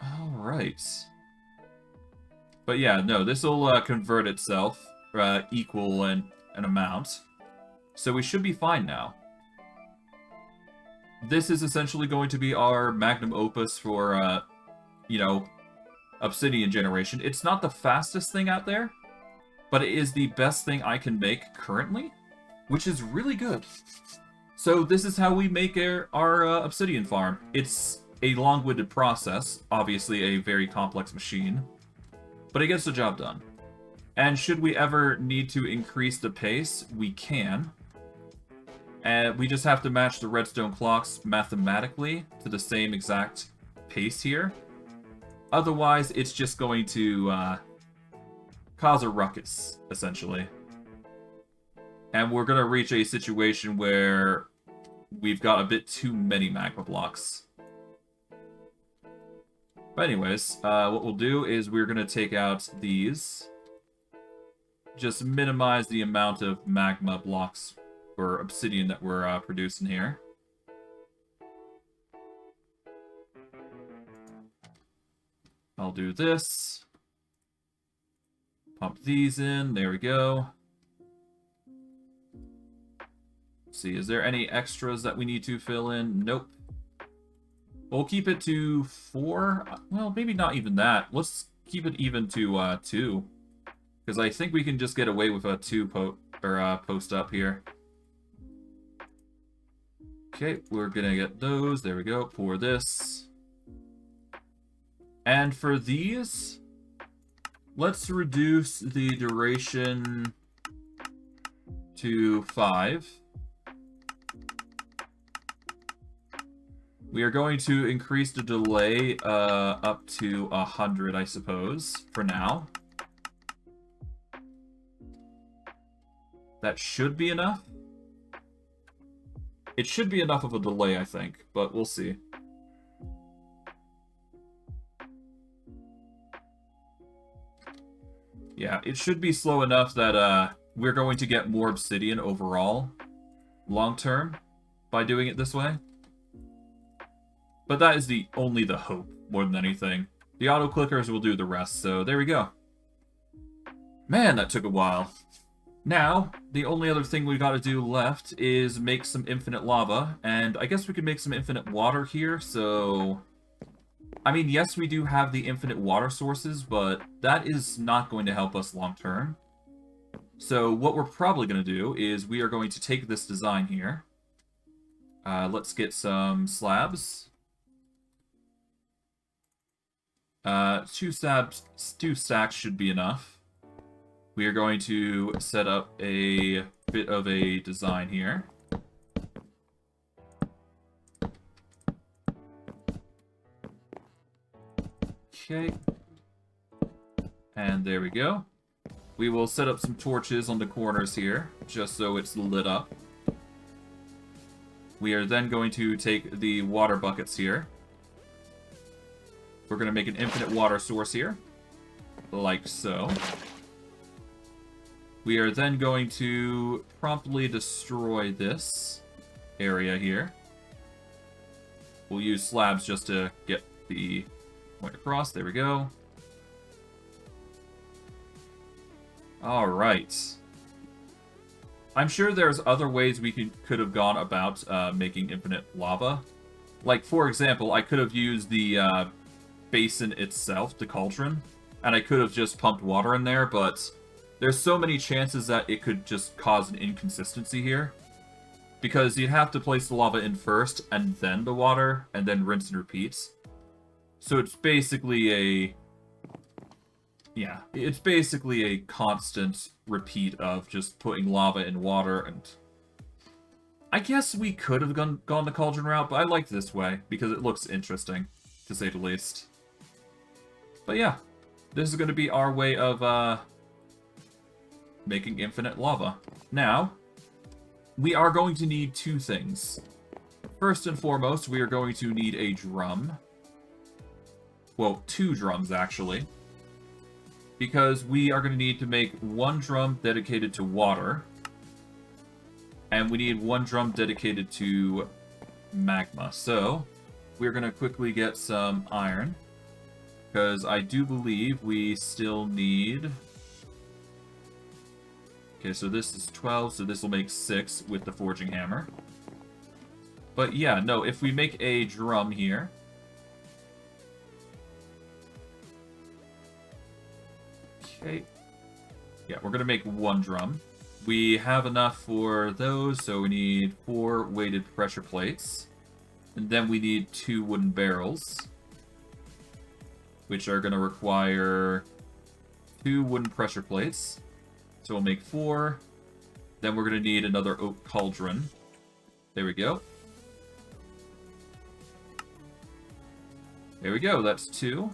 Alright. But yeah, no, this will convert itself equal in an amount. So we should be fine now. This is essentially going to be our magnum opus for, you know, obsidian generation. It's not the fastest thing out there, but it is the best thing I can make currently. Which is really good. So this is how we make our obsidian farm. It's a long-winded process, obviously a very complex machine, but it gets the job done. And should we ever need to increase the pace, we can. And we just have to match the redstone clocks mathematically to the same exact pace here. Otherwise, it's just going to cause a ruckus, essentially. And we're going to reach a situation where we've got a bit too many magma blocks. But anyways, what we'll do is we're going to take out these. Just minimize the amount of magma blocks or obsidian that we're producing here. I'll do this. Pump these in. There we go. See, is there any extras that we need to fill in? Nope. We'll keep it to 4. Well, maybe not even that. Let's keep it even to 2. Because I think we can just get away with a 2 post up here. Okay, we're gonna get those. There we go. Pour this. And for these, let's reduce the duration to 5. We are going to increase the delay up to 100, I suppose, for now. That should be enough. It should be enough of a delay, I think, but we'll see. Yeah, it should be slow enough that we're going to get more obsidian overall, long term, by doing it this way. But that is only the hope, more than anything. The auto-clickers will do the rest, so there we go. Man, that took a while. Now, the only other thing we've got to do left is make some infinite lava, and I guess we could make some infinite water here, so... I mean, yes, we do have the infinite water sources, but that is not going to help us long term. So what we're probably going to do is we are going to take this design here. Let's get some slabs. 2 stacks should be enough. We are going to set up a bit of a design here. Okay. And there we go. We will set up some torches on the corners here, just so it's lit up. We are then going to take the water buckets here. We're going to make an infinite water source here, like so. We are then going to promptly destroy this area here. We'll use slabs just to get the point across. There we go. Alright. I'm sure there's other ways we could have gone about making infinite lava. Like, for example, I could have used the basin itself, the cauldron, and I could have just pumped water in there, but there's so many chances that it could just cause an inconsistency here. Because you'd have to place the lava in first, and then the water, and then rinse and repeat. So it's basically a... yeah, it's basically a constant repeat of just putting lava in water, and... I guess we could have gone the cauldron route, but I like this way, because it looks interesting, to say the least. But yeah, this is going to be our way of, making infinite lava. Now, we are going to need two things. First and foremost, we are going to need a drum. Well, two drums, actually. Because we are going to need to make one drum dedicated to water. And we need one drum dedicated to magma. So, we're going to quickly get some iron. Because I do believe we still need... okay, so this is 12, so this will make 6 with the forging hammer. But yeah, no, if we make a drum here... okay. Yeah, we're going to make one drum. We have enough for those, so we need 4 weighted pressure plates. And then we need 2 wooden barrels, which are going to require 2 wooden pressure plates. So we'll make 4. Then we're going to need another oak cauldron. There we go. There we go, that's 2.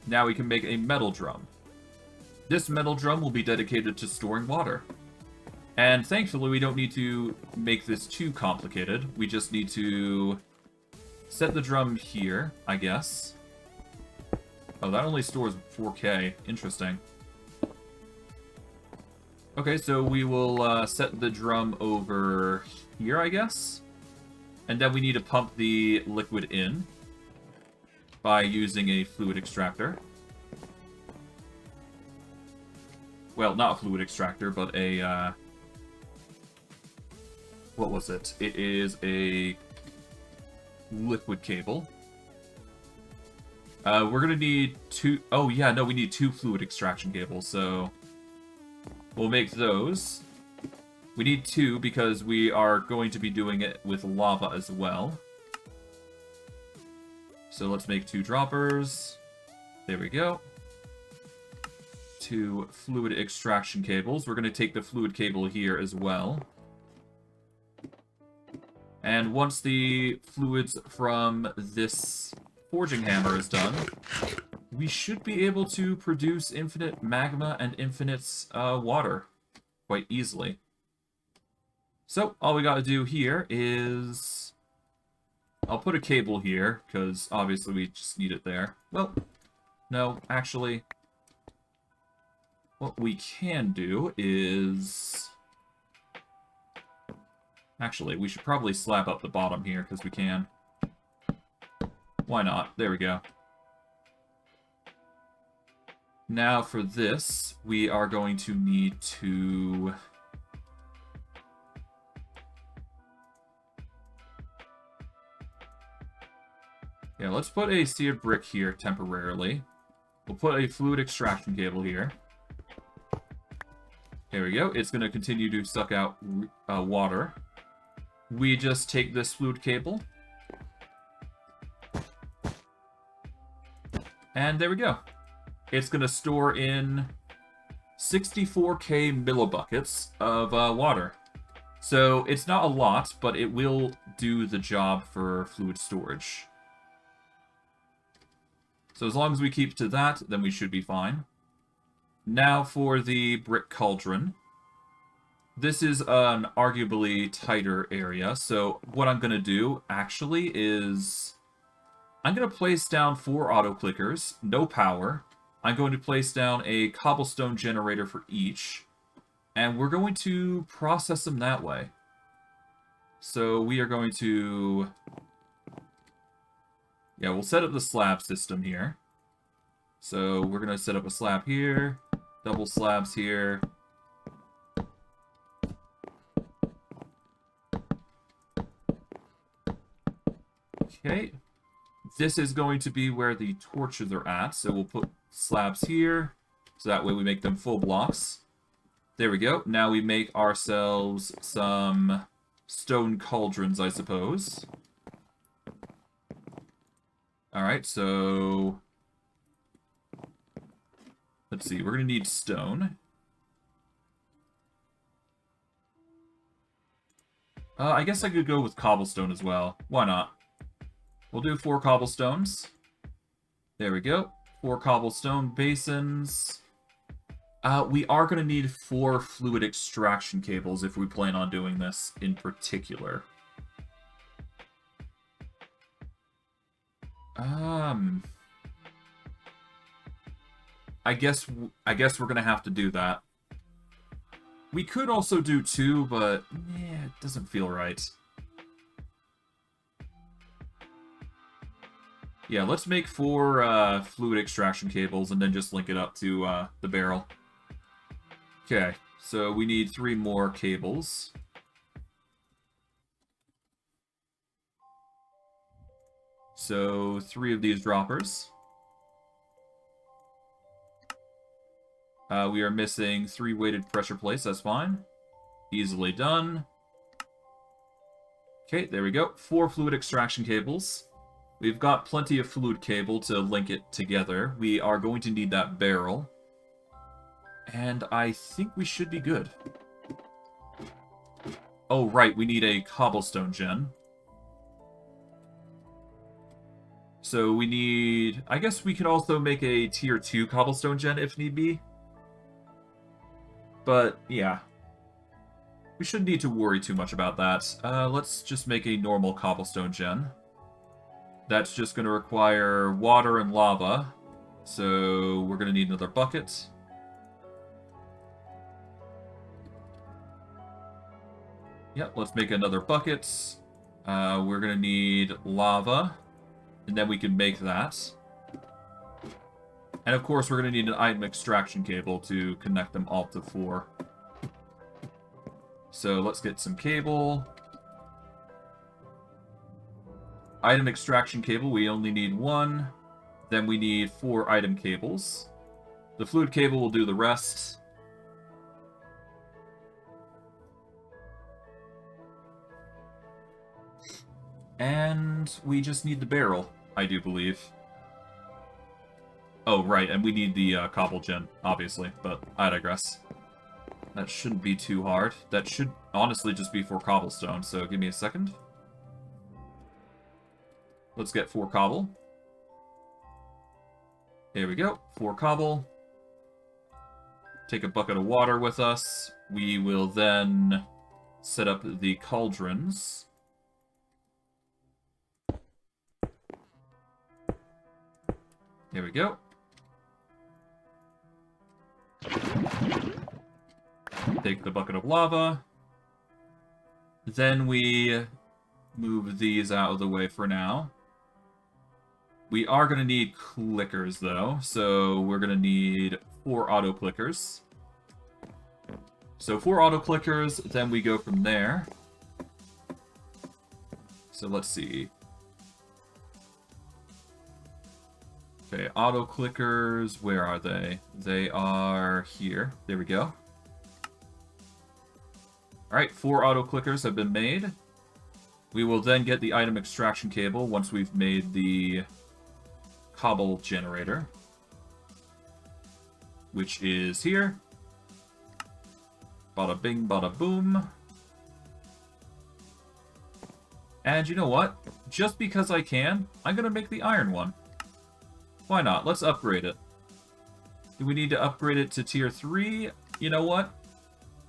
Now we can make a metal drum. This metal drum will be dedicated to storing water. And thankfully, we don't need to make this too complicated. We just need to set the drum here, I guess. Oh, that only stores 4K. Interesting. Okay, so we will set the drum over here, I guess. And then we need to pump the liquid in by using a fluid extractor. Well, not a fluid extractor, but a, what was it? It is a liquid cable. We're gonna need 2... oh, yeah, no, we need 2 fluid extraction cables, so... we'll make those. We need 2 because we are going to be doing it with lava as well. So let's make 2 droppers. There we go. 2 fluid extraction cables. We're going to take the fluid cable here as well. And once the fluids from this forging hammer is done, we should be able to produce infinite magma and infinite water quite easily. So, all we gotta do here is... I'll put a cable here, because obviously we just need it there. Well, no, actually... what we can do is... actually, we should probably slap up the bottom here, because we can. Why not? There we go. Now for this, we are going to need to... yeah, let's put a seared brick here temporarily. We'll put a fluid extraction cable here. There we go. It's going to continue to suck out water. We just take this fluid cable. And there we go. It's going to store in 64k millibuckets of water. So it's not a lot, but it will do the job for fluid storage. So as long as we keep to that, then we should be fine. Now for the brick cauldron. This is an arguably tighter area, so what I'm going to do, actually, is... I'm going to place down 4 auto-clickers, no power. I'm going to place down a cobblestone generator for each, and we're going to process them that way. So we are going to... Yeah, we'll set up the slab system here. So we're going to set up a slab here, double slabs here. Okay. This is going to be where the torches are at, so we'll put slabs here, so that way we make them full blocks. There we go. Now we make ourselves some stone cauldrons, I suppose. Alright, so... let's see, we're going to need stone. I guess I could go with cobblestone as well. Why not? We'll do 4 cobblestones. There we go. 4 cobblestone basins. We are going to need 4 fluid extraction cables if we plan on doing this in particular. I guess we're going to have to do that. We could also do 2, but yeah, it doesn't feel right. Yeah, let's make 4 fluid extraction cables and then just link it up to the barrel. Okay, so we need 3 more cables. So 3 of these droppers. We are missing 3 weighted pressure plates, that's fine. Easily done. Okay, there we go. 4 fluid extraction cables. We've got plenty of fluid cable to link it together. We are going to need that barrel. And I think we should be good. Oh, right, we need a cobblestone gen. So we need... I guess we could also make a tier 2 cobblestone gen if need be. But, yeah. We shouldn't need to worry too much about that. Let's just make a normal cobblestone gen. That's just going to require water and lava. So we're going to need another bucket. Yep, let's make another bucket. We're going to need lava. And then we can make that. And of course, we're going to need an item extraction cable to connect them all to 4. So let's get some cable. Item extraction cable, we only need 1. Then we need 4 item cables. The fluid cable will do the rest. And we just need the barrel, I do believe. Oh, right, and we need the cobble gen, obviously, but I digress. That shouldn't be too hard. That should honestly just be 4 cobblestone, so give me a second. Let's get 4 cobble. Here we go. 4 cobble. Take a bucket of water with us. We will then set up the cauldrons. Here we go. Take the bucket of lava. Then we move these out of the way for now. We are going to need clickers, though, so we're going to need 4 auto-clickers. So 4 auto-clickers, then we go from there. So let's see. Okay, auto-clickers, where are they? They are here. There we go. Alright, 4 auto-clickers have been made. We will then get the item extraction cable once we've made the cobble generator, which is here. Bada bing, bada boom. And you know what? Just because I can, I'm gonna make the iron one. Why not? Let's upgrade it. Do we need to upgrade it to tier 3? You know what?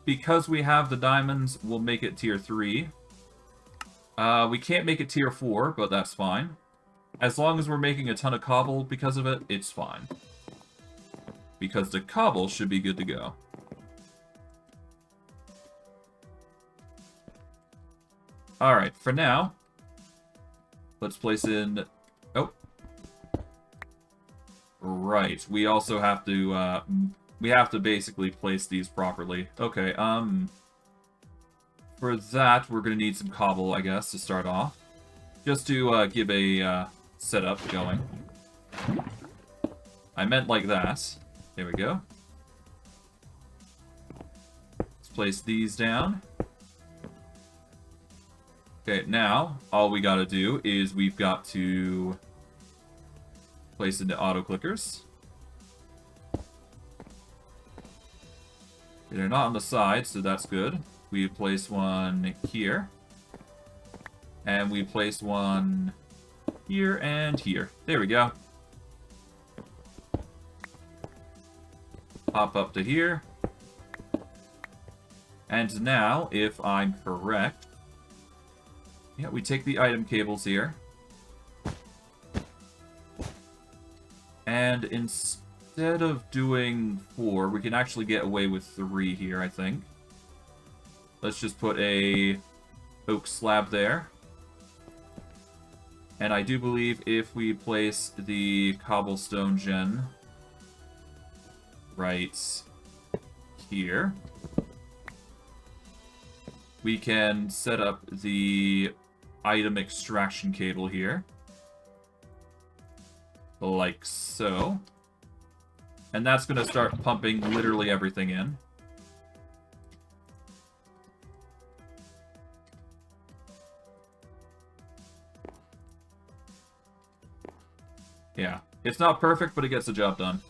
Because we have the diamonds, we'll make it tier 3. We can't make it tier 4, but that's fine. As long as we're making a ton of cobble because of it, it's fine. Because the cobble should be good to go. Alright, for now, let's place in... Oh. Right, we also have to, we have to basically place these properly. Okay, for that, we're gonna need some cobble, I guess, to start off. Just to, give a, setup going. I meant like that. There we go. Let's place these down. Okay, now, all we gotta do is we've got to place into auto-clickers. They're not on the side, so that's good. We place one here. And we place one here and here. There we go. Pop up to here. And now, if I'm correct... Yeah, we take the item cables here. And instead of doing 4, we can actually get away with 3 here, I think. Let's just put a oak slab there. And I do believe if we place the cobblestone gen right here, we can set up the item extraction cable here. Like so. And that's going to start pumping literally everything in. Yeah. It's not perfect, but it gets the job done.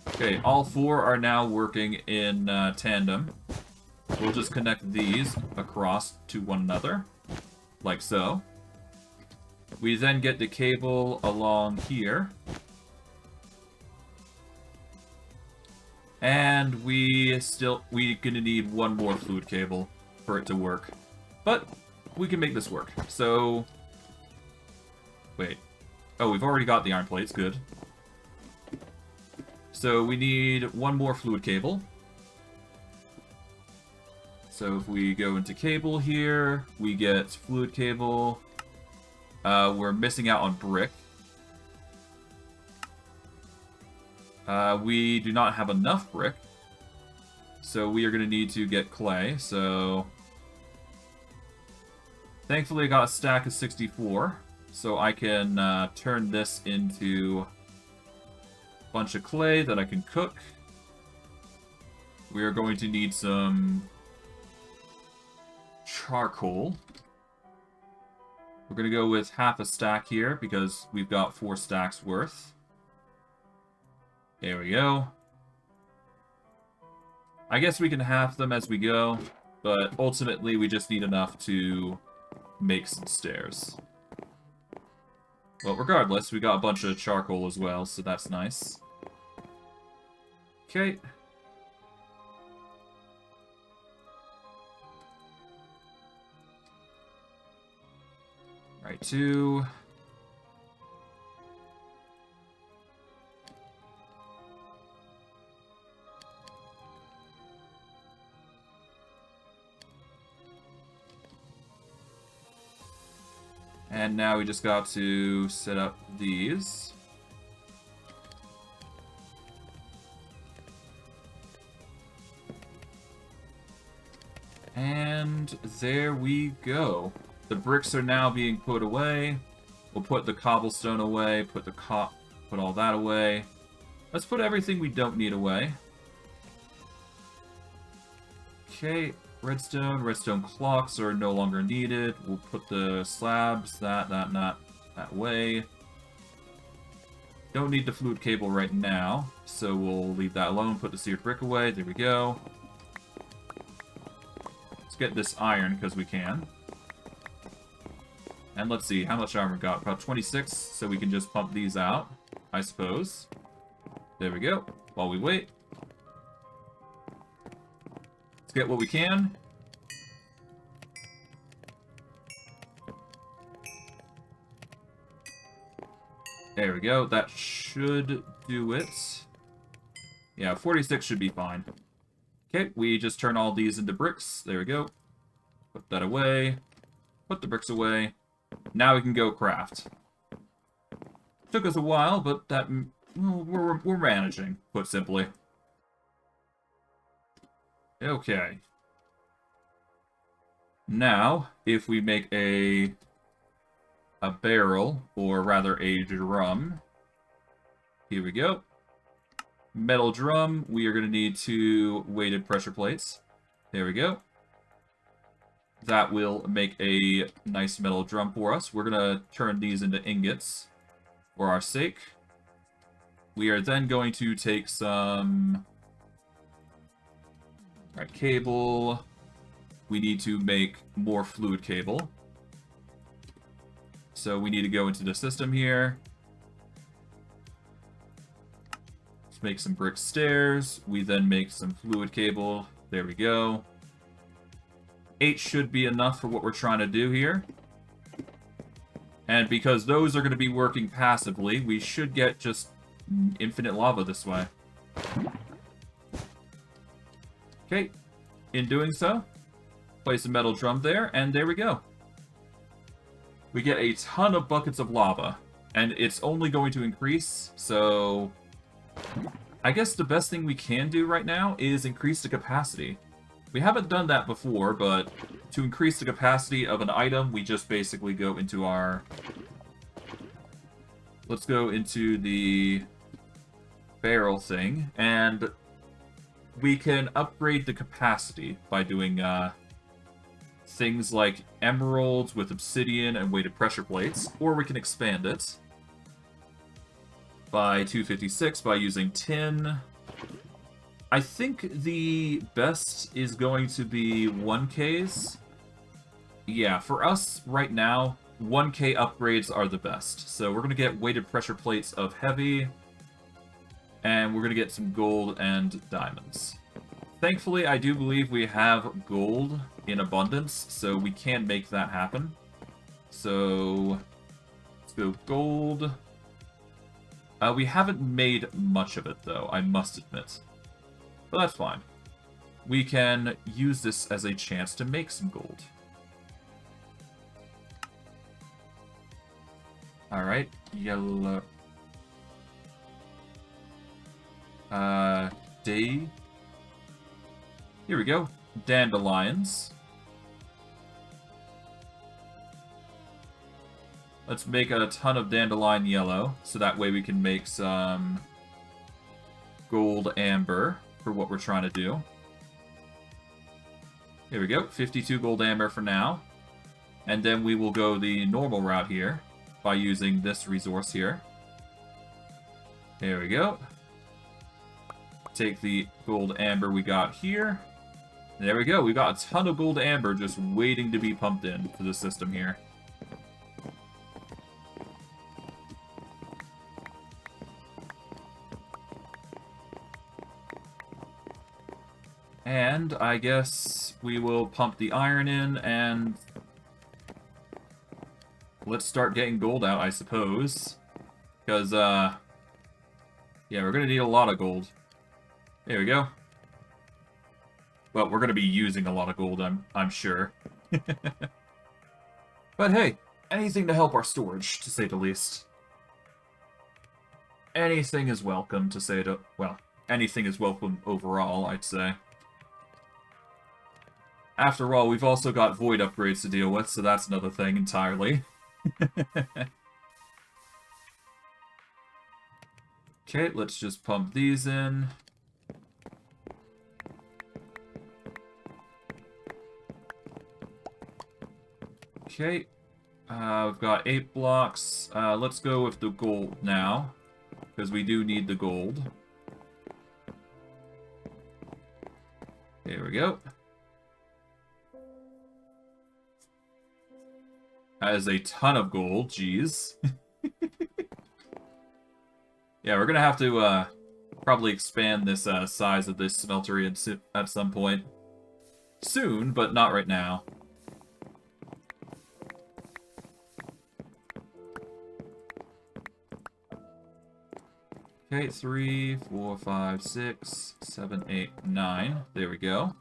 Okay, all 4 are now working in tandem. We'll just connect these across to one another, like so. We then get the cable along here. And we're gonna need one more fluid cable for it to work. But we can make this work. So, wait. Oh, we've already got the iron plates, good. So we need one more fluid cable. So if we go into cable here, we get fluid cable. We're missing out on brick. We do not have enough brick. So we are going to need to get clay. So thankfully I got a stack of 64. So I can turn this into a bunch of clay that I can cook. We are going to need some charcoal. We're going to go with half a stack here because we've got 4 stacks worth. There we go. I guess we can half them as we go, but ultimately we just need enough to make some stairs. Well, regardless, we got a bunch of charcoal as well, so that's nice. Okay. Right, 2. And now we just got to set up these. And there we go. The bricks are now being put away. We'll put the cobblestone away, put all that away. Let's put everything we don't need away. Okay, redstone clocks are no longer needed. We'll put the slabs, that way. Don't need the fluid cable right now, so we'll leave that alone. Put the seared brick away. There we go. Let's get this iron because we can. And let's see, how much armor we got? About 26, so we can just pump these out, I suppose. There we go. While we wait. Let's get what we can. There we go. That should do it. Yeah, 46 should be fine. Okay, we just turn all these into bricks. There we go. Put that away. Put the bricks away. Now we can go craft. Took us a while, but that well, we're managing, put simply. Okay. Now, if we make a barrel, or rather a drum. Here we go. Metal drum, we are going to need 2 weighted pressure plates. There we go. That will make a nice metal drum for us. We're going to turn these into ingots for our sake. We are then going to take some cable. We need to make more fluid cable. So we need to go into the system here. Let's make some brick stairs. We then make some fluid cable. There we go. 8 should be enough for what we're trying to do here. And because those are going to be working passively, we should get just infinite lava this way. Okay. In doing so, place a metal drum there, and there we go. We get a ton of buckets of lava, and it's only going to increase, so I guess the best thing we can do right now is increase the capacity. We haven't done that before, but to increase the capacity of an item, we just basically go into our... Let's go into the barrel thing, and we can upgrade the capacity by doing things like emeralds with obsidian and weighted pressure plates, or we can expand it by 256 by using tin. I think the best is going to be 1Ks. Yeah, for us right now, 1K upgrades are the best. So we're going to get weighted pressure plates of heavy, and we're going to get some gold and diamonds. Thankfully, I do believe we have gold in abundance, so we can make that happen. So, let's go gold. We haven't made much of it, though, I must admit. But that's fine. We can use this as a chance to make some gold. Alright, yellow... day... Here we go. Dandelions. Let's make a ton of dandelion yellow, so that way we can make some gold amber for what we're trying to do. Here we go. 52 gold amber for now. And then we will go the normal route here by using this resource here. There we go. Take the gold amber we got here. There we go. We got a ton of gold amber just waiting to be pumped in to the system here. And I guess we will pump the iron in and let's start getting gold out, I suppose. Because, yeah, we're going to need a lot of gold. There we go. Well, we're going to be using a lot of gold, I'm sure. But hey, anything to help our storage, to say the least. Anything is welcome, to say the... Well, anything is welcome overall, I'd say. After all, we've also got void upgrades to deal with, so that's another thing entirely. Okay, let's just pump these in. Okay, we've got 8 blocks. Let's go with the gold now, because we do need the gold. There we go. That is a ton of gold, jeez. Yeah, we're gonna have to probably expand this size of this smeltery at some point. Soon, but not right now. Okay, 3, 4, 5, 6, 7, 8, 9. There we go.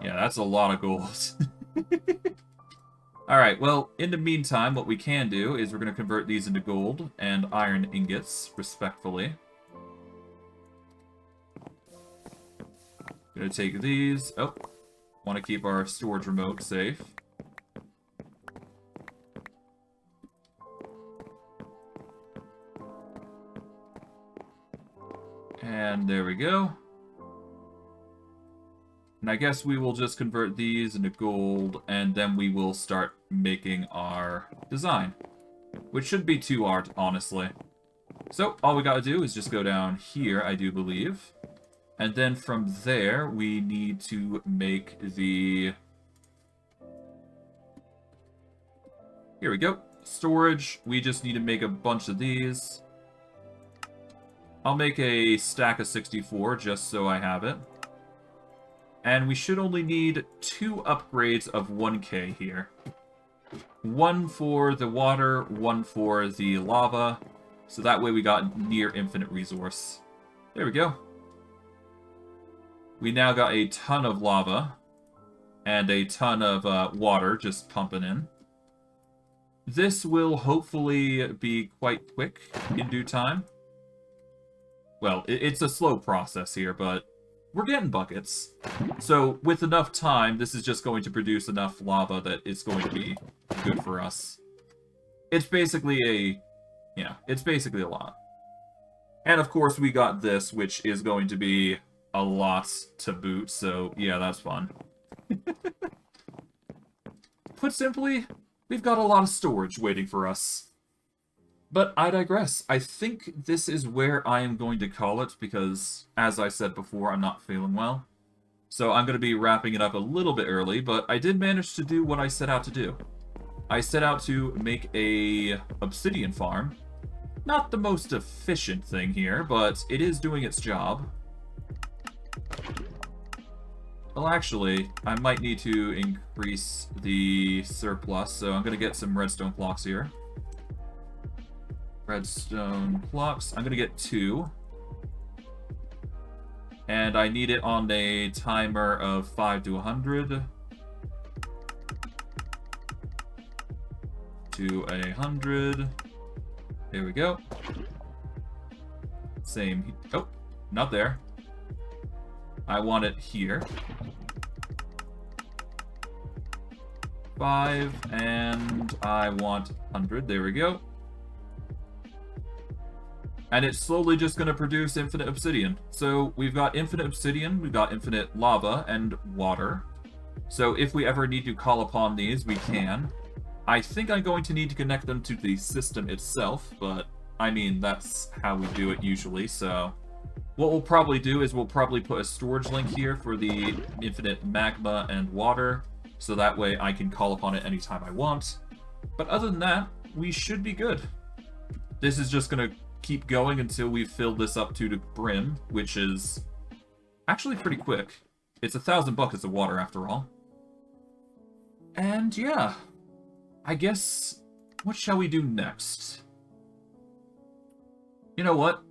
Yeah, that's a lot of gold. Alright, well, in the meantime, what we can do is we're going to convert these into gold and iron ingots, respectfully. Gonna take these. Oh, want to keep our storage remote safe. And there we go. And I guess we will just convert these into gold, and then we will start making our design. Which shouldn't be too hard, honestly. So, all we gotta do is just go down here, I do believe. And then from there, we need to make the... Here we go. Storage. We just need to make a bunch of these. I'll make a stack of 64, just so I have it. And we should only need 2 upgrades of 1k here. 1 for the water, 1 for the lava. So that way we got near infinite resource. There we go. We now got a ton of lava. And a ton of water just pumping in. This will hopefully be quite quick in due time. Well, it's a slow process here, but we're getting buckets. So, with enough time, this is just going to produce enough lava that it's going to be good for us. It's basically it's basically a lot. And of course, we got this, which is going to be a lot to boot, so yeah, that's fun. Put simply, we've got a lot of storage waiting for us. But I digress. I think this is where I am going to call it, because, as I said before, I'm not feeling well. So I'm going to be wrapping it up a little bit early, but I did manage to do what I set out to do. I set out to make a obsidian farm. Not the most efficient thing here, but it is doing its job. Well, actually, I might need to increase the surplus, so I'm going to get some redstone blocks here. Redstone blocks. I'm going to get 2. And I need it on a timer of 5 to 100. To 100. There we go. Same. Oh, not there. I want it here. 5, and I want 100. There we go. And it's slowly just going to produce infinite obsidian. So we've got infinite obsidian, we've got infinite lava, and water. So if we ever need to call upon these, we can. I think I'm going to need to connect them to the system itself, but I mean, that's how we do it usually, so... What we'll probably do is we'll probably put a storage link here for the infinite magma and water, so that way I can call upon it anytime I want. But other than that, we should be good. This is just going to keep going until we've filled this up to the brim, which is actually pretty quick. It's 1,000 buckets of water after all. And yeah, I guess, what shall we do next? You know what?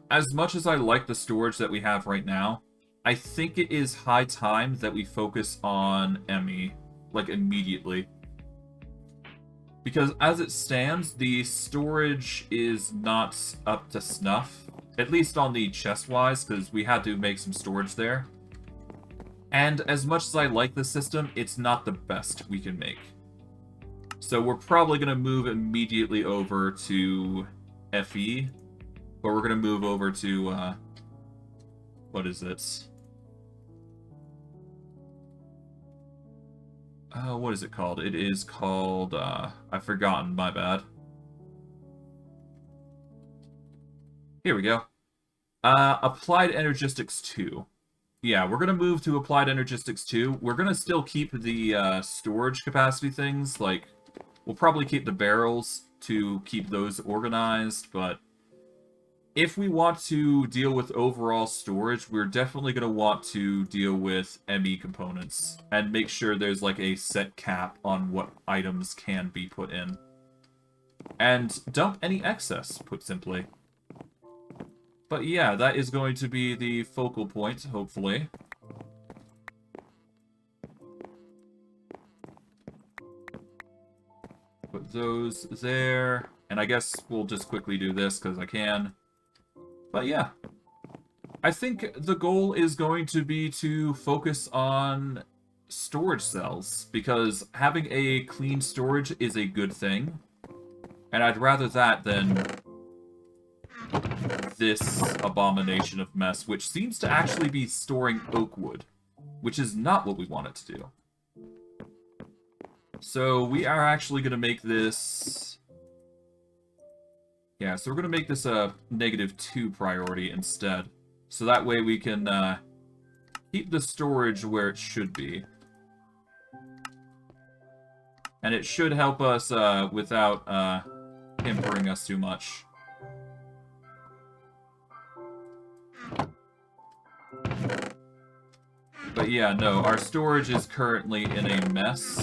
As much as I like the storage that we have right now, I think it is high time that we focus on ME, like, immediately. Because as it stands, the storage is not up to snuff. At least on the chest-wise, because we had to make some storage there. And as much as I like the system, it's not the best we can make. So we're probably going to move immediately over to FE. But we're going to move over to, what is it? What is it called? It is called, I've forgotten, my bad. Here we go. Applied Energistics 2. yeah, we're going to move to Applied Energistics 2. We're going to still keep the storage capacity things. Like, we'll probably keep the barrels to keep those organized, but if we want to deal with overall storage, we're definitely going to want to deal with ME components and make sure there's like a set cap on what items can be put in. And dump any excess, put simply. But yeah, that is going to be the focal point, hopefully. Put those there. And I guess we'll just quickly do this because I can. But yeah. I think the goal is going to be to focus on storage cells, because having a clean storage is a good thing. And I'd rather that than this abomination of mess, which seems to actually be storing oak wood, which is not what we want it to do. So we are actually going to make this... Yeah, so we're going to make this a -2 priority instead. So that way we can keep the storage where it should be. And it should help us without hampering us too much. But yeah, no, our storage is currently in a mess.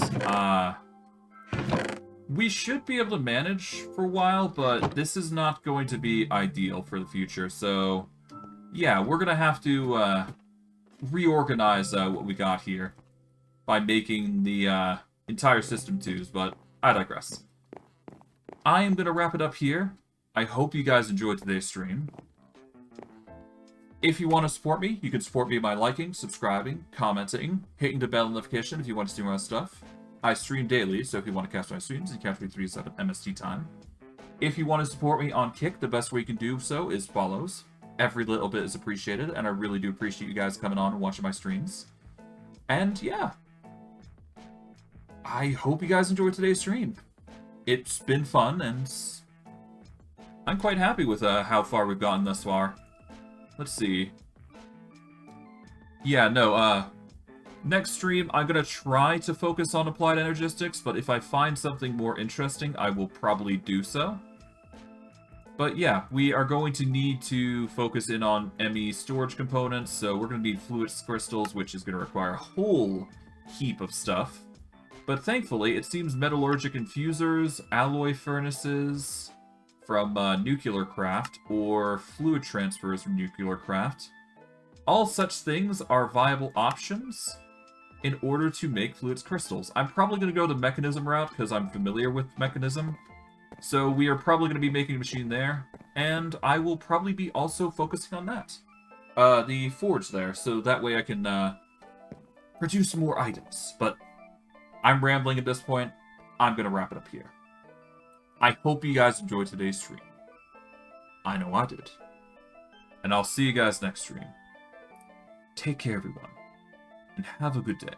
We should be able to manage for a while, but this is not going to be ideal for the future. So, yeah, we're going to have to reorganize what we got here by making the entire system 2s, but I digress. I am going to wrap it up here. I hope you guys enjoyed today's stream. If you want to support me, you can support me by liking, subscribing, commenting, hitting the bell notification if you want to see more stuff. I stream daily, so if you want to catch my streams, you can catch me 3 to 7 MST time. If you want to support me on Kick, the best way you can do so is follows. Every little bit is appreciated, and I really do appreciate you guys coming on and watching my streams. And yeah, I hope you guys enjoyed today's stream. It's been fun, and I'm quite happy with how far we've gotten thus far. Let's see. Yeah, no, next stream, I'm going to try to focus on Applied Energistics, but if I find something more interesting, I will probably do so. But yeah, we are going to need to focus in on ME storage components, so we're going to need fluid crystals, which is going to require a whole heap of stuff. But thankfully, it seems metallurgic infusers, alloy furnaces from nuclear craft, or fluid transfers from nuclear craft, all such things are viable options in order to make fluids crystals. I'm probably going to go the mechanism route because I'm familiar with mechanism. So we are probably going to be making a machine there, and I will probably be also focusing on that. The forge there, so that way I can produce more items. But I'm rambling at this point. I'm going to wrap it up here. I hope you guys enjoyed today's stream. I know I did. And I'll see you guys next stream. Take care, everyone, and have a good day.